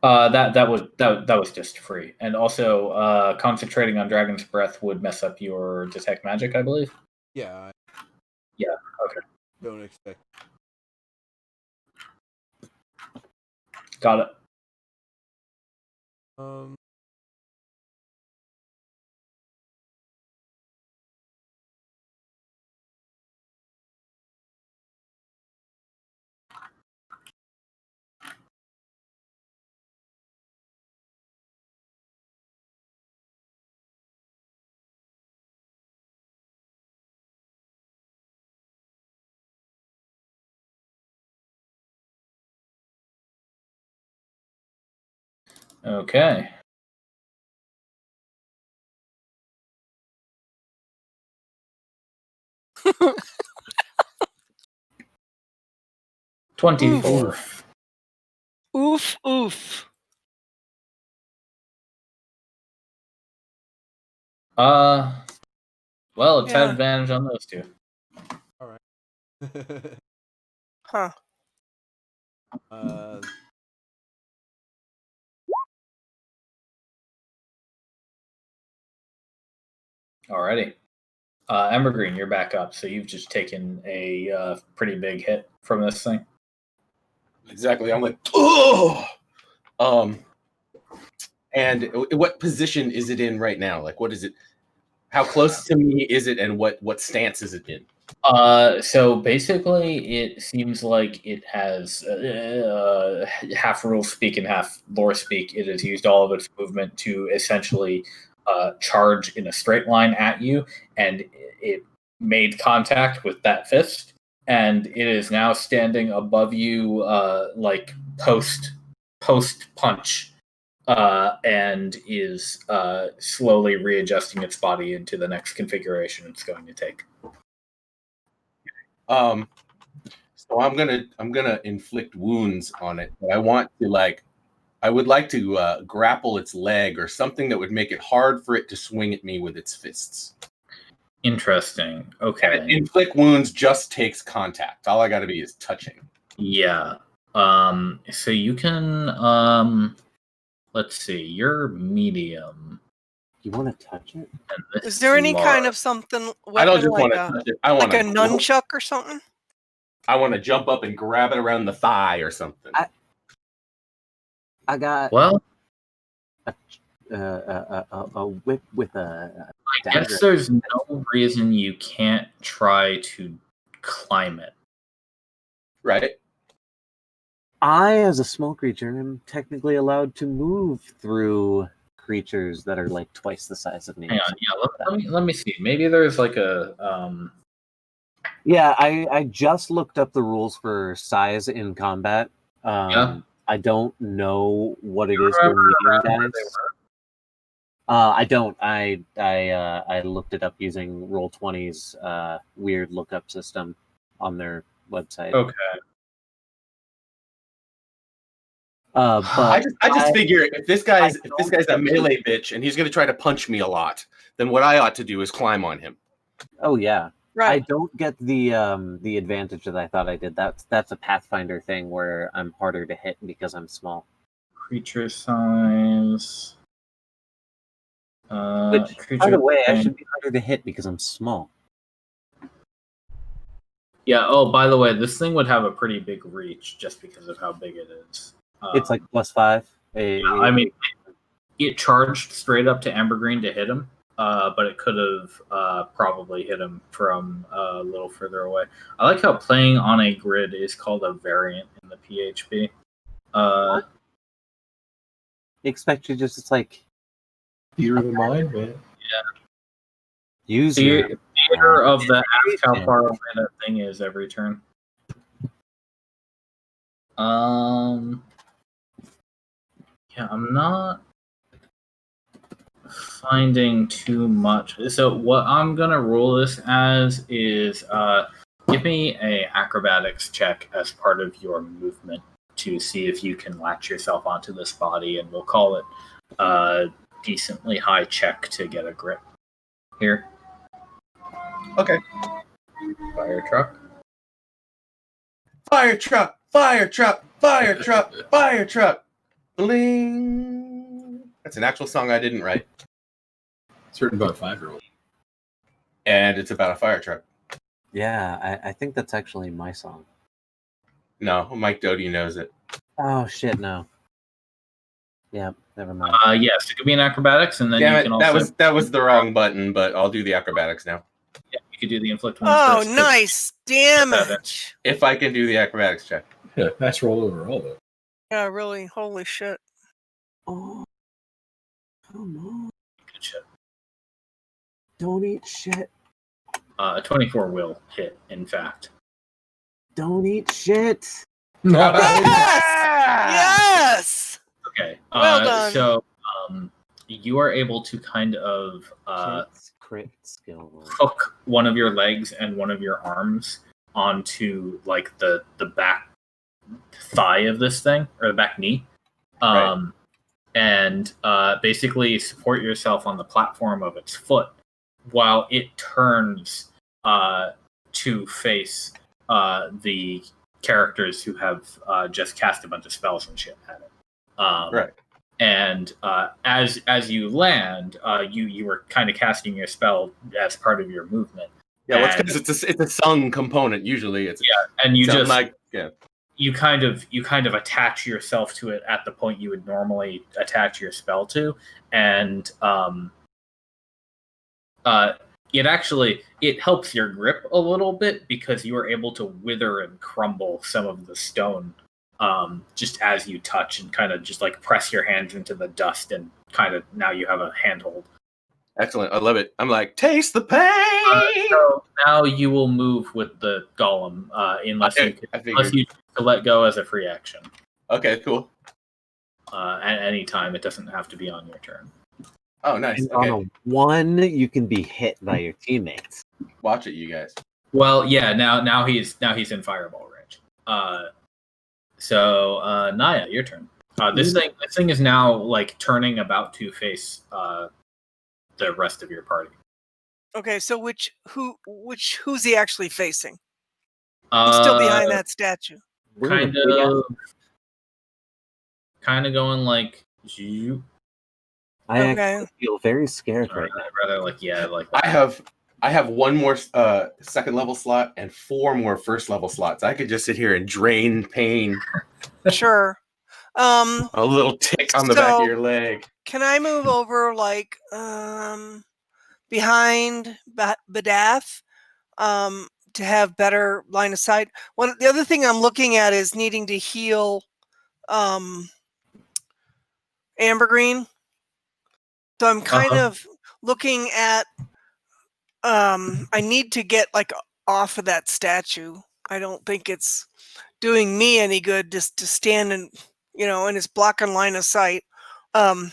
S2: That was just free, and also concentrating on Dragon's Breath would mess up your detect magic, I believe.
S3: yeah.
S2: Yeah. Okay.
S3: Don't expect.
S2: Got it.
S3: Um.
S2: Okay.
S4: Oof.
S2: 24.
S4: Oof. Oof.
S2: Well, it's had
S4: Yeah.
S2: advantage on those two.
S3: All right.
S4: Huh.
S3: uh.
S2: Alrighty. Evergreen, you're back up, so you've just taken a pretty big hit from this thing.
S6: Exactly. I'm like, oh. And what position is it in right now? Like, what is it? How close to me is it, and what stance is it in?
S2: So basically, it seems like it has half rule speak and half lore speak. It has used all of its movement to essentially charge in a straight line at you, and it made contact with that fist, and it is now standing above you, like post punch, and is slowly readjusting its body into the next configuration it's going to take.
S6: So I'm gonna inflict wounds on it, but I would like to grapple its leg or something that would make it hard for it to swing at me with its fists.
S2: Interesting. Okay.
S6: And inflict wounds just takes contact. All I got to be is touching.
S2: Yeah. So you can let's see. You're medium.
S1: You want to touch it?
S2: And this
S4: Is there any kind
S2: large.
S4: of something weapon
S6: I don't just
S4: like
S6: want to
S4: a
S6: touch it. I want
S4: like a
S6: to
S4: nunchuck or something?
S6: I want to jump up and grab it around the thigh or something.
S1: I got
S2: Well,
S1: a whip with a
S2: I guess there's no reason you can't try to climb it.
S6: Right?
S1: I, as a small creature, am technically allowed to move through creatures that are like twice the size of me.
S2: Hang on, yeah, let me see. Maybe there's like a
S1: Yeah, I just looked up the rules for size in combat.
S2: Yeah.
S1: I don't know what it
S2: You
S1: is for
S2: remember
S1: medium
S2: where they
S1: guys. I don't. I looked it up using Roll20's weird lookup system on their website.
S2: Okay.
S1: But
S6: I just figure if this guy's a melee bitch and he's going to try to punch me a lot, then what I ought to do is climb on him.
S1: Oh yeah. I
S4: Right.
S1: don't get the advantage that I thought I did. That's a Pathfinder thing where I'm harder to hit because I'm small.
S2: Creature size.
S1: Which, by
S2: creature
S1: the way, I
S2: thing.
S1: should be harder to hit because I'm small.
S2: Yeah. Oh, by the way, this thing would have a pretty big reach just because of how big it is.
S1: It's like +5.
S2: I mean, it charged straight up to Ambergreen to hit him, but it could have probably hit him from a little further away. I like how playing on a grid is called a variant in the PHP.
S1: They expect you just like
S5: Theater of the mind, man.
S1: use
S2: The
S1: your
S2: theater of the ask how far away that thing is every turn. Yeah, I'm not finding too much. So what I'm gonna rule this as is give me a acrobatics check as part of your movement to see if you can latch yourself onto this body, and we'll call it a decently high check to get a grip. Here.
S6: Okay.
S2: Fire truck.
S6: Fire truck, fire truck, fire truck, fire truck. Bling. That's an actual song I didn't write.
S5: It's written by a 5-year-old.
S6: And it's about a fire truck.
S1: Yeah, I think that's actually my song.
S6: No, Mike Doty knows it.
S1: Oh shit, no. Yeah, never mind.
S2: Yes, it could be an acrobatics, and then
S6: Damn
S2: you
S6: it,
S2: can also
S6: that was the wrong button, but I'll do the acrobatics now.
S2: yeah, you could do the inflict wounds
S4: Oh,
S2: first, 'cause-
S4: nice damage.
S6: If I can do the acrobatics check.
S5: Yeah, nice roll overall, though.
S4: Yeah, really. Holy shit.
S1: Oh, come on.
S2: Good shit.
S1: Don't eat shit.
S2: A 24 will hit, in fact.
S1: Don't eat shit.
S4: Yes! Yes!
S2: Okay.
S4: Well done.
S2: So you are able to kind of
S1: Shit's crit skill.
S2: hook one of your legs and one of your arms onto like the back thigh of this thing, or the back knee.
S6: Right.
S2: And basically support yourself on the platform of its foot while it turns to face the characters who have just cast a bunch of spells and shit at it.
S6: Right.
S2: And as you land, you were kind of casting your spell as part of your movement.
S6: Yeah, well,
S2: And-
S6: it's a sung component. Usually, it's
S2: and you
S6: something
S2: just
S6: like yeah.
S2: you kind of attach yourself to it at the point you would normally attach your spell to, and it helps your grip a little bit because you are able to wither and crumble some of the stone just as you touch, and kind of just like press your hands into the dust, and kind of now you have a handhold.
S6: Excellent. I love it. I'm like, taste the pain.
S2: So now you will move with the golem unless
S6: I
S2: you
S6: figured.
S2: choose to let go as a free action.
S6: Okay, cool.
S2: At any time, it doesn't have to be on your turn.
S6: Oh, nice.
S1: And
S6: Okay,
S1: on a 1, you can be hit by your teammates.
S6: watch it, you guys.
S2: Well, yeah. Now he's in fireball range. So Naya, your turn. This thing is now like turning about to face the rest of your party.
S4: Okay, so who's he actually facing? He's still behind that statue.
S1: We're in a
S2: Kind
S1: big
S2: of going like you.
S1: I
S4: Okay.
S1: actually feel very scared right now.
S2: Rather like like
S6: I have one more second level slot and 4 more first level slots. I could just sit here and drain pain.
S4: Sure.
S6: A little tick on the back of your leg.
S4: Can I move over like behind Badath to have better line of sight? The other thing I'm looking at is needing to heal Ambergreen. So I'm kind of looking at I need to get like off of that statue. I don't think it's doing me any good just to stand and and it's blocking line of sight. I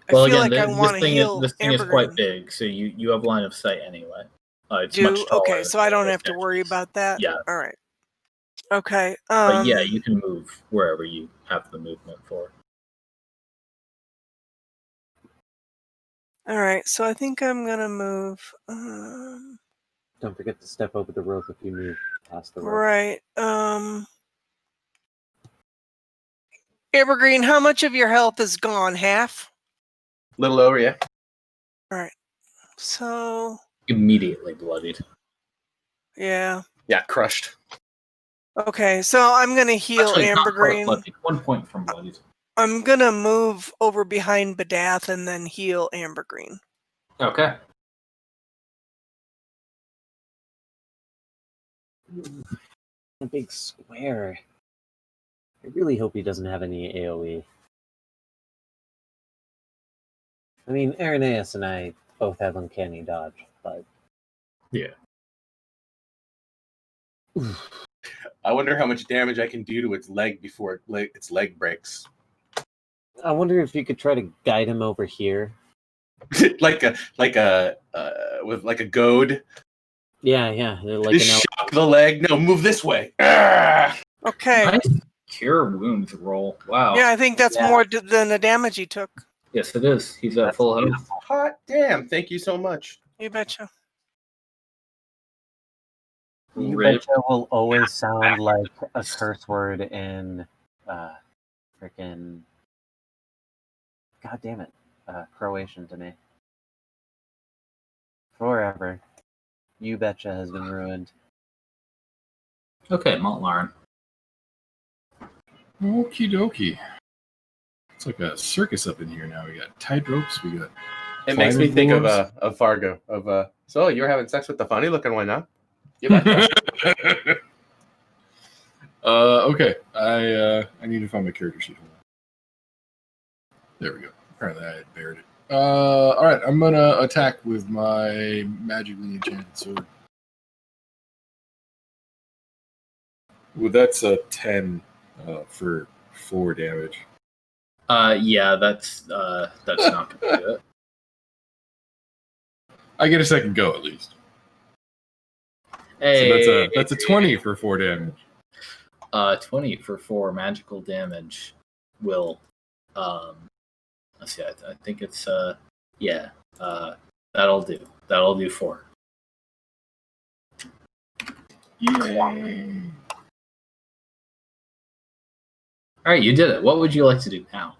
S4: feel
S2: again,
S4: like I want to heal.
S2: This thing is quite big, so you have line of sight anyway. It's much taller.
S4: Okay, so I don't have to
S2: statue
S4: worry
S2: is.
S4: about that.
S2: Yeah.
S4: All right. Okay.
S2: But yeah, you can move wherever you have the movement for.
S4: All right, so I think I'm gonna move.
S1: Don't forget to step over the rope if you move past the rope.
S4: Right. Evergreen, how much of your health is gone? Half?
S6: Little over, yeah.
S4: All right. So.
S2: Immediately bloodied.
S4: Yeah.
S6: Yeah, crushed.
S4: Okay, so I'm gonna heal
S2: Actually, not quite
S4: Ambergreen.
S2: bloodied. 1 point from bloodied.
S4: I'm gonna move over behind Badath and then heal Ambergreen.
S2: Okay.
S1: A big square. I really hope he doesn't have any AoE. I mean, Irenaeus and I both have uncanny dodge, but
S7: Yeah.
S6: I wonder how much damage I can do to its leg before its leg breaks.
S1: I wonder if you could try to guide him over here.
S6: like a with like a goad.
S1: Yeah, like
S6: Just shock the leg. No, move this way. Ah!
S4: Okay.
S2: Nice cure wounds roll. Wow.
S4: Yeah, I think that's more than the damage he took.
S2: Yes, it is. He's at full health.
S6: Hot damn! Thank you so much.
S4: You betcha.
S1: You
S2: Rip.
S1: betcha will always sound like a curse word in freaking god damn it, Croatian to me. Forever. You betcha has been ruined.
S2: Okay, Montlarn.
S5: Okie dokie. It's like a circus up in here now. We got tight ropes. We got.
S6: It makes me think
S5: climbing
S6: of Fargo. So you're having sex with the funny looking one, huh? You betcha.
S5: Okay. I need to find my character sheet. Hold on. There we go. Apparently I had buried it. All right. I'm gonna attack with my magically enchanted sword. Well, that's a 10 for 4 damage.
S2: Yeah, that's not gonna do it.
S5: I get a second go at least.
S2: Hey,
S5: So that's a 20 for 4 damage.
S2: 20 for 4 magical damage will let's see, I think it's that'll do 4.
S5: Yay!
S2: All right, you did it. What would you like to do now?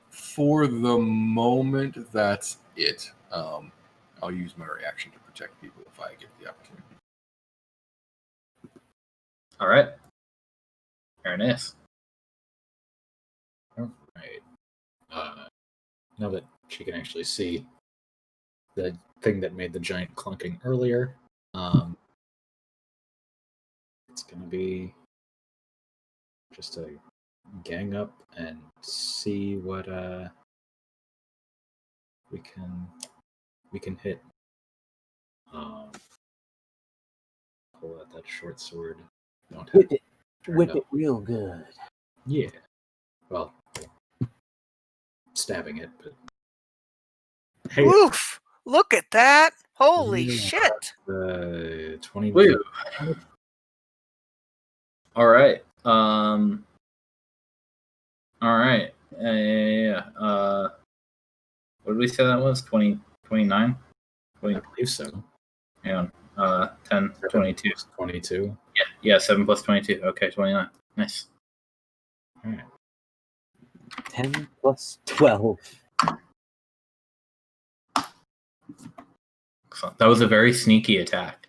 S5: For the moment, that's it. I'll use my reaction to protect people if I get the opportunity.
S2: All right, Ernest.
S7: All right. Now that she can actually see the thing that made the giant clunking earlier, it's going to be just a gang up and see what we can hit. Pull out that short sword. Don't have
S1: Whip it. Whip it real good.
S7: Yeah. Well, stabbing it, but hey,
S4: Oof! Look at that! Holy
S7: Yeah.
S4: shit!
S7: 20.
S2: Woo. All right. All right. Yeah. What did we say that was? 20, 29?
S7: I believe so.
S2: Yeah. 10, 22.
S7: 22.
S2: Yeah, 7 plus 22. Okay, 29. Nice.
S7: All right.
S1: 10 plus 12.
S2: Excellent. That was a very sneaky attack.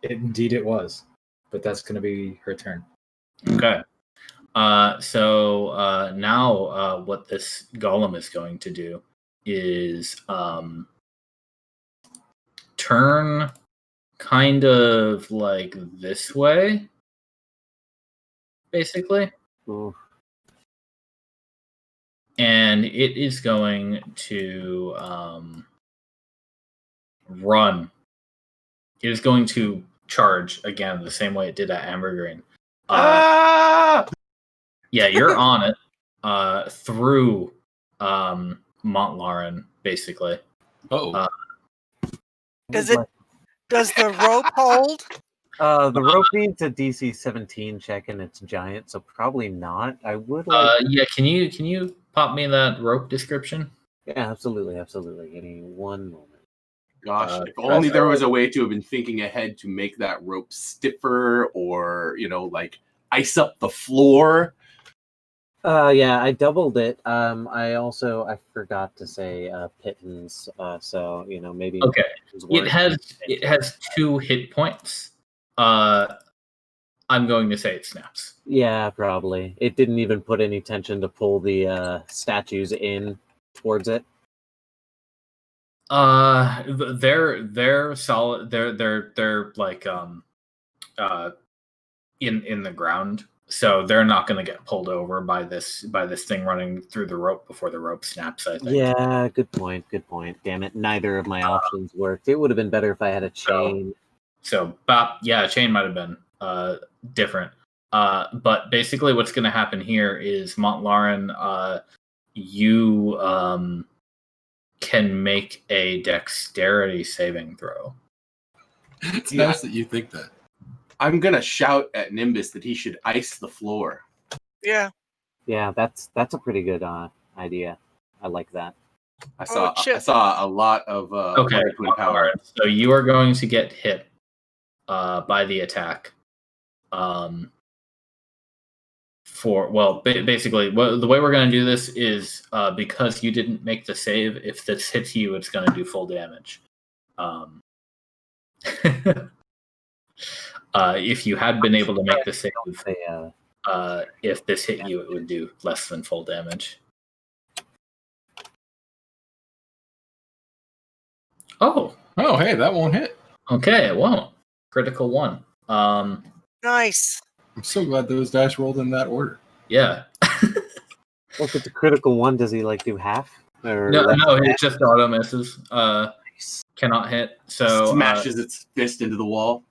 S7: Indeed, it was. But that's going to be her turn.
S2: Okay. So now what this golem is going to do is turn kind of like this way, basically.
S1: Ooh.
S2: And it is going to run. It is going to charge again the same way it did at Ambergreen. Yeah, you're on it through Montlarn, basically.
S5: Oh.
S4: Does the rope hold?
S1: The rope needs a DC 17 check and it's giant, so probably not. I would like.
S2: Yeah, can you pop me that rope description?
S1: Yeah, absolutely. Give me one moment.
S6: Gosh, if only there was a way to have been thinking ahead to make that rope stiffer, or like ice up the floor.
S1: Yeah, I doubled it. I forgot to say pittance. So maybe.
S2: Okay. It has 2 hit points. I'm going to say it snaps.
S1: Yeah, probably. It didn't even put any tension to pull the statues in towards it.
S2: They're solid. They're like in the ground, so they're not going to get pulled over by this thing running through the rope before the rope snaps. I think.
S1: Yeah, good point. Good point. Damn it, neither of my options worked. It would have been better if I had a chain.
S2: So, yeah, a chain might have been different. But basically, what's going to happen here is Montlarin, you can make a dexterity saving throw.
S5: It's nice that you think that.
S6: I'm gonna shout at Nimbus that he should ice the floor.
S4: Yeah.
S1: Yeah, that's a pretty good idea. I like that.
S6: I saw
S4: Chip.
S6: a lot of
S2: Okay,
S6: Wonder Twin power.
S2: so you are going to get hit by the attack. Basically, the way we're going to do this is because you didn't make the save. If this hits you, it's going to do full damage. If you had been able to make the save, if this hit you, it would do less than full damage. Oh,
S5: hey, that won't hit.
S2: Okay, it won't. Critical 1.
S4: Nice.
S5: I'm so glad those dice rolled in that order.
S2: Yeah.
S1: Well, if it's a critical 1, does he like do half? Or
S2: No,
S1: less than
S2: it
S1: half?
S2: just auto misses. Cannot hit. So
S6: Smashes its fist into the wall.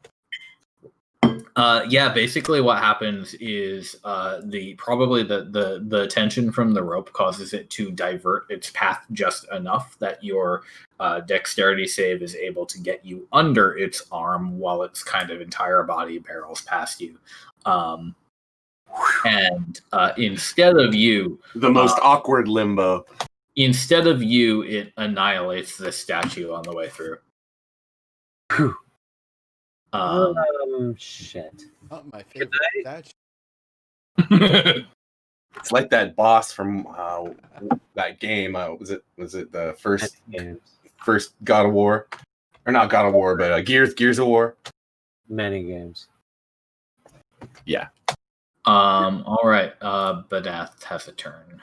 S2: Yeah, basically what happens is the tension from the rope causes it to divert its path just enough that your dexterity save is able to get you under its arm while its kind of entire body barrels past you. And instead of you,
S6: the most awkward limbo.
S2: Instead of you, it annihilates the statue on the way through.
S1: Shit.
S3: Not my favorite statue.
S6: It's like that boss from that game. Was it the first God of War, or not God of War, but Gears of War?
S1: Many games.
S6: Yeah.
S2: All right. Badath has a turn.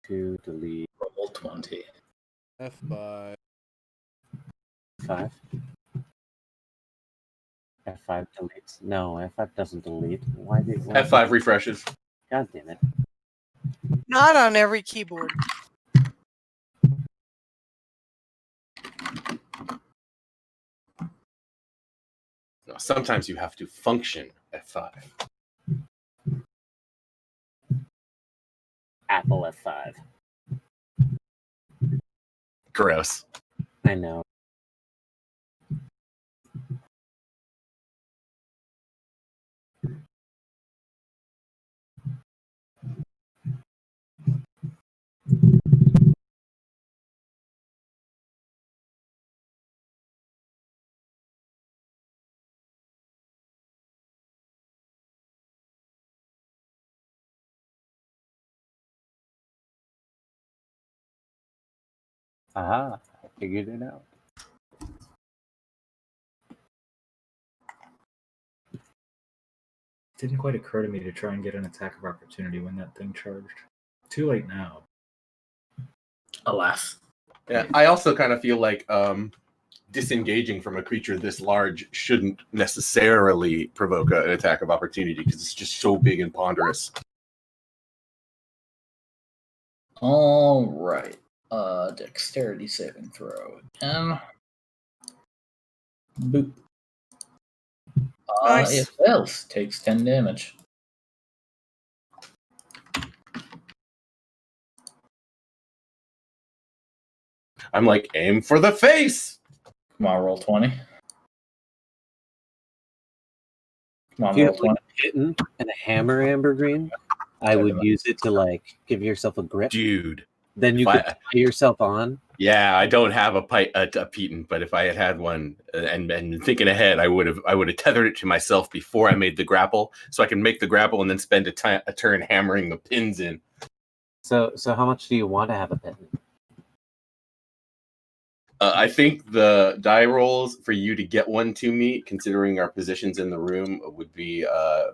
S1: To delete
S2: Roll 20.
S3: F5.
S1: 5. F5 deletes. No, F5 doesn't delete. Why
S6: F5 refreshes.
S1: God damn it.
S4: Not on every keyboard.
S6: No, sometimes you have to function F5.
S1: Apple F5.
S6: Gross.
S1: I know. Aha, I figured it out.
S7: It didn't quite occur to me to try and get an attack of opportunity when that thing charged. Too late now.
S2: Alas.
S6: Yeah, I also kind of feel like disengaging from a creature this large shouldn't necessarily provoke an attack of opportunity because it's just so big and ponderous.
S2: All right. Dexterity saving throw again. Boop.
S4: Nice.
S2: It fails. Takes 10 damage.
S6: I'm like, aim for the face.
S2: Come on, roll 20.
S7: Come on,
S1: If you
S7: roll
S1: have
S7: 20.
S1: like a kitten and a hammer, Ambergreen, I would use it to like give yourself a grip.
S6: Dude.
S1: Then you
S6: if
S1: could
S6: I-
S1: tie yourself on.
S6: Yeah, I don't have a Peton, but if I had had one, and thinking ahead, I would have tethered it to myself before I made the grapple, so I can make the grapple and then spend a turn hammering the pins in.
S1: So how much do you want to have a kitten?
S6: I think the die rolls for you to get one to me, considering our positions in the room, would be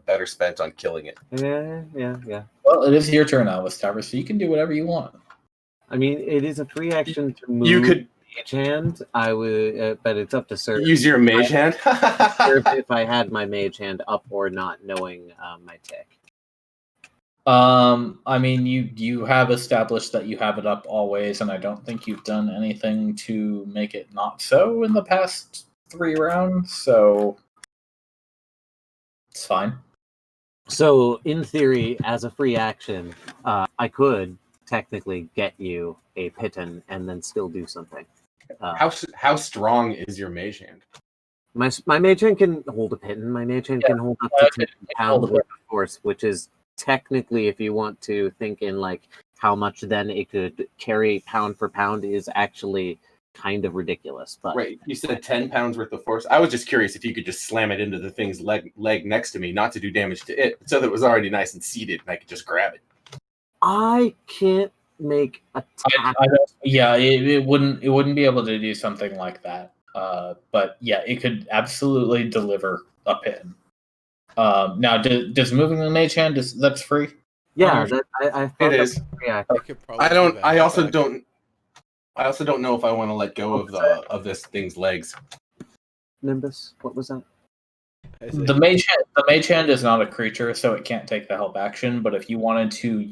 S6: better spent on killing it.
S1: Yeah.
S7: Well, it is your turn now, Stavros, so you can do whatever you want.
S1: I mean, it is a free action to move.
S6: You could
S1: mage hand. I would, but it's up to Serve.
S6: use your mage hand.
S1: Serve if I had my mage hand up or not, knowing my tick.
S7: I mean, you have established that you have it up always, and I don't think you've done anything to make it not so in the past 3 rounds, so it's fine.
S1: So, in theory, as a free action, I could technically get you a Pitten and then still do something.
S6: How strong is your mage hand?
S1: My mage hand can hold a Pitten. My mage hand can hold up to 10 pounds worth of force, which is technically, if you want to think in like how much then it could carry pound for pound, is actually kind of ridiculous. But
S6: Right, you said 10 pounds worth of force. I was just curious if you could just slam it into the thing's leg next to me, not to do damage to it, so that it was already nice and seated, and I could just grab it.
S1: I can't make attack.
S7: It wouldn't be able to do something like that. But yeah, it could absolutely deliver a pin. Now, does moving the mage hand that's free?
S1: Yeah, I thought
S6: It is.
S3: I could probably
S6: I
S3: do
S6: don't.
S3: that.
S6: I also don't know if I want to let go of this thing's legs.
S1: Nimbus, what was that?
S7: The mage hand is not a creature, so it can't take the help action. But if you wanted to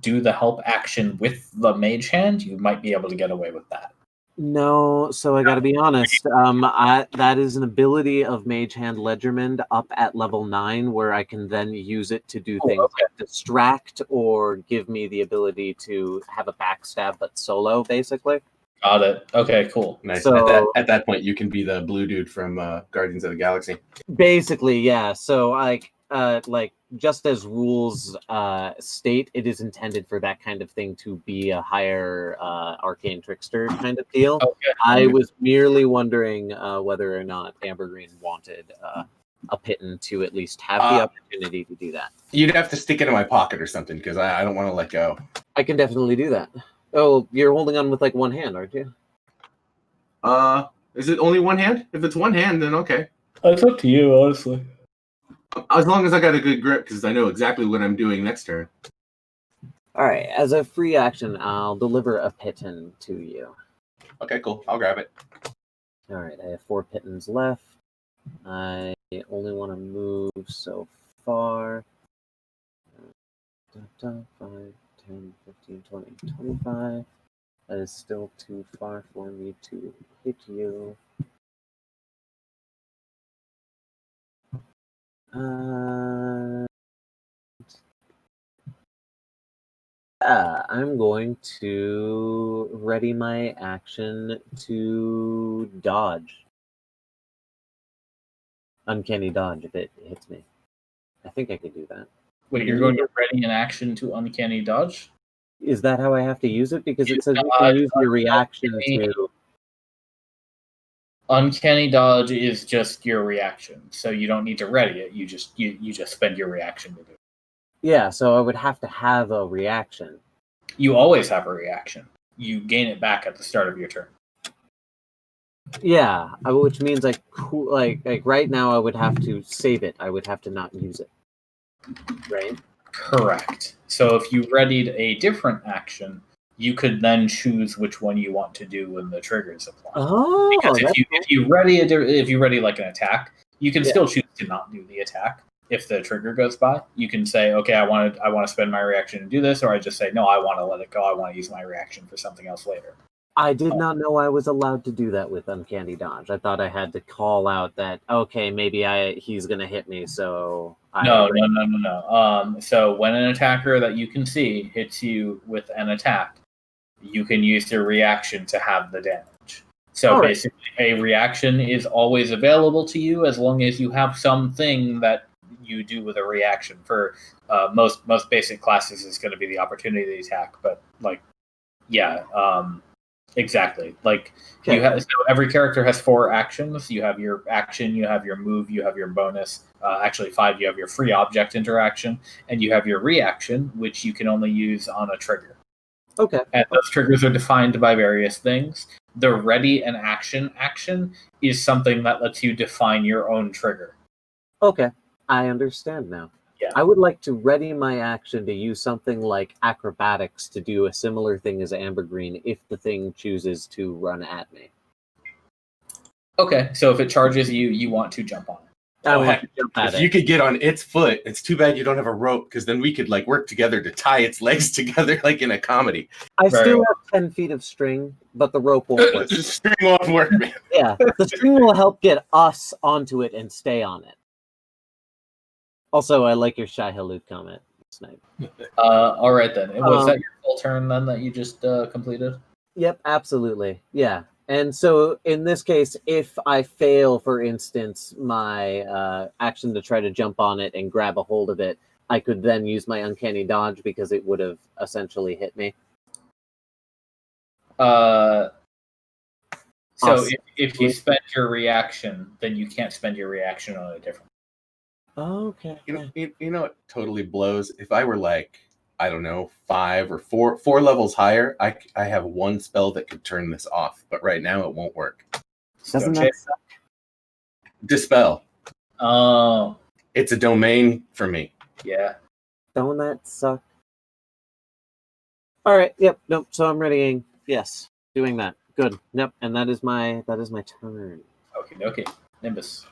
S7: do the help action with the mage hand, you might be able to get away with that.
S1: No, so I got to be honest. That is an ability of Mage Hand Ledgermand up at level 9, where I can then use it to do things like distract or give me the ability to have a backstab, but solo, basically.
S7: Got it. Okay, cool.
S6: Nice.
S1: So-
S6: At that point, you can be the blue dude from Guardians of the Galaxy.
S1: Basically, yeah. So like just as rules state, it is intended for that kind of thing to be a higher arcane trickster kind of deal.
S7: Okay.
S1: I was merely wondering whether or not Ambergreen wanted a Pitten to at least have the opportunity to do that.
S6: You'd have to stick it in my pocket or something, because I don't want to let go.
S1: I can definitely do that. Oh, you're holding on with like one hand, aren't you?
S6: Is it only one hand? If it's one hand, then okay.
S7: It's up to you, honestly.
S6: As long as I got a good grip, because I know exactly what I'm doing next turn.
S1: All right. As a free action, I'll deliver a Pitten to you.
S6: Okay, cool. I'll grab it.
S1: All right. I have 4 Pittons left. I only want to move so far. 5, 10, 15, 20, 25. That is still too far for me to hit you. I'm going to ready my action to dodge. Uncanny dodge if it hits me. I think I could do that.
S7: Wait, you're going to ready an action to uncanny dodge?
S1: Is that how I have to use it? Because it says you can use your reaction to...
S7: Uncanny dodge is just your reaction, so you don't need to ready it. You just spend your reaction to do it.
S1: Yeah, so I would have to have a reaction.
S7: You always have a reaction. You gain it back at the start of your turn.
S1: Yeah, which means like right now I would have to save it. I would have to not use it. Right?
S7: Correct. So if you readied a different action, you could then choose which one you want to do when the triggers apply.
S1: Oh,
S7: because if you ready like an attack, you can still choose to not do the attack. If the trigger goes by, you can say, okay, I want to spend my reaction to do this, or I just say, no, I want to let it go. I want to use my reaction for something else later.
S1: I did not know I was allowed to do that with Uncanny Dodge. I thought I had to call out that, okay, maybe he's going to hit me, so...
S7: No. So when an attacker that you can see hits you with an attack, you can use your reaction to have the damage. So basically, a reaction is always available to you as long as you have something that
S2: you do with a reaction. For most basic classes, is going to be the opportunity attack. But like, yeah, exactly. Like you have, so every character has 4 actions. You have your action, you have your move, you have your bonus. Actually, 5. You have your free object interaction, and you have your reaction, which you can only use on a trigger.
S1: Okay.
S2: And those triggers are defined by various things. The ready and action is something that lets you define your own trigger.
S1: Okay. I understand now.
S2: Yeah.
S1: I would like to ready my action to use something like acrobatics to do a similar thing as Ambergreen if the thing chooses to run at me.
S2: Okay, so if it charges you, you want to jump on it.
S1: I
S6: Oh,
S1: want
S6: heck.
S1: to jump at
S6: If
S1: it.
S6: you could get on its foot, it's too bad you don't have a rope, because then we could like work together to tie its legs together like in a comedy.
S1: I
S2: Very
S1: still
S2: well.
S1: have 10 feet of string, but the rope won't work.
S6: String won't work, man.
S1: Yeah, the string will help get us onto it and stay on it. Also, I like your Shy Haluk comment. Snipe.
S2: All right then. Was
S1: Um,
S2: that your full turn then that you just completed?
S1: Yep, absolutely. Yeah. And so in this case, if I fail, for instance, my action to try to jump on it and grab a hold of it, I could then use my uncanny dodge because it would have essentially hit me.
S2: So
S1: Awesome.
S2: if you spend your reaction, then you can't spend your reaction on a different.
S1: Okay.
S6: You know what totally blows? If I were like, I don't know, 5 or 4 levels higher, I have one spell that could turn this off, but right now it won't work.
S1: Doesn't that suck?
S6: Dispel.
S2: Oh,
S6: It's a domain for me.
S2: yeah.
S1: Don't that suck? All right. Yep. Nope. So I'm readying. Yes. Doing that. Good. Yep. And that is my turn.
S2: Okay. Nimbus.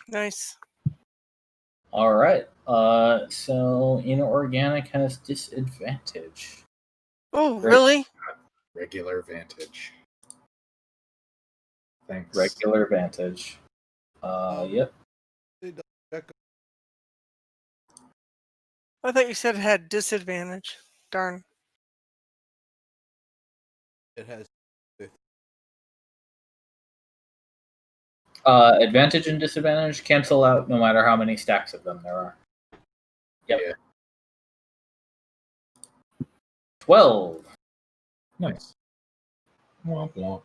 S4: Nice.
S2: All right. So inorganic has disadvantage.
S4: Oh,
S7: Right.
S4: really?
S7: Regular vantage. Thanks.
S2: Regular advantage. Yep.
S4: I thought you said it had disadvantage. Darn.
S3: It has.
S2: Advantage and disadvantage cancel out no matter how many stacks of them there are. Yep.
S7: Yeah.
S2: 12.
S7: Nice. Womp womp.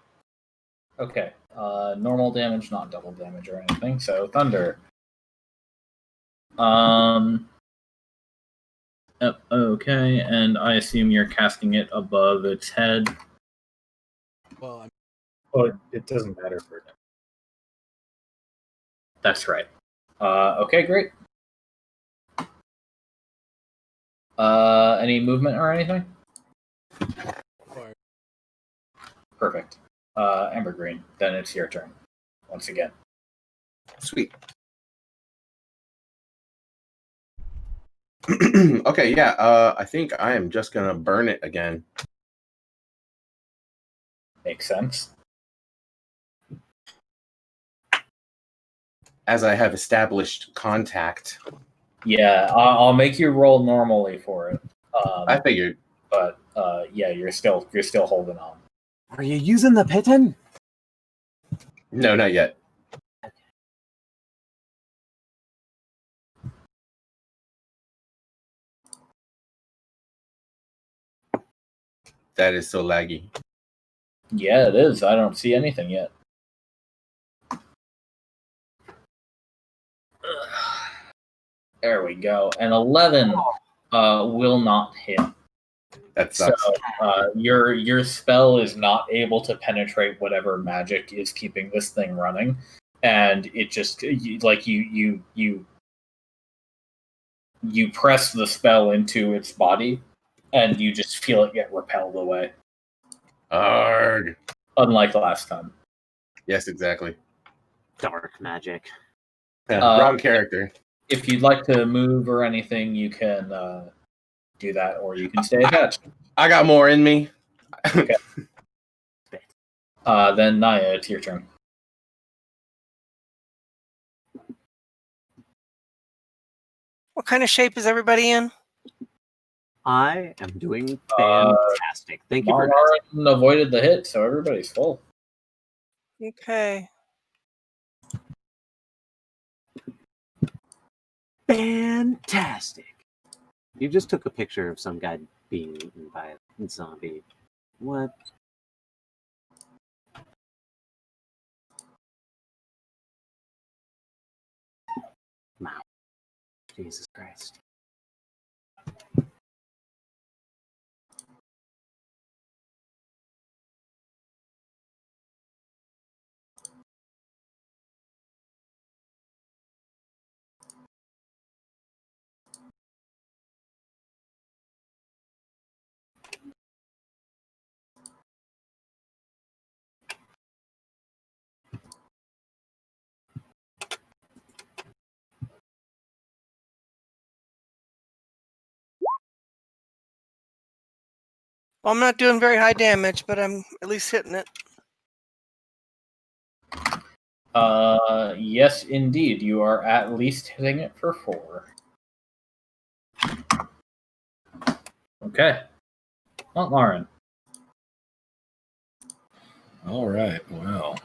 S2: Okay. Normal damage, not double damage or anything. So thunder. Yep, okay, and I assume you're casting it above its head.
S3: Well,
S7: Well, it doesn't matter for them.
S2: That's right. Okay, great. Any movement or anything?
S3: fire.
S2: Perfect. Ambergreen, then it's your turn. Once again.
S6: Sweet. Okay, yeah. I think I am just gonna burn it again.
S2: Makes sense.
S6: As I have established contact.
S2: Yeah, I'll make you roll normally for it.
S6: I figured.
S2: But yeah, you're still holding on.
S1: Are you using the piton?
S6: No, not yet. That is so laggy.
S2: Yeah, it is. I don't see anything yet. There we go. An 11 will not hit.
S6: That
S2: So
S6: sucks.
S2: your spell is not able to penetrate whatever magic is keeping this thing running, and it just you press the spell into its body, and you just feel it get repelled away.
S6: Arg.
S2: Unlike last time.
S6: Yes, exactly.
S1: Dark magic.
S6: Yeah, wrong character.
S2: If you'd like to move or anything, you can do that, or you can stay attached.
S6: I got more in me.
S2: Okay. Then Naya, it's your turn.
S4: What kind of shape is everybody in?
S1: I am doing fantastic. Thank you for
S2: Marlon avoided the hit, so everybody's full.
S4: Okay.
S1: fantastic. You just took a picture of some guy being eaten by a zombie. What? Wow. Jesus Christ.
S4: Well, I'm not doing very high damage, but I'm at least hitting it.
S2: Yes, indeed. You are at least hitting it for 4. Okay. Not Lauren.
S5: All right. Well.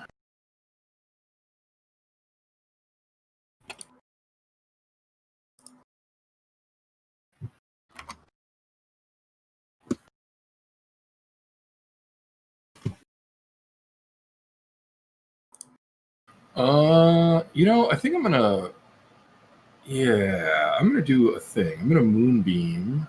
S5: I think I'm gonna. Yeah, I'm gonna do a thing. I'm gonna moonbeam.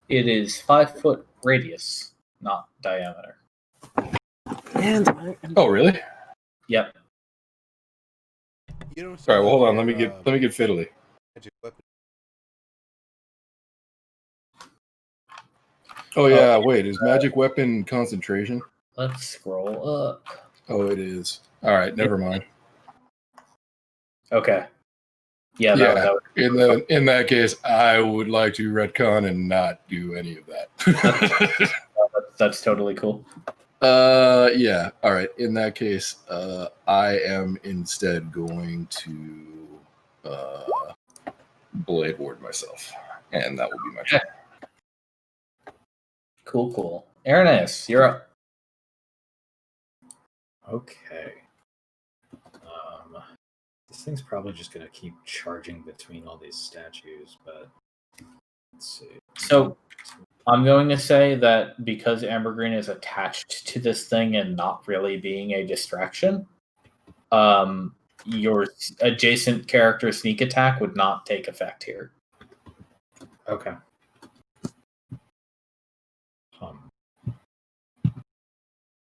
S2: It is 5-foot radius, not diameter.
S1: And
S5: Oh, really?
S2: Yep.
S3: You don't
S5: All right. Well, hold on. Let me
S3: your,
S5: get fiddly.
S3: magic weapon.
S5: Oh yeah. Wait. Is magic weapon concentration?
S2: Let's scroll up.
S5: Oh, it is. All right. Never mind.
S2: Okay. Yeah,
S5: Yeah.
S2: that would
S5: In that case, I would like to retcon and not do any of that.
S2: that's totally cool.
S5: Yeah. All right. In that case, I am instead going to blade ward myself, and that will be my turn.
S2: Cool. Irenaeus, you're up.
S7: Okay. This thing's probably just going to keep charging between all these statues, but let's see.
S2: So I'm going to say that because Ambergreen is attached to this thing and not really being a distraction, your adjacent character sneak attack would not take effect here.
S7: Okay.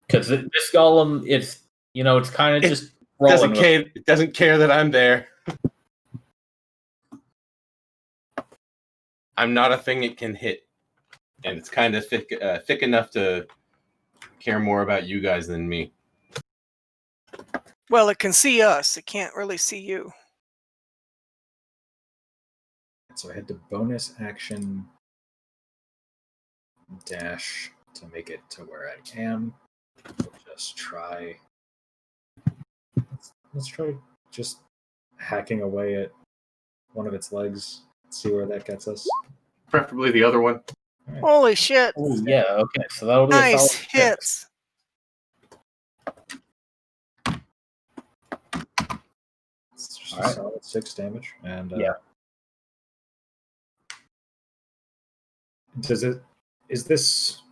S2: Because this golem, it's kind of just rolling.
S6: It doesn't care that I'm there. I'm not a thing it can hit, and it's kind of thick enough to care more about you guys than me.
S4: Well, it can see us. It can't really see you.
S7: So I had to bonus action dash to make it to where I am. We'll just try. Let's try just hacking away at one of its legs. See where that gets us.
S6: Preferably the other one.
S7: Right.
S4: Holy shit.
S2: Oh, yeah, okay. So that'll be a
S4: Nice
S2: solid 6.
S4: hits.
S7: It's just
S2: All
S7: a
S2: right.
S7: solid 6 damage. And
S2: Yeah.
S7: Is this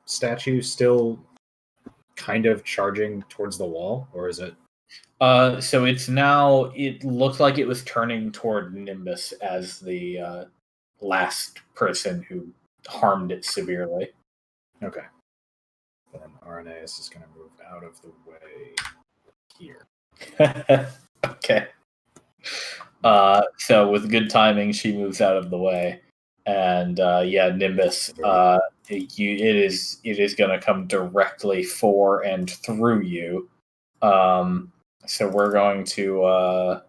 S7: statue still kind of charging towards the wall, or is it?
S2: So it's now. It looks like it was turning toward Nimbus as the last person who harmed it severely.
S7: Okay. Then RNA is just going to move out of the way here.
S2: Okay. So with good timing, she moves out of the way, and Nimbus. It is going to come directly for and through you. So we're going to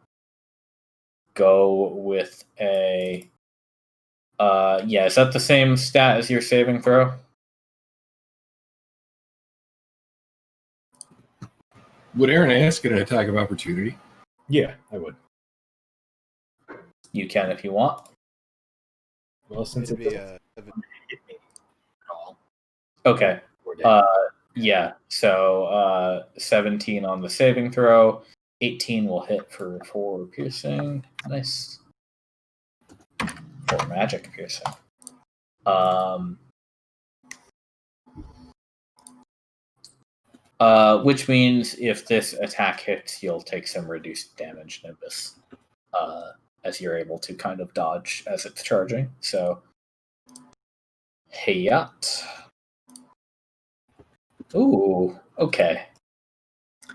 S2: go with a. Is that the same stat as your saving throw?
S5: Would Aaron ask an attack of opportunity?
S7: Yeah, I would.
S2: You can if you want.
S7: Well, since
S3: It'd
S7: it
S3: be
S7: doesn't
S3: a
S7: hit me at all.
S2: Okay.
S7: Or damage.
S2: So 17 on the saving throw. 18 will hit for 4 piercing. Nice. 4 magic piercing. Which means if this attack hits, you'll take some reduced damage, Nimbus, as you're able to kind of dodge as it's charging. So, Hayat. Ooh, okay.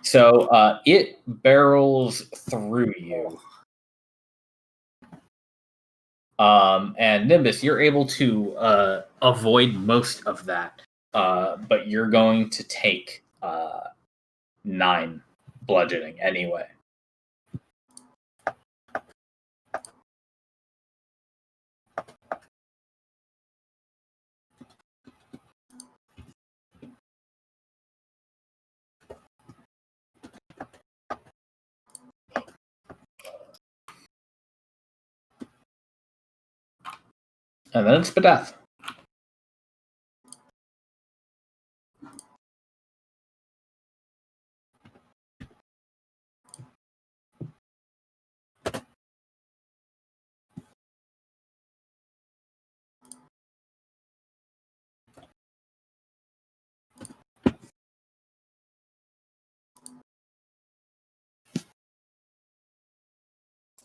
S2: So it barrels through you. And Nimbus, you're able to avoid most of that, but you're going to take 9 bludgeoning anyway. And then it's Badath.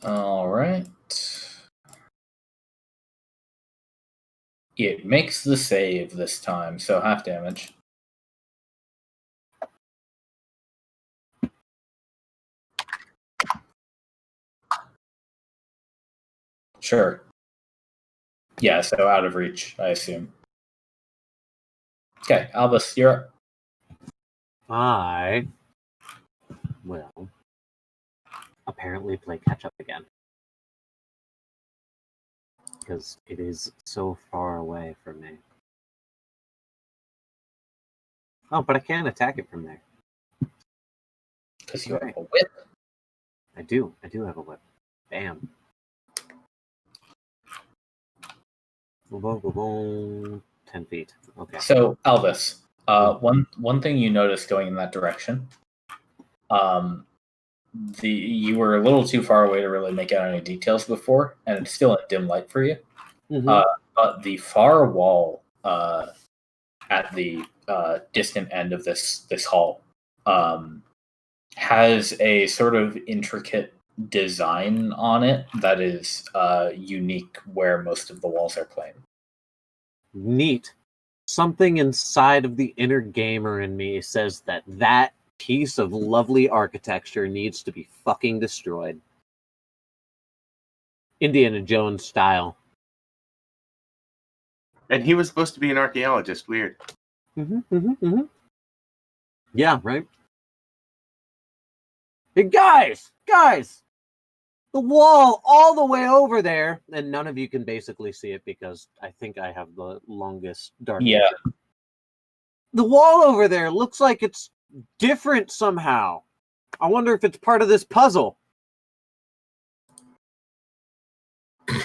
S2: All right. It makes the save this time, so half damage. Sure. Yeah, so out of reach, I assume. Okay, Albus, you're up.
S1: I will apparently play catch up again. Because it is so far away from me. Oh, but I can attack it from there.
S2: Because you have a whip.
S1: I do have a whip. Bam. Boom, boom, boom, boom. 10 feet. Okay.
S2: So, Albus, one thing you noticed going in that direction, you were a little too far away to really make out any details before, and it's still in dim light for you.
S1: Mm-hmm.
S2: But the far wall at the distant end of this hall has a sort of intricate design on it that is unique where most of the walls are plain.
S1: Neat. Something inside of the inner gamer in me says that piece of lovely architecture needs to be fucking destroyed. Indiana Jones style.
S6: And he was supposed to be an archaeologist. Weird.
S1: Yeah, right? Hey, guys! The wall all the way over there, and none of you can basically see it because I think I have the longest dark vision. The wall over there looks like it's different somehow. I wonder if it's part of this puzzle. I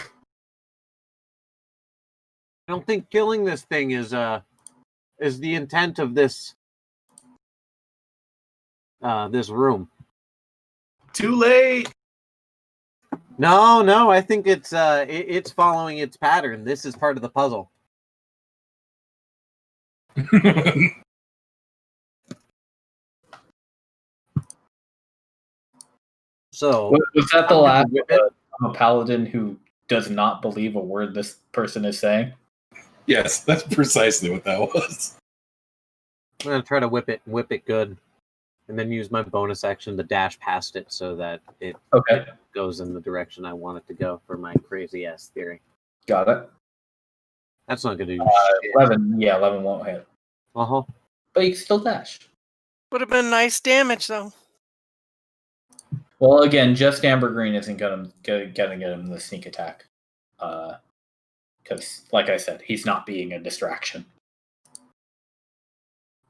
S1: don't think killing this thing is the intent of this this room.
S6: Too late.
S1: No, I think it's following its pattern. This is part of the puzzle. So
S2: Was that the
S1: I'm gonna
S2: last
S1: whip it.
S2: of a paladin who does not believe a word this person is saying?
S5: Yes, that's precisely what that was.
S1: I'm gonna try to whip it good, and then use my bonus action to dash past it so that it
S2: Okay,
S1: goes in the direction I want it to go for my crazy ass theory.
S2: got it.
S1: That's not gonna do shit.
S2: 11, yeah, 11 won't hit.
S1: Uh-huh.
S2: But you can still dash.
S4: Would have been nice damage though.
S2: Well, again, just Amber Green isn't gonna get him the sneak attack. Because, like I said, he's not being a distraction.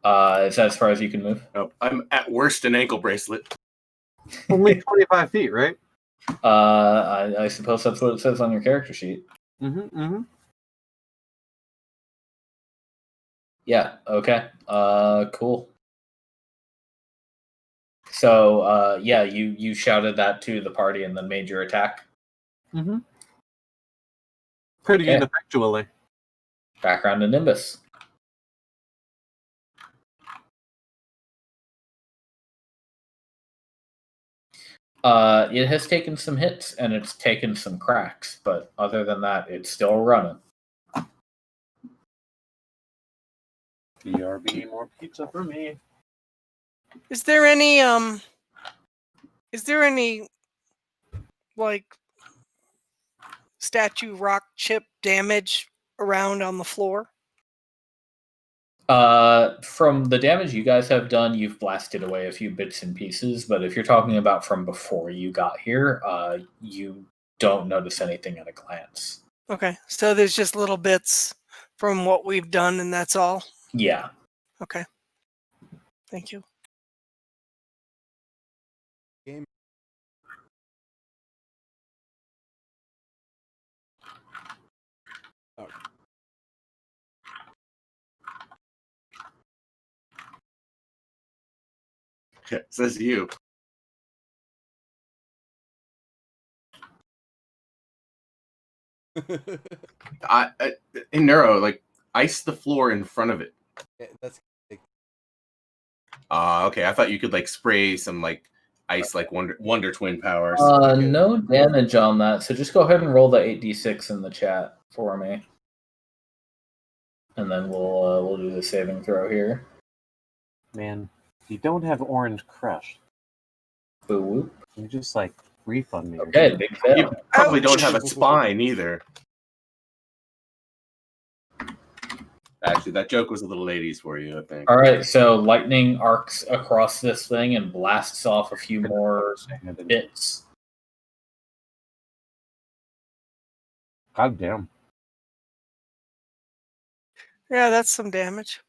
S2: Is that as far as you can move?
S6: Oh, I'm at worst an ankle bracelet.
S1: Only 25 feet, right?
S2: I suppose that's what it says on your character sheet.
S1: Mm-hmm.
S2: Yeah, okay. Cool. So, yeah, you shouted that to the party and then made your attack.
S1: Mm-hmm. Pretty
S2: Okay.
S1: ineffectually.
S2: Background to Nimbus. It has taken some hits and it's taken some cracks, but other than that, it's still running.
S1: BRB, more pizza for me.
S4: Is there any like statue rock chip damage around on the floor?
S2: From the damage you guys have done, you've blasted away a few bits and pieces, but if you're talking about from before you got here, you don't notice anything at a glance.
S4: Okay, so there's just little bits from what we've done, and that's all.
S2: Yeah.
S4: Okay, thank you.
S3: Game. Oh,
S6: Says you. In Neuro, like ice the floor in front of it.
S3: yeah, that's
S6: Okay. I thought you could like spray some like ice, like Wonder Twin powers. Okay.
S2: No damage on that, so just go ahead and roll the 8d6 in the chat for me. And then we'll do the saving throw here.
S1: Man, you don't have Orange Crush.
S2: Boo whoop.
S1: You just like refund me. or
S2: Okay,
S1: something.
S2: big fail.
S6: You probably don't
S4: Ouch.
S6: have a spine either. Actually, that joke was a little ladies for you, I think.
S2: All right, so lightning arcs across this thing and blasts off a few more bits.
S1: God damn.
S4: Yeah, that's some damage.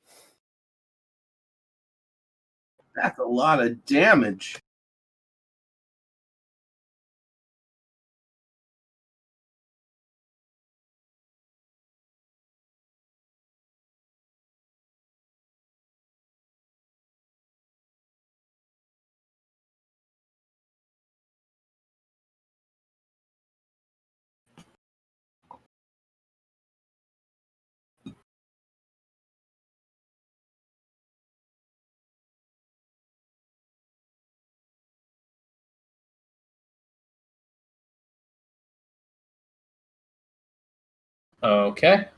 S6: That's a lot of damage.
S2: Okay.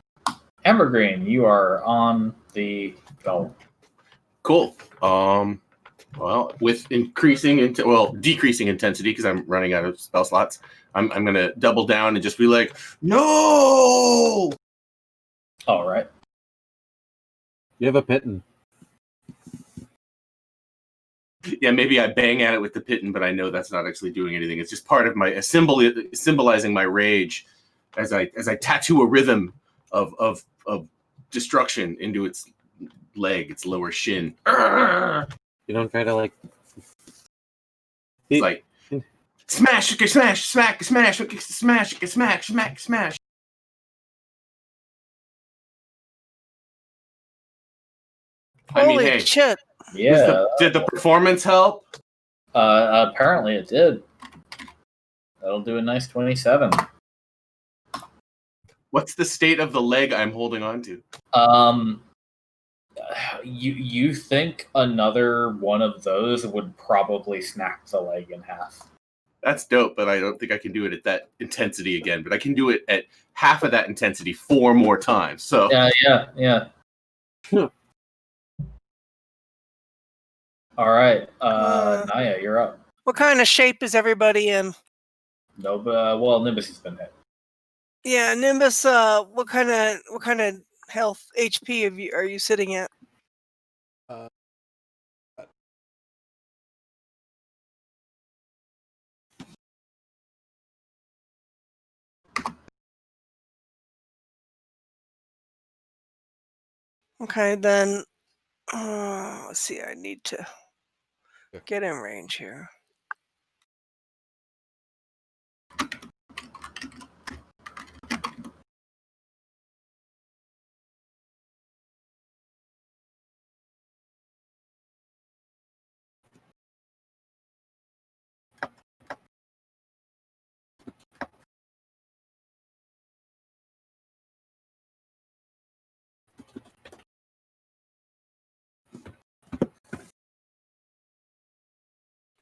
S2: Ambergreen, you are on the go.
S6: Cool. Well, with decreasing intensity because I'm running out of spell slots. I'm gonna double down and just be like, no.
S2: All right.
S1: You have a Pitten.
S6: Yeah, maybe I bang at it with the Pitten, but I know that's not actually doing anything. It's just part of my symbolizing my rage as I tattoo a rhythm of destruction into its leg, its lower shin.
S1: You don't try to like.
S6: It's like smash, smash, smack, smash, smash, smash, smack, smash. I mean,
S4: Holy
S6: hey,
S4: shit!
S2: Yeah.
S6: did the performance help?
S2: Apparently it did. That'll do a nice 27.
S6: What's the state of the leg I'm holding on to?
S2: You think another one of those would probably snap the leg in half.
S6: That's dope, but I don't think I can do it at that intensity again. But I can do it at half of that intensity 4 more times. So
S2: Yeah. All right, Naya, you're up.
S4: What kind of shape is everybody in?
S2: No, well, Nimbus has been hit.
S4: Yeah, Nimbus. What kind of health HP are you sitting at?
S3: Uh,
S4: Okay, then. Let's see. I need to get in range here.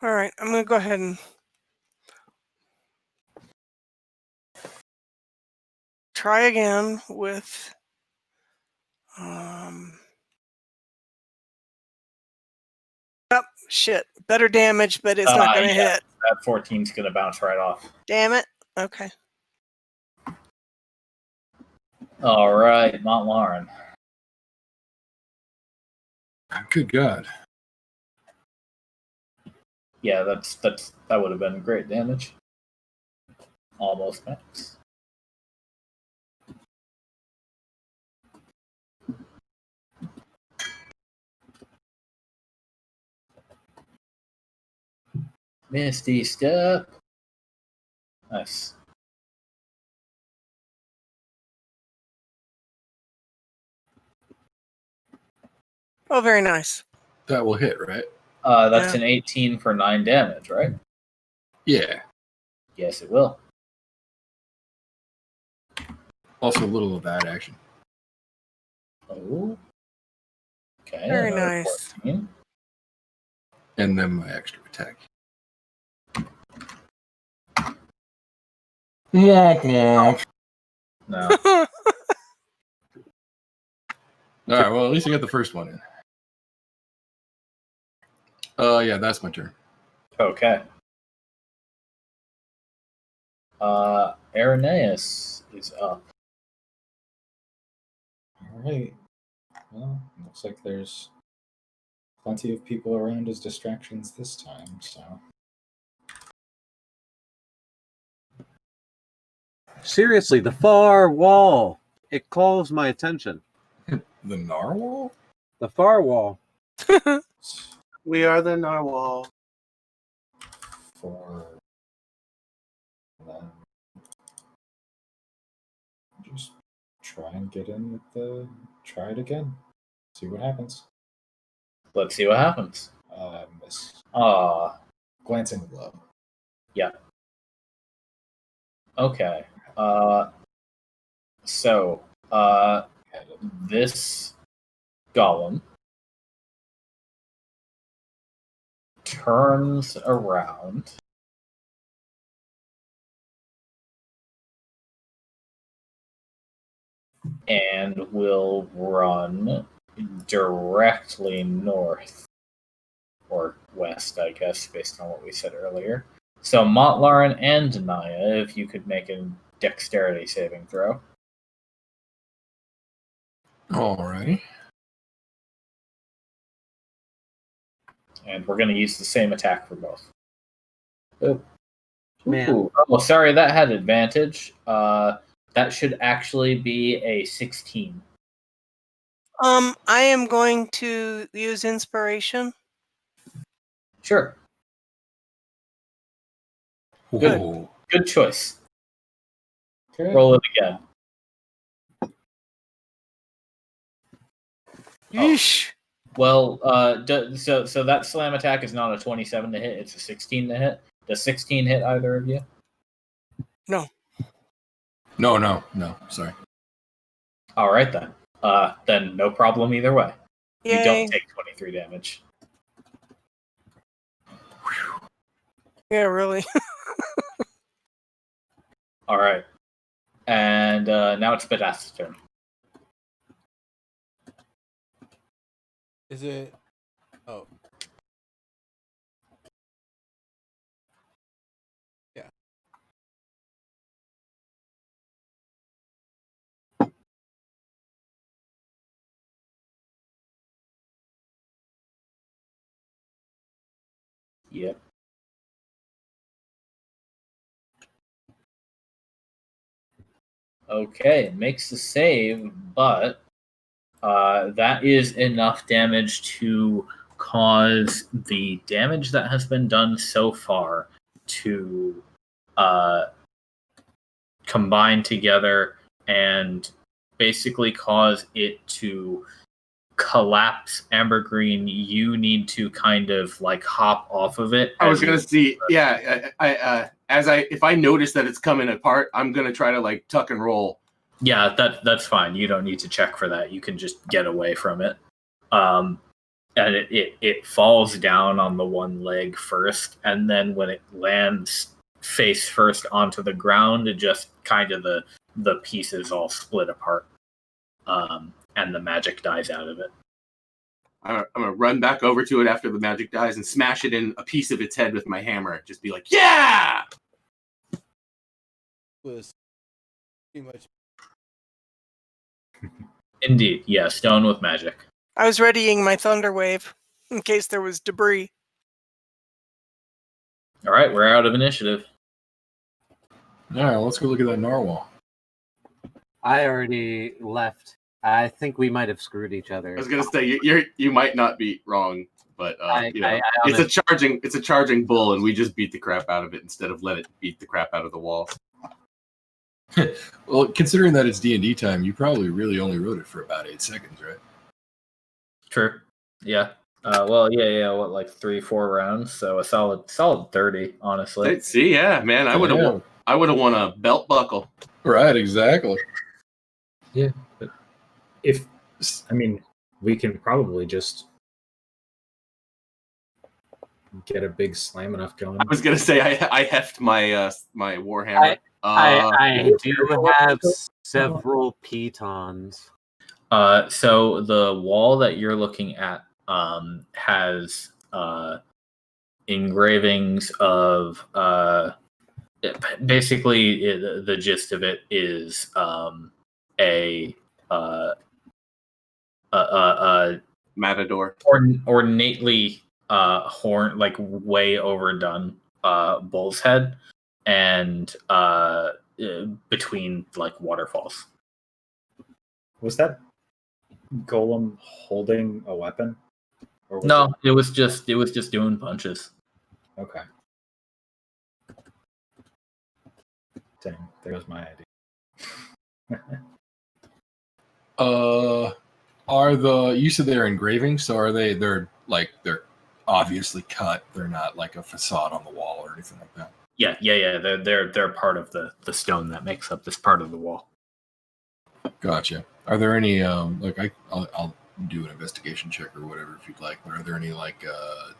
S4: All right, I'm gonna go ahead and try again with oh, shit. Better damage, but it's not gonna hit.
S2: That 14's gonna bounce right off.
S4: Damn it. Okay.
S2: All right, Montlarin.
S5: Good God.
S2: Yeah, that would have been great damage. Almost max. Misty Step. Nice.
S4: Oh, very nice.
S5: That will hit, right?
S2: That's
S4: Yeah.
S2: an 18 for 9 damage, right?
S5: Yeah.
S2: Yes, it will.
S5: Also a little of that action.
S2: Oh. Okay.
S4: Very
S2: another
S4: nice.
S2: 14.
S5: And then my extra attack. Womp womp.
S2: No.
S5: All right, well, at least I got the first one in. Yeah, that's my turn.
S2: Okay. Irenaeus is up.
S7: All right. Well, looks like there's plenty of people around as distractions this time, so.
S1: Seriously, the far wall. It calls my attention.
S5: The narwhal?
S1: The far wall.
S6: we are the narwhal.
S7: For them, just try and get in with try it again. See what happens.
S2: Let's see what happens.
S7: Miss.
S2: Glancing
S7: low.
S2: Yeah. Okay. So, this golem turns around and will run directly north or west, I guess, based on what we said earlier. So Montlarin and Naya, if you could make a dexterity saving throw.
S5: Alrighty.
S2: And we're going to use the same attack for both.
S1: Man.
S2: Ooh. Oh, sorry, that had advantage. That should actually be a 16.
S4: I am going to use inspiration.
S2: Sure. Good.
S5: Whoa.
S2: Good choice.
S7: Okay.
S2: Roll it again.
S4: Yeesh.
S2: Well, so that slam attack is not a 27 to hit; it's a 16 to hit. Does 16 hit either of you?
S4: No.
S5: No. Sorry.
S2: All right then. Then no problem either way.
S4: Yay.
S2: You don't take 23 damage.
S4: Yeah, really.
S2: All right. And now it's Bedast's turn.
S3: Is it? Oh. Yeah.
S2: Yep. Okay, makes the save, but that is enough damage to cause the damage that has been done so far to combine together and basically cause it to collapse. Ambergreen, you need to kind of like hop off of it.
S6: I was gonna see. Yeah, if I notice that it's coming apart, I'm gonna try to like tuck and roll.
S2: Yeah, that's fine. You don't need to check for that. You can just get away from it. And it falls down on the one leg first, and then when it lands face first onto the ground, it just kind of the pieces all split apart, and the magic dies out of it.
S6: I'm gonna run back over to it after the magic dies and smash it in a piece of its head with my hammer. Just be like, yeah!
S3: Was pretty much.
S2: Indeed, yeah, stone with magic.
S4: I was readying my thunder wave in case there was debris.
S2: All right, we're out of initiative.
S5: All right, let's go look at that narwhal.
S1: I already left. I think we might have screwed each other.
S6: I was gonna say you might not be wrong, but it's a charging bull, and we just beat the crap out of it instead of let it beat the crap out of the wall.
S5: Well, considering that it's D&D time, you probably really only rode it for about 8 seconds, right?
S2: True. Yeah. What, like 3-4 rounds? So a solid 30, honestly.
S6: See, yeah, man, I would have won a belt buckle.
S5: Right, exactly.
S7: Yeah, but we can probably just get a big slam enough going.
S6: I was gonna say I heft my my warhammer.
S1: I do have several pitons.
S2: So the wall that you're looking at has engravings of basically the gist of it is a
S6: matador
S2: ornately horn, like way overdone bull's head, and between like waterfalls.
S7: Was that golem holding a weapon? Or
S2: No, it was just doing punches.
S7: Okay. Dang, there goes my idea.
S5: You said they're engravings, so they're obviously cut. They're not like a facade on the wall or anything like that.
S2: Yeah. They're part of the stone that makes up this part of the wall.
S5: Gotcha. Are there any I'll do an investigation check or whatever if you'd like. But are there any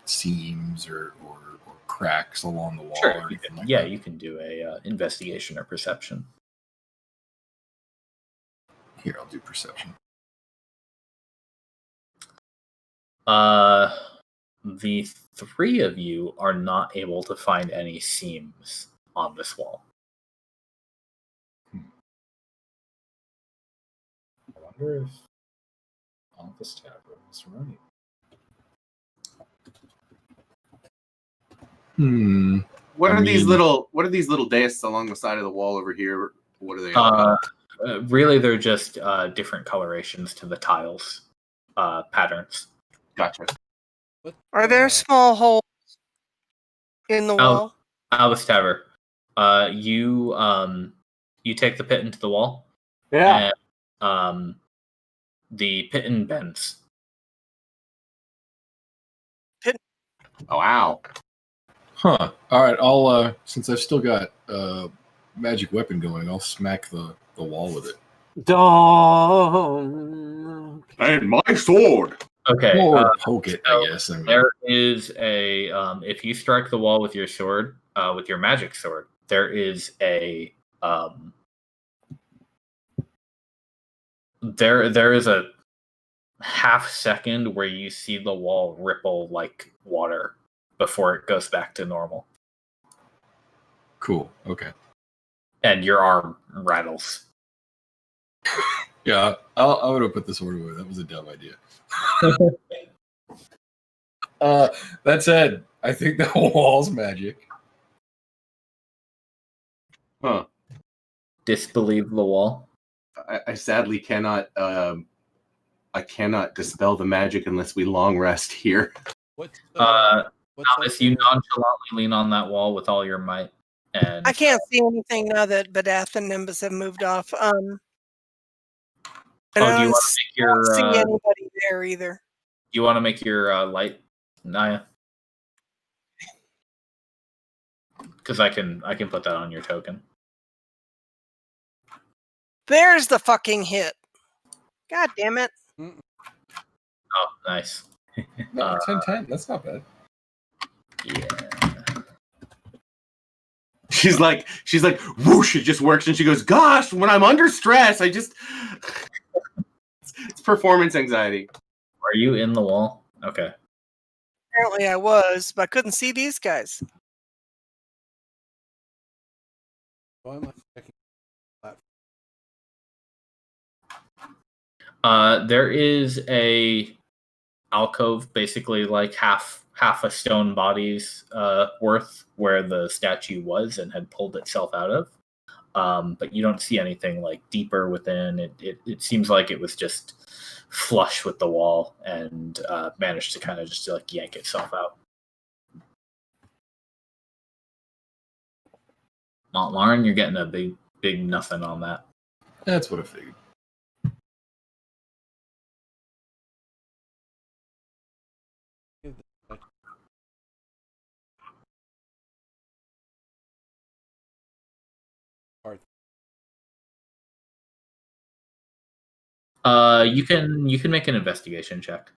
S5: seams or cracks along the wall or anything like that?
S2: You can do a investigation or perception.
S5: Here, I'll do perception.
S2: The three of you are not able to find any seams on this wall.
S7: I wonder if Office Tavern is right.
S6: What are these little dais along the side of the wall over here? What are they all
S2: really, they're just different colorations to the tiles patterns.
S6: Gotcha.
S4: Are there small holes in the wall?
S2: Alice Taver, you take the pit into the wall.
S1: Yeah.
S2: And, the piton bends.
S6: Oh, wow.
S5: Huh. All right. I'll since I've still got magic weapon going, I'll smack the wall with it.
S1: Don't.
S6: And my sword.
S2: Okay.
S5: Or poke it,
S2: so
S5: I guess.
S2: there is a if you strike the wall with your sword, with your magic sword, there is a There is a half second where you see the wall ripple like water before it goes back to normal,
S5: Cool. Okay.
S2: and your arm rattles.
S5: Yeah, I would have put this order away. That was a dumb idea. That said, I think the wall's magic.
S6: Huh.
S2: Disbelieve the wall.
S6: I sadly cannot. I cannot dispel the magic unless we long rest here.
S3: What's
S2: Thomas, you nonchalantly lean on that wall with all your might, and
S4: I can't see anything now that Badath and Nimbus have moved off. I
S2: do you
S4: don't
S2: want to make your?
S4: see anybody there either.
S2: You want to make your light, Naya? Because I can put that on your token.
S4: There's the fucking hit. God damn it.
S2: Oh, nice.
S5: No, 10-10. That's not bad.
S2: Yeah.
S6: She's like, whoosh, it just works. And she goes, gosh, when I'm under stress, I just... it's performance anxiety.
S2: Are you in the wall? Okay.
S4: Apparently I was, but I couldn't see these guys.
S3: Why am I checking that?
S2: There is a alcove, basically like half a stone body's worth, where the statue was and had pulled itself out of. But you don't see anything like deeper within. It seems like it was just flush with the wall and managed to kind of just like yank itself out. Lauren, you're getting a big nothing on that.
S5: That's what I figured.
S2: You can make an investigation check.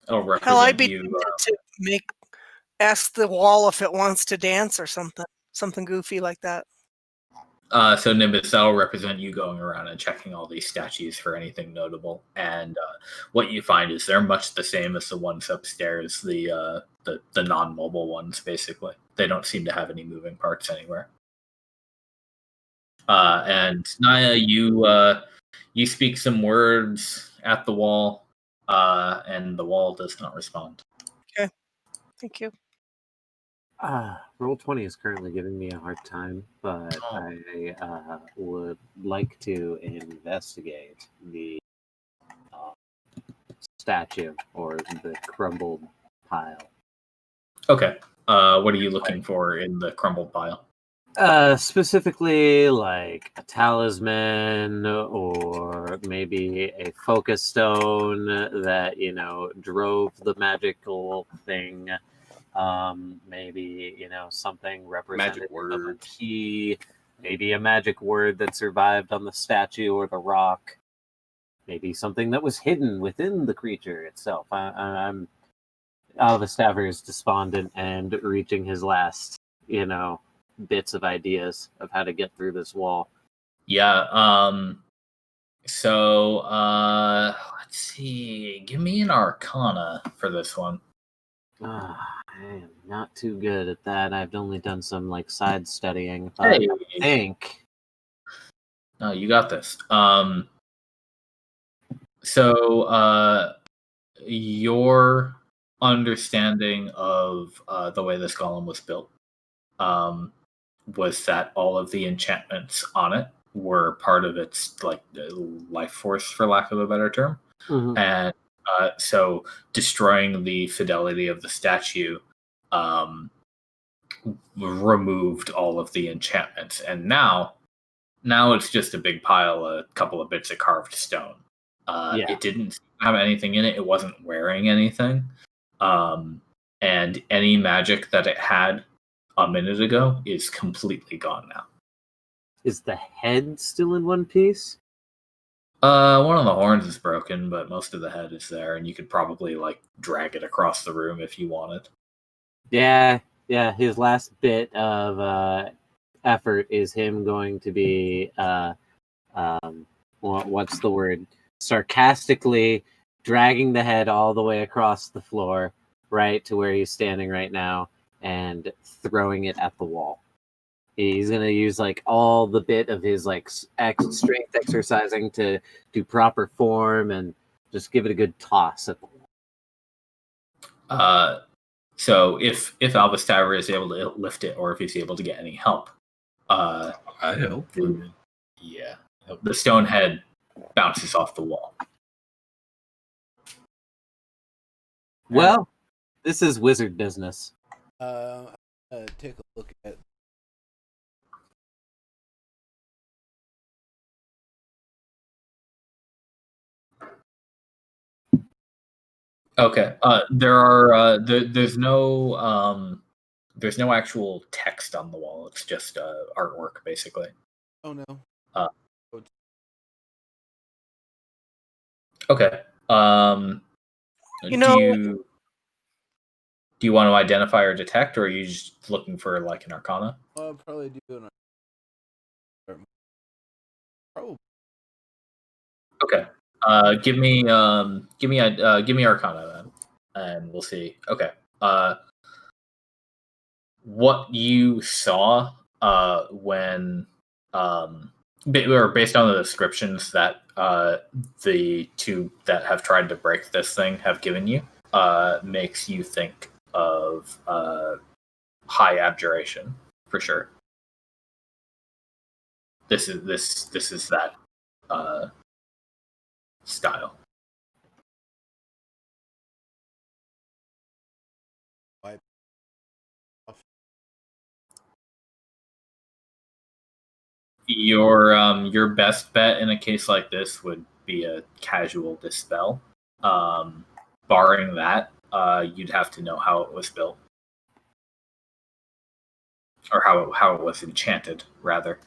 S2: I'll
S4: Hell, I'd
S2: represent
S4: be
S2: you.
S4: tempted to ask the wall if it wants to dance or something goofy like that.
S2: So Nimbus, that'll represent you going around and checking all these statues for anything notable. And what you find is they're much the same as the ones upstairs, the non-mobile ones, basically. They don't seem to have any moving parts anywhere. And Naya, you speak some words at the wall, and the wall does not respond.
S4: Okay, thank you.
S1: Roll20 is currently giving me a hard time, but I would like to investigate the statue or the crumbled pile.
S2: Okay. What are you looking for in the crumbled pile?
S1: Specifically, like a talisman or maybe a focus stone that, drove the magical thing. Maybe, something representative of a key. Maybe a magic word that survived on the statue or the rock. Maybe something that was hidden within the creature itself. I'm Alvastaver is despondent and reaching his last, bits of ideas of how to get through this wall.
S2: Yeah. So let's see. Give me an Arcana for this one.
S1: I am not too good at that. I've only done some side studying. But I think.
S2: No, you got this. So your understanding of the way this golem was built was that all of the enchantments on it were part of its life force, for lack of a better term.
S1: Mm-hmm.
S2: And so destroying the fidelity of the statue removed all of the enchantments, and now it's just a big pile, a couple of bits of carved stone. It didn't have anything in it. It wasn't wearing anything, and any magic that it had a minute ago is completely gone now.
S1: Is the head still in one piece?
S2: One of the horns is broken, but most of the head is there, and you could probably like drag it across the room if you wanted.
S1: Yeah, yeah. His last bit of effort is him going to be what's the word? Sarcastically dragging the head all the way across the floor, right to where he's standing right now, and throwing it at the wall. He's gonna use like all the bit of his like strength exercising to do proper form and just give it a good toss at the wall.
S2: So if Albus Tower is able to lift it, or if he's able to get any help,
S5: I help.
S2: yeah, the stone head bounces off the wall.
S1: Well, this is wizard business.
S3: Take a look at.
S2: Okay. There's no actual text on the wall. It's just artwork, basically.
S3: Oh no.
S2: Okay.
S4: You know-
S2: Do you want to identify or detect, or are you just looking for like an arcana?
S3: I'll probably do an. Probably.
S2: Okay. Give me arcana then, and we'll see. Okay. What you saw when or based on the descriptions that the two that have tried to break this thing have given you, makes you think of high abjuration for sure. This is that style.
S3: Wipe off.
S2: Your best bet in a case like this would be a casual dispel. Barring that, you'd have to know how it was built, or how it was enchanted, rather.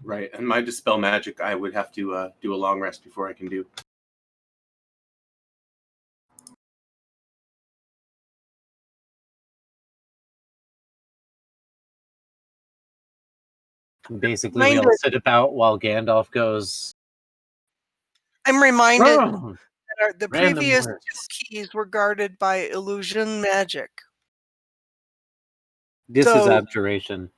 S6: Right, and my dispel magic, I would have to do a long rest before I can do.
S1: Basically, we all sit about while Gandalf goes.
S4: I'm reminded
S1: "Oh,
S4: that the
S1: random
S4: previous
S1: words."
S4: two keys were guarded by illusion magic.
S1: This is
S4: So-
S1: abjuration.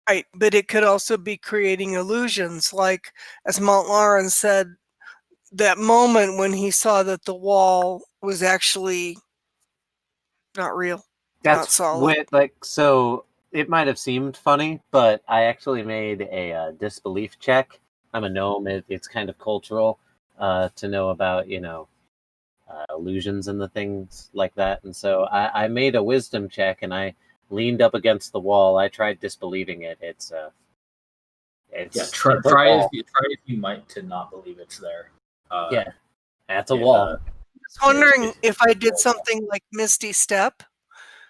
S4: Right, but it could also be creating illusions, like as Montlaran said, that moment when he saw that the wall was actually not real, not
S1: That's
S4: solid.
S1: so it might have seemed funny, but I actually made a disbelief check. I'm a gnome. It's kind of cultural to know about illusions and the things like that. And so I made a wisdom check, and I leaned up against the wall. I tried disbelieving it. It's
S2: Try
S1: it's a wall.
S2: if you might to not believe it's there.
S1: Yeah, that's a wall.
S4: I was wondering if I did something like Misty Step,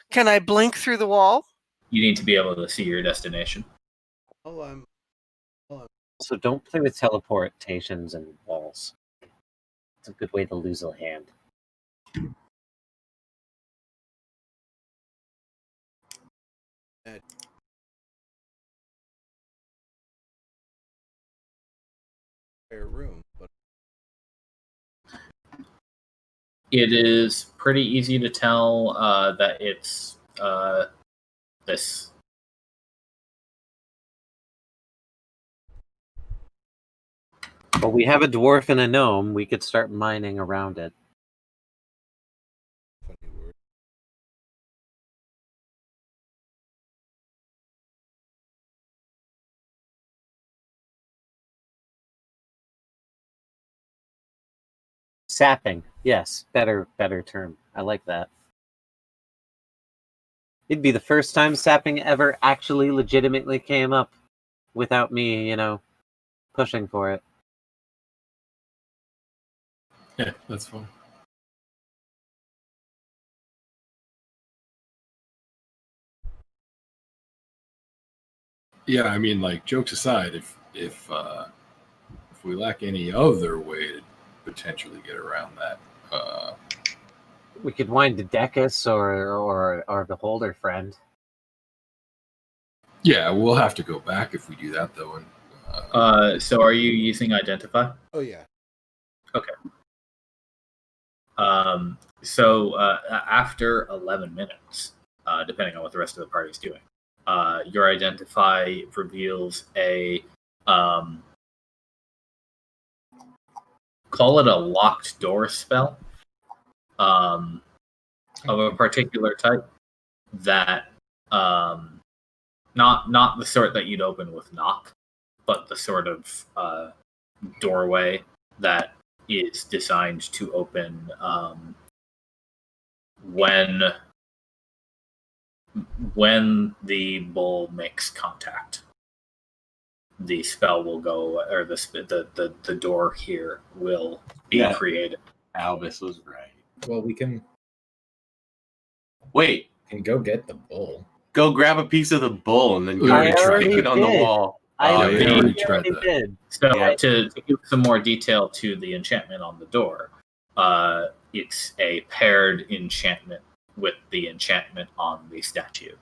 S4: can I blink through the wall?
S2: You need to be able to see your destination.
S3: Oh,
S1: So don't play with teleportations and walls. It's a good way to lose a hand.
S3: room, but
S2: It is pretty easy to tell that it's this.
S1: But we have a dwarf and a gnome. We could start mining around it.
S3: funny word.
S1: Sapping. Yes, better term. I like that. It'd be the first time sapping ever actually legitimately came up without me, pushing for it.
S5: Yeah, that's fine. Yeah, I mean, like, jokes aside, if we lack any other way to potentially get around that,
S1: We could wind to Decus or Beholder Friend.
S5: yeah, we'll have to go back if we do that though. And
S2: So are you using Identify?
S3: Oh yeah.
S2: So after 11 minutes, depending on what the rest of the party is doing, your Identify reveals a call it a locked door spell of a particular type that not the sort that you'd open with knock, but the sort of doorway that is designed to open when the bull makes contact. The spell will go, or the door here will be created.
S6: Albus was right.
S7: Well, we can
S6: Wait,
S7: go get the bull.
S6: go grab a piece of the bull and then
S5: We
S6: go
S5: already tried
S6: stick
S5: that.
S6: it on the wall.
S1: I
S6: Oh,
S5: yeah, we
S6: yeah.
S5: already tried that.
S1: did.
S2: So
S6: Yeah.
S2: to give some more detail to the enchantment on the door, it's a paired enchantment with the enchantment on the statue.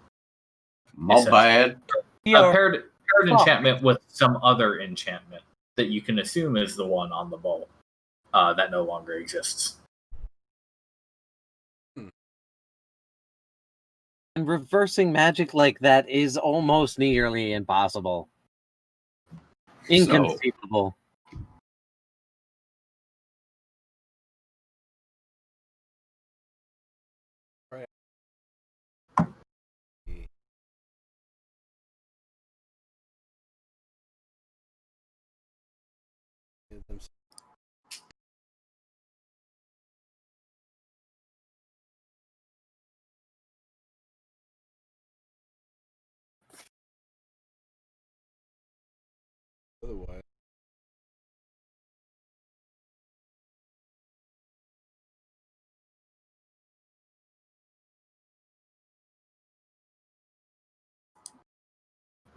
S6: My bad.
S2: A paired enchantment with some other enchantment that you can assume is the one on the bowl that no longer exists.
S1: And reversing magic like that is almost nearly impossible. Inconceivable.
S3: Otherwise,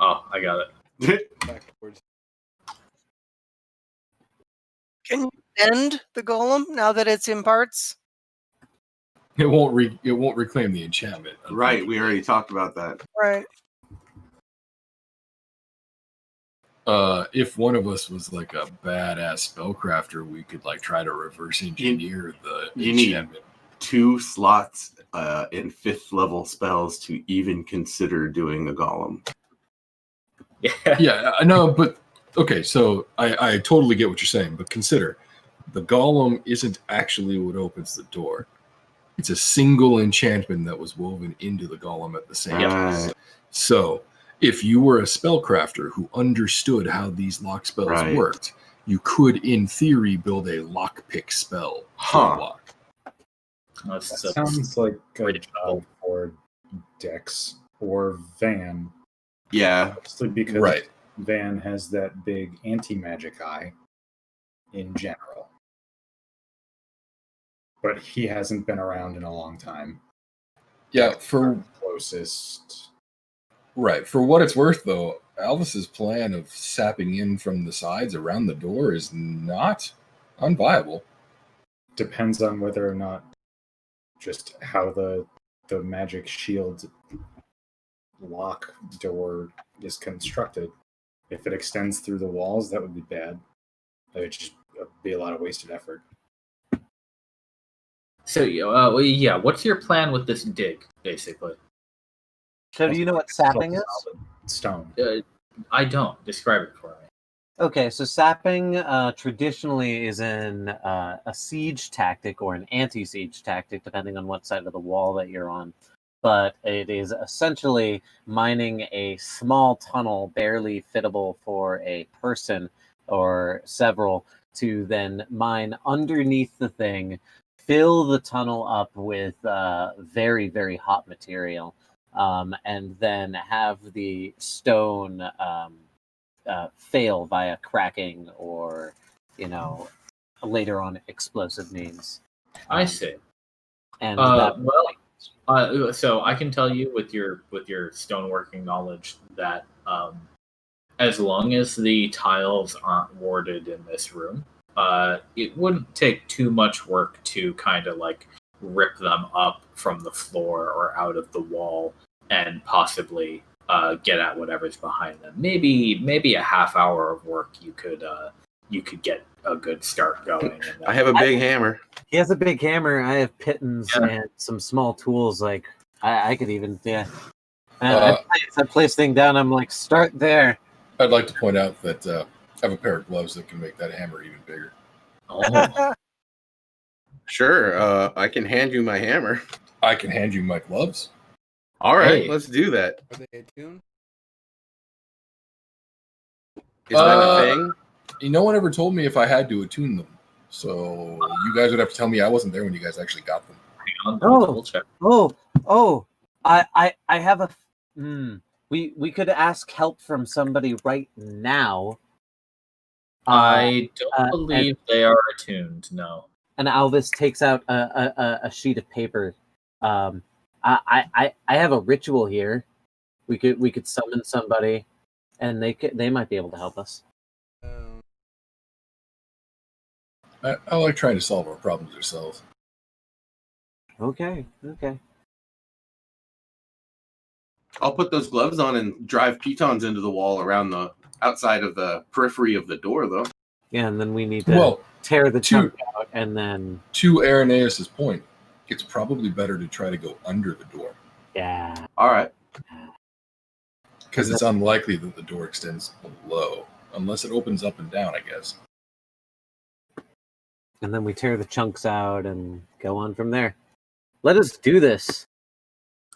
S2: Oh, I got it.
S3: backwards.
S4: Can you bend the golem now that it's in parts?
S5: it won't reclaim the enchantment.
S6: Right, we already talked about that.
S4: Right.
S5: If one of us was like a badass spellcrafter, we could like try to reverse engineer the
S6: you need-
S5: enchantment.
S6: 2 slots in 5th level spells to even consider doing a golem.
S2: Yeah.
S5: Yeah, I know, but okay, so I totally get what you're saying, but consider the golem isn't actually what opens the door. It's a single enchantment that was woven into the golem at the same time.
S6: Right.
S5: So if you were a spellcrafter who understood how these lock spells
S6: Right.
S5: worked, you could, in theory, build a lockpick spell for
S6: Huh.
S5: a lock.
S7: That sounds like a job for Dex or Van.
S6: Yeah.
S7: Mostly because
S5: Right.
S7: Van has that big anti-magic eye in general. But he hasn't been around in a long time.
S5: Yeah, for
S7: Closest.
S5: right. For what it's worth, though, Alvis's plan of sapping in from the sides around the door is not unviable.
S7: Depends on whether or not just how the magic shield lock door is constructed. If it extends through the walls, that would be bad. That would just be a lot of wasted effort.
S2: So yeah, what's your plan with this dig, basically?
S1: So do you know what sapping is?
S7: Solid stone.
S2: I don't. Describe it for me.
S1: Okay, so sapping traditionally is a siege tactic or an anti-siege tactic, depending on what side of the wall that you're on. But it is essentially mining a small tunnel, barely fittable for a person or several, to then mine underneath the thing, fill the tunnel up with very, very hot material, and then have the stone fail via cracking or, later on explosive means.
S2: I see.
S1: And
S2: so I can tell you with your stoneworking knowledge that as long as the tiles aren't warded in this room, it wouldn't take too much work to kind of like rip them up from the floor or out of the wall and possibly get at whatever's behind them. Maybe a half hour of work you could get a good start going. And
S6: I have a big hammer.
S1: He has a big hammer. I have pittons and some small tools. Like I could even I place thing down. I'm like, start there.
S5: I'd like to point out that I have a pair of gloves that can make that hammer even bigger.
S2: Oh,
S6: Sure, I can hand you my hammer.
S5: I can hand you my gloves.
S6: All right,
S2: Hey.
S6: let's do that.
S3: Are they attuned?
S6: Is that a thing?
S5: No one ever told me if I had to attune them. So you guys would have to tell me I wasn't there when you guys actually got them.
S2: hang on,
S1: Oh.
S2: double check.
S1: I have a. We could ask help from somebody right now.
S2: I don't believe they are attuned. No.
S1: And Alvis takes out a sheet of paper. I have a ritual here. We could summon somebody, and they might be able to help us.
S5: I like trying to solve our problems ourselves.
S1: Okay.
S6: I'll put those gloves on and drive pitons into the wall around the outside of the periphery of the door, though.
S1: Yeah, and then we need to tear the chunk out, and then.
S5: To Irenaeus' point, it's probably better to try to go under the door.
S1: Yeah.
S6: All right.
S5: Because it's unlikely that the door extends below, unless it opens up and down, I guess.
S1: And then we tear the chunks out and go on from there. Let us do this.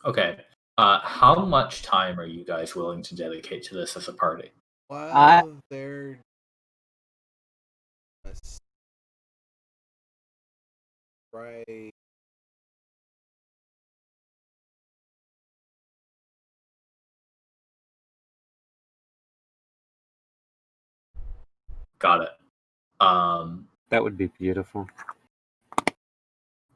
S2: Okay. How much time are you guys willing to dedicate to this as a party?
S3: While they're right.
S2: Got it.
S1: That would be beautiful.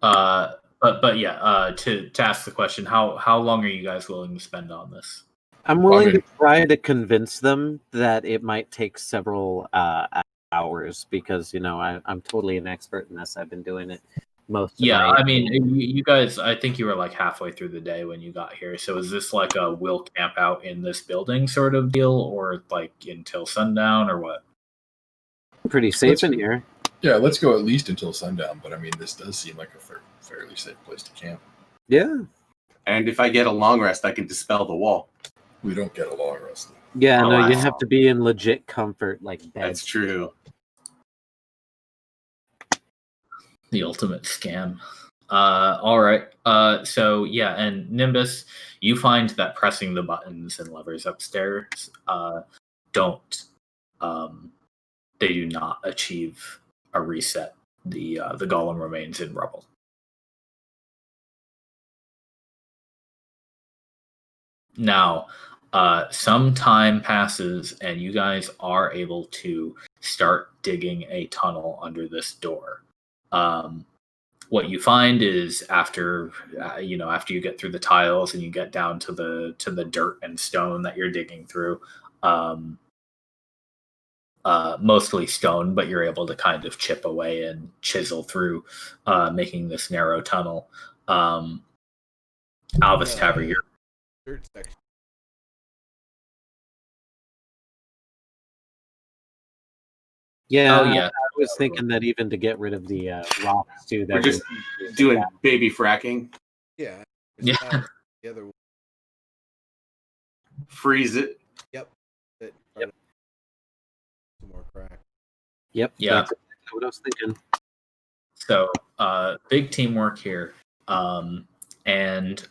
S2: But yeah, to ask the question, how long are you guys willing to spend on this?
S1: I'm willing to try to convince them that it might take several hours because I'm totally an expert in this. I've been doing it most.
S2: Yeah, I mean, you guys. I think you were like halfway through the day when you got here. So is this like a we'll camp out in this building sort of deal, or like until sundown, or what?
S1: Pretty safe in here.
S5: Yeah, let's go at least until sundown. But I mean, this does seem like a fairly safe place to camp.
S1: Yeah.
S6: And if I get a long rest, I can dispel the wall.
S5: We don't get a long rest.
S1: Yeah,
S2: Oh,
S1: no,
S2: wow.
S1: you have to be in legit comfort, like bed.
S6: That's true.
S2: The ultimate scam. All right. So yeah, and Nimbus, you find that pressing the buttons and levers upstairs they do not achieve a reset. The golem remains in rubble. Now, some time passes, and you guys are able to start digging a tunnel under this door. What you find is after you get through the tiles and you get down to the dirt and stone that you're digging through, mostly stone, but you're able to kind of chip away and chisel through, making this narrow tunnel. Alvis Taver, you're
S3: Dirt section.
S1: Yeah.
S2: Oh, yeah.
S1: I was thinking that even to get rid of the rocks too. That
S6: We're just doing baby fracking.
S3: Yeah.
S2: Yeah.
S3: The other one.
S6: Freeze it.
S3: Yep.
S1: Yep.
S3: Some more crack.
S1: Yep.
S2: Yeah.
S1: That's exactly what I was thinking.
S2: So, big teamwork here. And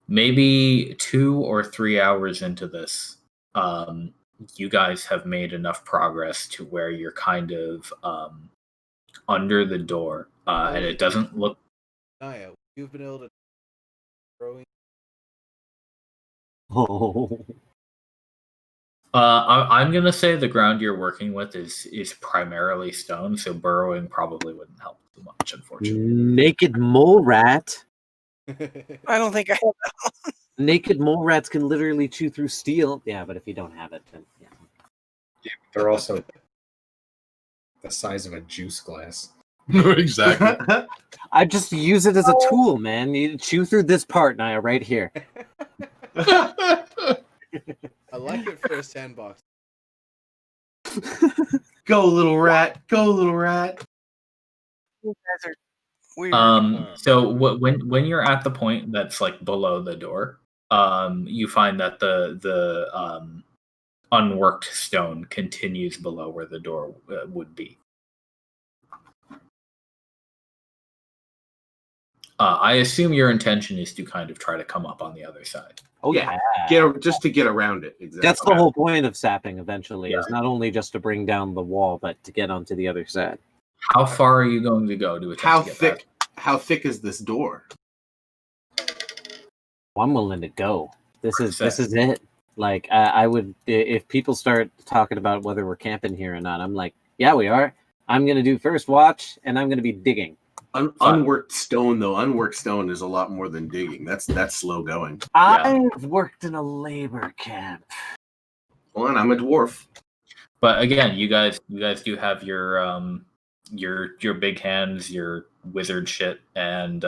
S2: maybe 2 or 3 hours into this, you guys have made enough progress to where you're kind of under the door, and it doesn't look.
S3: Naya, you've been able to growing.
S1: Oh.
S2: I'm gonna say the ground you're working with is primarily stone, so burrowing probably wouldn't help too much, unfortunately.
S1: Naked mole rat.
S4: I don't think I have that one.
S1: Naked mole rats can literally chew through steel. Yeah, but if you don't have it, then yeah.
S7: They're also the size of a juice glass.
S5: Exactly.
S1: I just use it as a tool, man. You chew through this part now, right here.
S3: I like it for a sandbox.
S6: Go, little rat. Go, little rat.
S4: You guys are weird.
S2: So when you're at the point that's like below the door, you find that the unworked stone continues below where the door would be. I assume your intention is to kind of try to come up on the other side.
S1: Oh
S6: Yeah.
S1: yeah.
S6: Just to get around it. Exactly.
S1: That's the whole point of sapping eventually,
S2: Yeah.
S1: is not only just to bring down the wall, but to get onto the other side.
S2: How far are you going to go to attempt
S6: How
S2: to get
S6: thick? How thick is this door?
S1: Well, I'm willing to go. This is
S2: Set.
S1: it. Like I would, if people start talking about whether we're camping here or not, I'm like, yeah, we are. I'm gonna do first watch, and I'm gonna be digging.
S6: Unworked stone, though. Unworked stone is a lot more than digging. That's slow going.
S1: I've worked in a labor camp.
S6: Well, and I'm a dwarf.
S2: But again, you guys do have your big hands, your wizard shit, and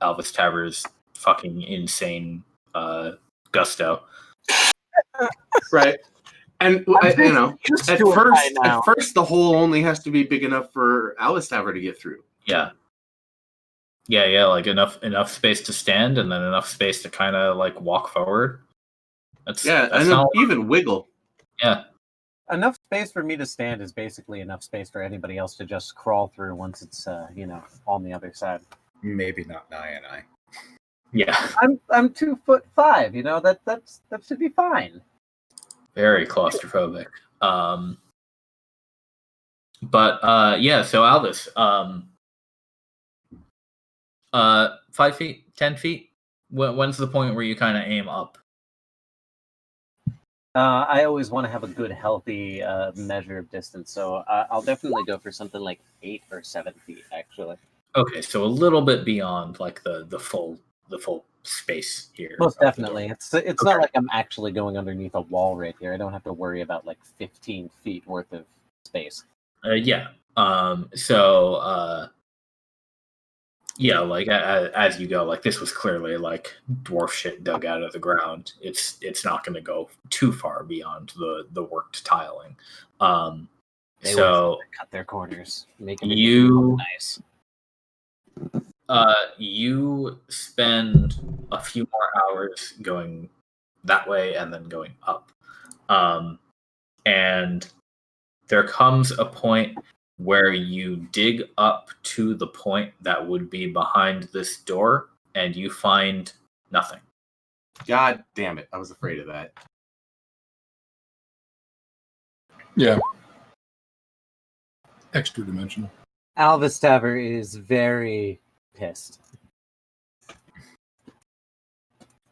S2: Alvis Taver's fucking insane gusto.
S6: Right. And you know,
S1: Just
S6: at
S1: do it right now.
S6: first the hole only has to be big enough for Alistair to get through.
S2: Yeah, like enough space to stand, and then enough space to kind of like walk forward. That's
S6: and then
S2: not
S6: even wiggle.
S2: Yeah.
S1: Enough space for me to stand is basically enough space for anybody else to just crawl through once it's on the other side.
S7: Maybe not Nye and I.
S2: Yeah.
S1: I'm 2'5". That should be fine.
S2: Very claustrophobic. But yeah, so Alvis, 5 feet, 10 feet. When's the point where you kind of aim up?
S1: I always want to have a good, healthy measure of distance, so I'll definitely go for something like 8 or 7 feet, actually.
S2: Okay, so a little bit beyond like the full space here.
S1: Most
S2: of the
S1: definitely.
S2: door.
S1: It's not like I'm actually going underneath a wall right here. I don't have to worry about like 15 feet worth of space.
S2: Yeah. So yeah, like as you go, like this was clearly like dwarf shit dug out of the ground. It's not going to go too far beyond the worked tiling.
S1: They
S2: So
S1: cut their corners, making it
S2: you
S1: nice.
S2: you spend a few more hours going that way and then going up, and there comes a point where you dig up to the point that would be behind this door, and you find nothing.
S6: God damn it! I was afraid of that.
S5: Yeah. Extra dimensional.
S1: Alvis Taver is very pissed.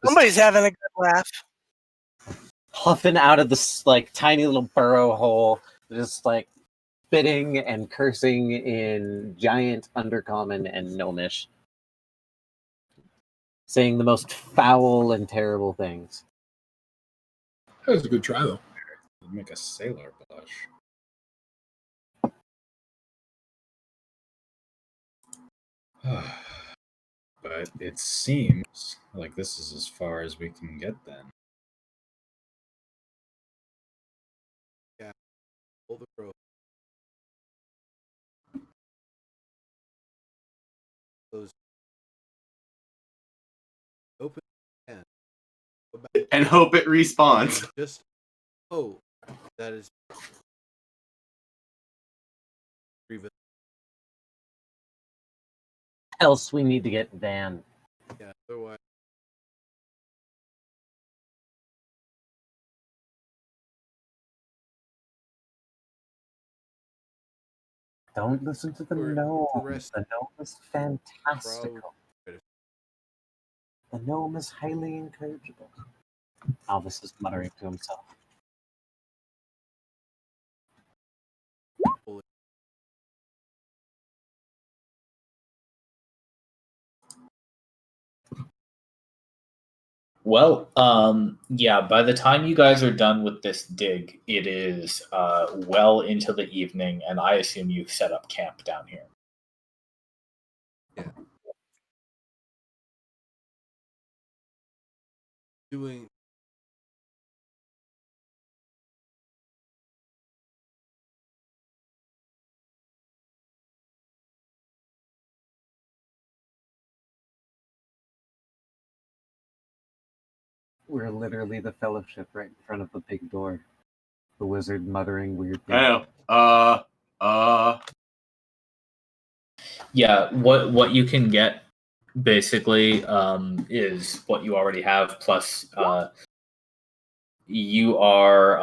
S4: Somebody's having a good laugh.
S1: Huffing out of this like tiny little burrow hole, just like spitting and cursing in giant undercommon and gnomish, saying the most foul and terrible things.
S5: That was a good try, though.
S7: It'd make a sailor blush. But it seems like this is as far as we can get then.
S3: Pull the rope. Close. Open and go back.
S6: And hope it respawns.
S3: Just hope that is
S1: Else we need to get Van.
S3: yeah, otherwise
S1: Don't listen to the
S3: Or
S1: gnome.
S3: rest-
S1: The gnome is fantastical. The gnome is highly incorrigible. Alvis is muttering to himself.
S2: Well, yeah, by the time you guys are done with this dig, it is well into the evening, and I assume you've set up camp down here.
S3: Doing
S1: We're literally the fellowship right in front of the big door. The wizard muttering weird things.
S6: I know.
S2: Yeah, what you can get basically is what you already have, plus you are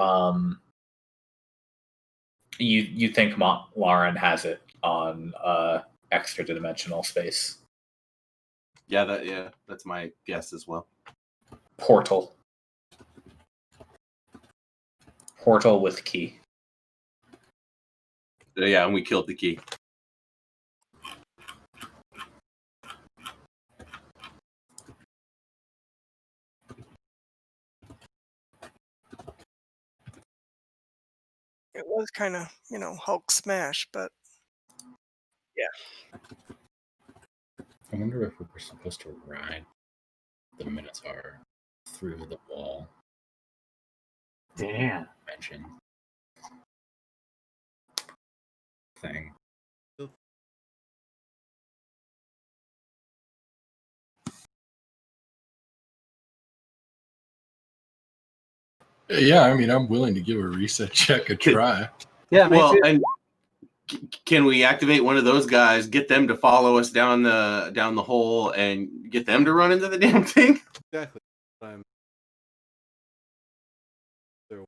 S2: you think Lauren has it on extra dimensional space.
S6: Yeah, that's my guess as well.
S2: Portal with key.
S6: Yeah, and we killed the key.
S4: It was kind of, Hulk smash, but
S7: I wonder if we were supposed to ride the Minotaur through the wall.
S1: Damn.
S7: Mention thing.
S5: Yeah, I mean, I'm willing to give a reset check a try.
S1: Yeah,
S6: Well, and can we activate one of those guys, get them to follow us down the hole, and get them to run into the damn thing?
S3: exactly. I'm there.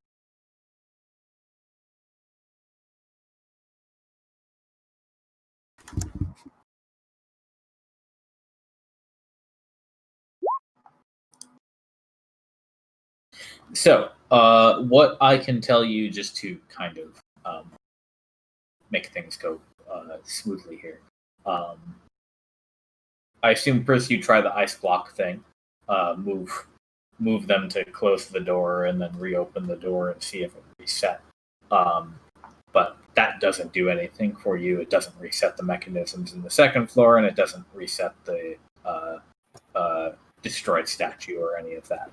S2: So, what I can tell you, just to kind of make things go smoothly here, I assume first you try the ice block thing, move them to close the door, and then reopen the door and see if it reset. But that doesn't do anything for you. It doesn't reset the mechanisms in the second floor, and it doesn't reset the destroyed statue or any of that.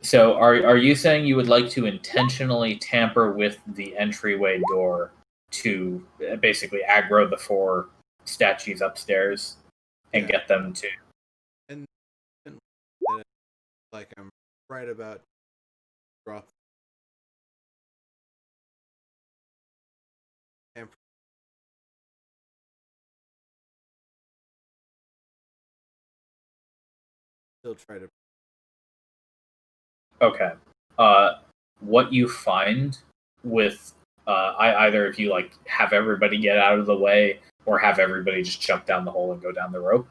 S2: So are you saying you would like to intentionally tamper with the entryway door to basically aggro the 4 statues upstairs and get them to...
S3: And like I'm right about to drop. Still try to.
S2: Okay. What you find with either if you like have everybody get out of the way or have everybody just jump down the hole and go down the rope,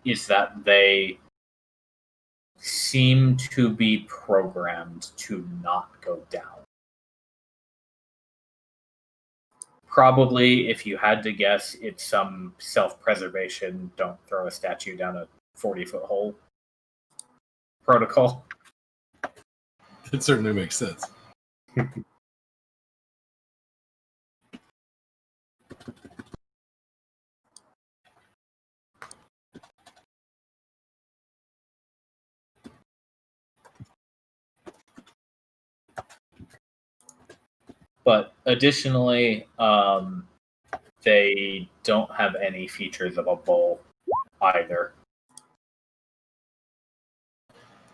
S2: is that they seem to be programmed to not go down. Probably, if you had to guess, it's some self-preservation, don't throw a statue down a 40-foot hole protocol.
S5: It certainly makes sense.
S2: But additionally, they don't have any features of a bowl either.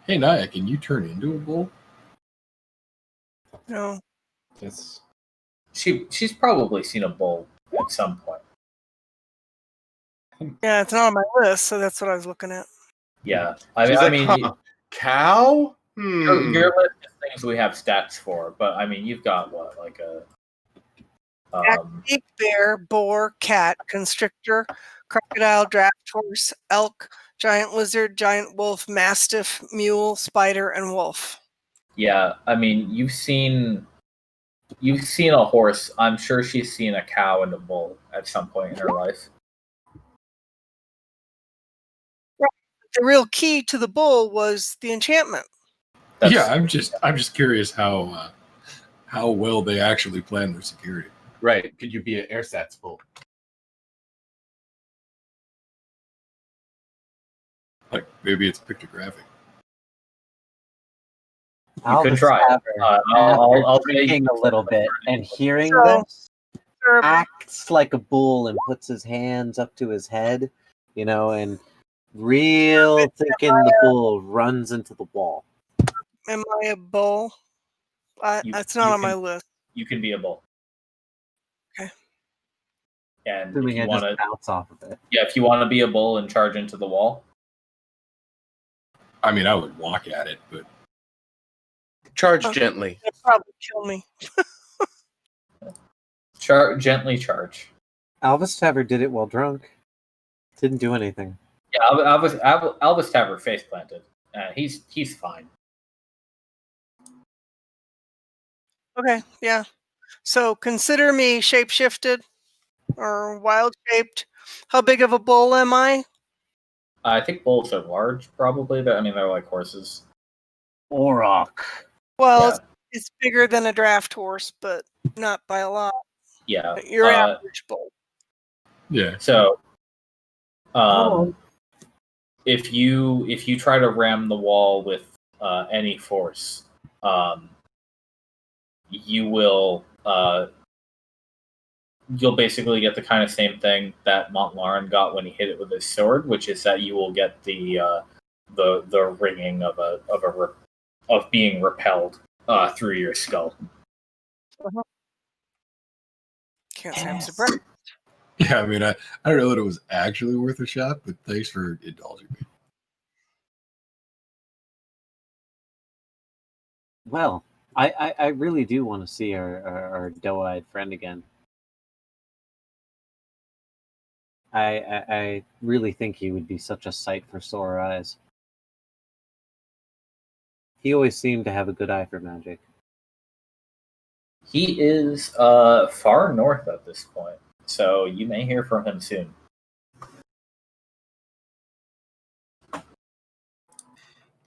S5: Hey, Naya, can you turn into a bull?
S4: no.
S7: That's
S2: She's probably seen a bull at some point.
S4: Yeah, it's not on my list, so that's what I was looking at.
S2: Yeah,
S6: She's
S2: I
S6: like,
S2: mean,
S6: huh, cow?
S2: your list is things we have stats for, but I mean, you've got what, like a
S4: Ape, bear, boar, cat, constrictor, crocodile, draft horse, elk, giant lizard, giant wolf, mastiff, mule, spider, and wolf.
S2: yeah. I mean, you've seen a horse. I'm sure she's seen a cow and a bull at some point in her life.
S4: the real key to the bull was the enchantment.
S5: Yeah, I'm just curious how well they actually plan their security.
S6: Right. Could you be an airsats bull?
S5: Like maybe it's pictographic.
S2: You could
S1: Albus
S2: try.
S1: Tavern,
S2: I'll
S1: after
S2: say
S1: drinking a little bit and hearing
S4: So-
S1: this,
S4: Sure,
S1: acts like a bull and puts his hands up to his head, and real thinking the bull runs into the wall.
S4: am I a bull? That's not
S2: you
S4: on my
S2: can-
S4: list.
S2: You can be a bull.
S4: Okay.
S2: And if
S1: Assuming
S2: you
S1: I
S2: want
S1: just
S2: to,
S1: bounce off of it.
S2: if you want to be a bull and charge into the wall,
S5: I mean, I would walk at it, but
S6: Charge gently.
S4: That'd probably kill me.
S2: gently charge.
S1: Albus Tavern did it while drunk. Didn't do anything.
S2: Yeah, Albus Tavern face planted. He's fine.
S4: Okay, yeah. So consider me shapeshifted or wild shaped. How big of a bull am I?
S2: I think bulls are large, probably. But I mean, they're like horses.
S1: Orok.
S4: Well,
S2: Yeah.
S4: it's bigger than a draft horse, but not by a lot.
S2: Yeah.
S4: You're average bull.
S5: yeah.
S2: So,
S1: Oh.
S2: if you try to ram the wall with any force, you will you'll basically get the kind of same thing that Montlarin got when he hit it with his sword, which is that you will get the ringing of being repelled through your skull.
S4: Can't say I'm surprised.
S5: Yeah, I mean, I don't know that it was actually worth a shot, but thanks for indulging me.
S1: Well, I really do want to see our doe-eyed friend again. I really think he would be such a sight for sore eyes. He always seemed to have a good eye for magic.
S2: He is far north at this point, so you may hear from him soon.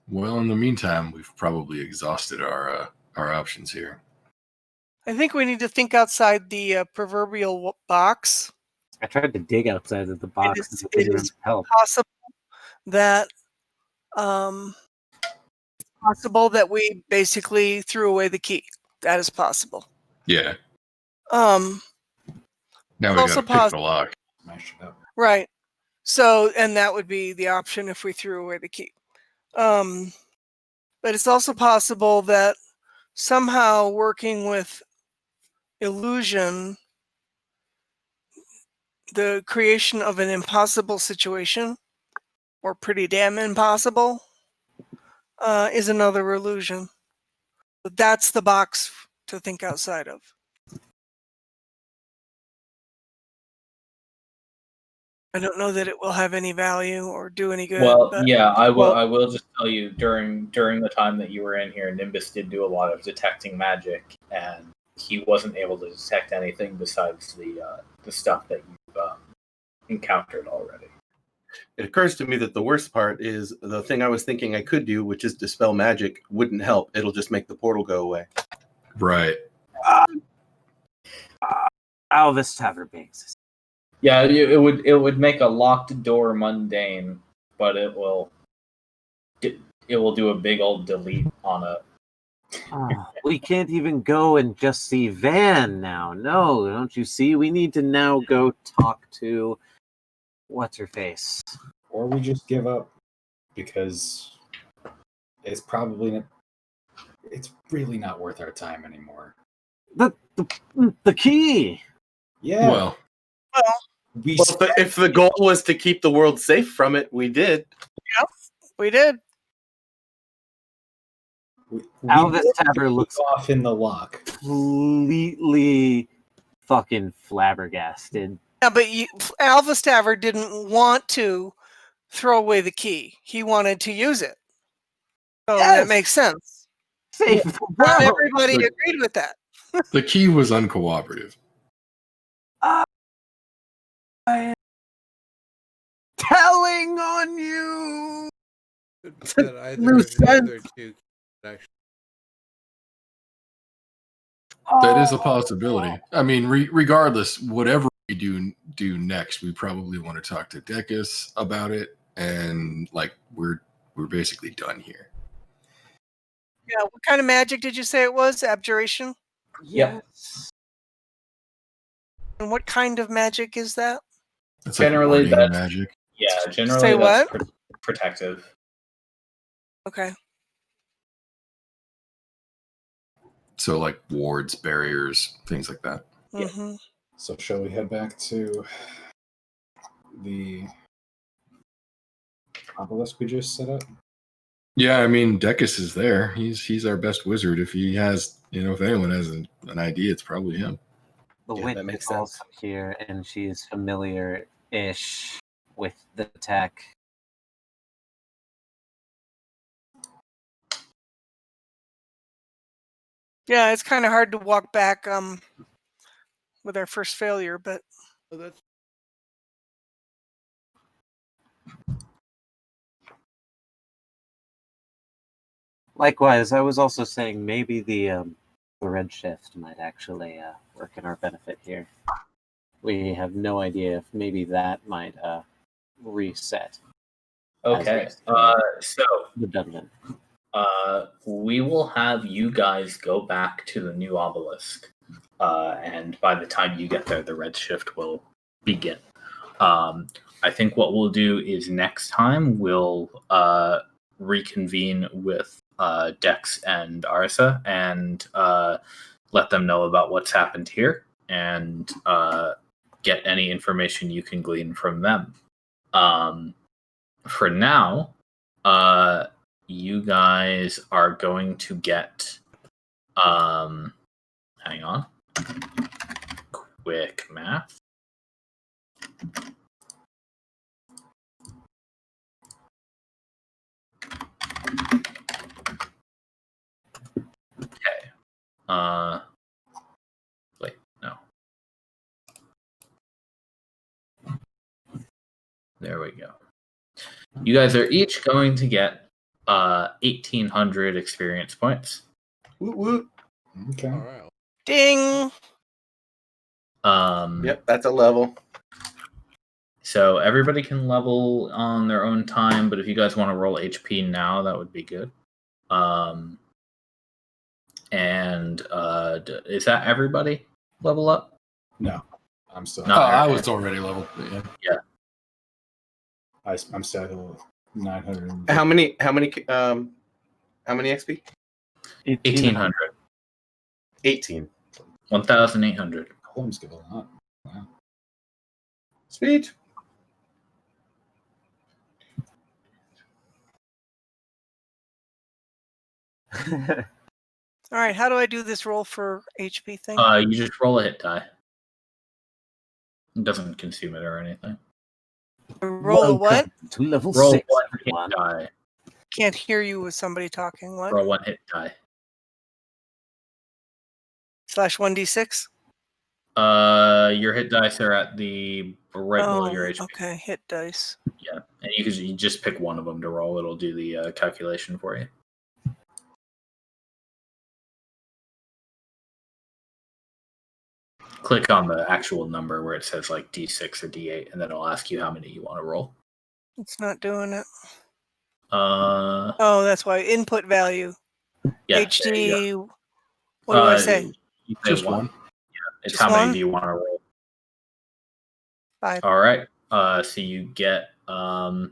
S5: Well, in the meantime, we've probably exhausted our options here.
S4: I think we need to think outside the proverbial box.
S1: I tried to dig outside of the box.
S4: is-
S1: and it didn't
S4: it is
S1: help.
S4: Possible that we basically threw away the key. That is possible.
S5: Yeah.
S4: Um,
S5: Now we
S4: also
S5: got to pick the lock.
S7: Smash it up.
S4: right. So, and that would be the option if we threw away the key. But it's also possible that somehow working with illusion, the creation of an impossible situation, or pretty damn impossible, is another illusion. But that's the box to think outside of. I don't know that it will have any value or do any good.
S2: Well,
S4: but
S2: yeah, I will just tell you during the time that you were in here, Nimbus did do a lot of detecting magic, and he wasn't able to detect anything besides the stuff that you've encountered already.
S6: It occurs to me that the worst part is the thing I was thinking I could do, which is dispel magic, wouldn't help. It'll just make the portal go away.
S5: Right.
S1: Albus Tavern Banks.
S2: Yeah, it would make a locked door mundane, but it will do a big old delete on it.
S1: We can't even go and just see Van now. No, don't you see? We need to now go talk to what's her face.
S7: Or we just give up because it's really not worth our time anymore.
S1: The key.
S7: Yeah.
S5: Well,
S6: If the goal was to keep the world safe from it, we did.
S4: we did.
S1: Albus Tavern looks
S7: off in the lock.
S1: completely fucking flabbergasted.
S4: Yeah, but Alvis Tavern didn't want to throw away the key. He wanted to use it. So that makes sense.
S1: Save the
S4: Not
S1: world.
S4: everybody agreed with that.
S5: the key was uncooperative.
S1: I am telling on you.
S3: Could be that either
S1: Loose
S3: of the other
S1: ends.
S3: two could actually.
S5: That is a possibility. I mean, regardless, whatever we do next, we probably want to talk to Decus about it, and like we're basically done here.
S4: Yeah, what kind of magic did you say it was? Abjuration?
S2: Yep.
S1: Yes.
S4: And what kind of magic is that?
S5: It's
S2: Generally,
S5: like warding
S2: that's-
S5: magic.
S2: Yeah, generally
S4: Say
S2: that's
S4: what?
S2: protective.
S4: Okay.
S5: So like wards, barriers, things like that.
S2: Yeah.
S4: Mm-hmm.
S7: So shall we head back to the obelisk we just set up?
S5: Yeah, I mean, Decus is there. He's our best wizard. If he has, if anyone has an idea, it's probably him.
S1: The
S6: Yeah,
S1: witch
S6: that makes
S1: is also
S6: sense.
S1: here, and she is familiar-ish with the tech.
S4: Yeah, it's kind of hard to walk back with our first failure, but
S3: Oh, that's
S1: Likewise, I was also saying maybe the Redshift might actually work in our benefit here. We have no idea if maybe that might reset.
S2: Okay. So
S1: Redundant.
S2: we will have you guys go back to the new obelisk, and by the time you get there, the Redshift will begin. I think what we'll do is next time we'll reconvene with Dex and Arsa and let them know about what's happened here and get any information you can glean from them. For now, you guys are going to get hang on. Quick math. Okay. Wait, no. There we go. You guys are each going to get 1,800 experience points.
S6: Woot woot.
S7: Okay.
S3: all right.
S4: ding!
S6: Yep, that's a level.
S2: So everybody can level on their own time, but if you guys want to roll HP now, that would be good. And is that everybody level up?
S7: No, I'm still.
S2: No.
S5: I was already level. But yeah.
S7: I'm still at 900.
S6: How many XP?
S2: 1,800.
S6: 18.
S2: 1,800.
S7: Holmes give a lot. Wow.
S6: Sweet.
S4: All right, how do I do this roll for HP thing?
S2: You just roll a hit die. It doesn't consume it or anything.
S4: Roll a what?
S1: Welcome to level
S2: Roll
S1: 6,
S2: one hit
S1: everyone.
S2: die.
S4: Can't hear you with somebody talking. What?
S2: Roll one hit die.
S4: /1d6?
S2: Your hit dice are at the right below your HP.
S4: Okay, hit dice.
S2: Yeah, and you just pick one of them to roll. It'll do the calculation for you. Click on the actual number where it says like D6 or D8, and then it'll ask you how many you want to roll.
S4: It's not doing it.
S2: Uh,
S4: Oh, that's why. Input value.
S2: yeah. there you
S4: HD.
S2: go.
S4: What do I say?
S2: You say
S5: Just one.
S2: It's
S4: Just
S2: how many
S4: one?
S2: do you want to roll?
S4: 5.
S2: All right. So you get +5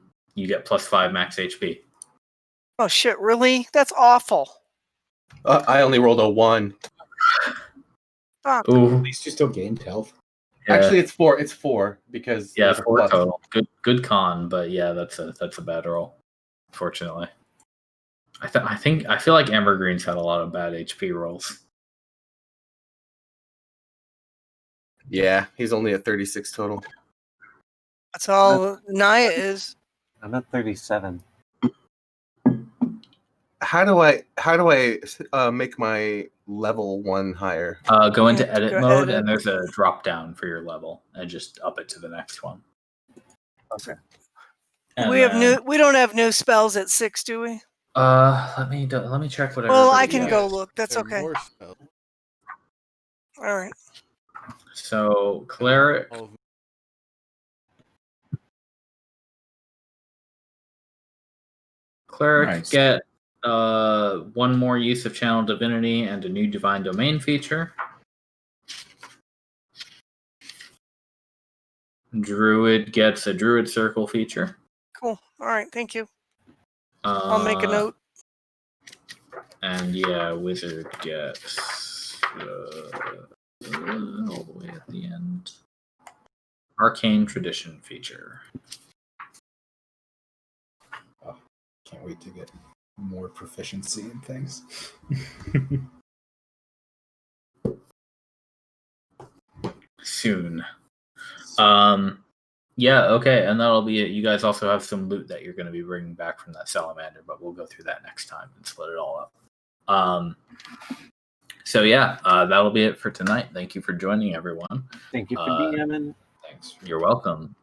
S2: max HP.
S4: Oh shit! Really? That's awful.
S6: I only rolled a 1.
S4: Fuck.
S2: Ooh.
S7: At least you still gained health.
S2: Yeah.
S6: Actually, it's 4. It's 4 because
S2: Yeah,
S6: there's a
S2: 4
S6: plus.
S2: total. Good con, but yeah, that's a bad roll. Fortunately, I feel like Ambergreen's had a lot of bad HP rolls.
S6: Yeah, he's only at 36 total.
S4: That's all Naya is.
S1: I'm at 37.
S6: How do I make my level 1 higher?
S2: Go into
S4: You have to
S2: edit
S4: go
S2: mode,
S4: edit.
S2: and there's a drop down for your level, and just up it to the next one.
S1: Okay.
S2: And
S4: We have
S2: then,
S4: we don't have new spells at 6, do we?
S2: let me check what
S4: Well, I
S2: everybody
S4: can
S2: has.
S4: go look. That's
S3: There are
S4: okay.
S3: more spells.
S4: All right.
S2: So cleric,
S3: All of
S8: Nice.
S2: get one more use of channel divinity and a new divine domain feature. Druid gets a druid circle feature.
S4: Cool. All right. Thank you. I'll make a note.
S2: And yeah, wizard gets all the way at the end. Arcane tradition feature.
S7: Can't wait to get more proficiency in things.
S2: Soon. Yeah, okay, and that'll be it. You guys also have some loot that you're going to be bringing back from that salamander, but we'll go through that next time and split it all up. So yeah, that'll be it for tonight. Thank you for joining, everyone.
S1: Thank you for DMing.
S2: Thanks. You're welcome.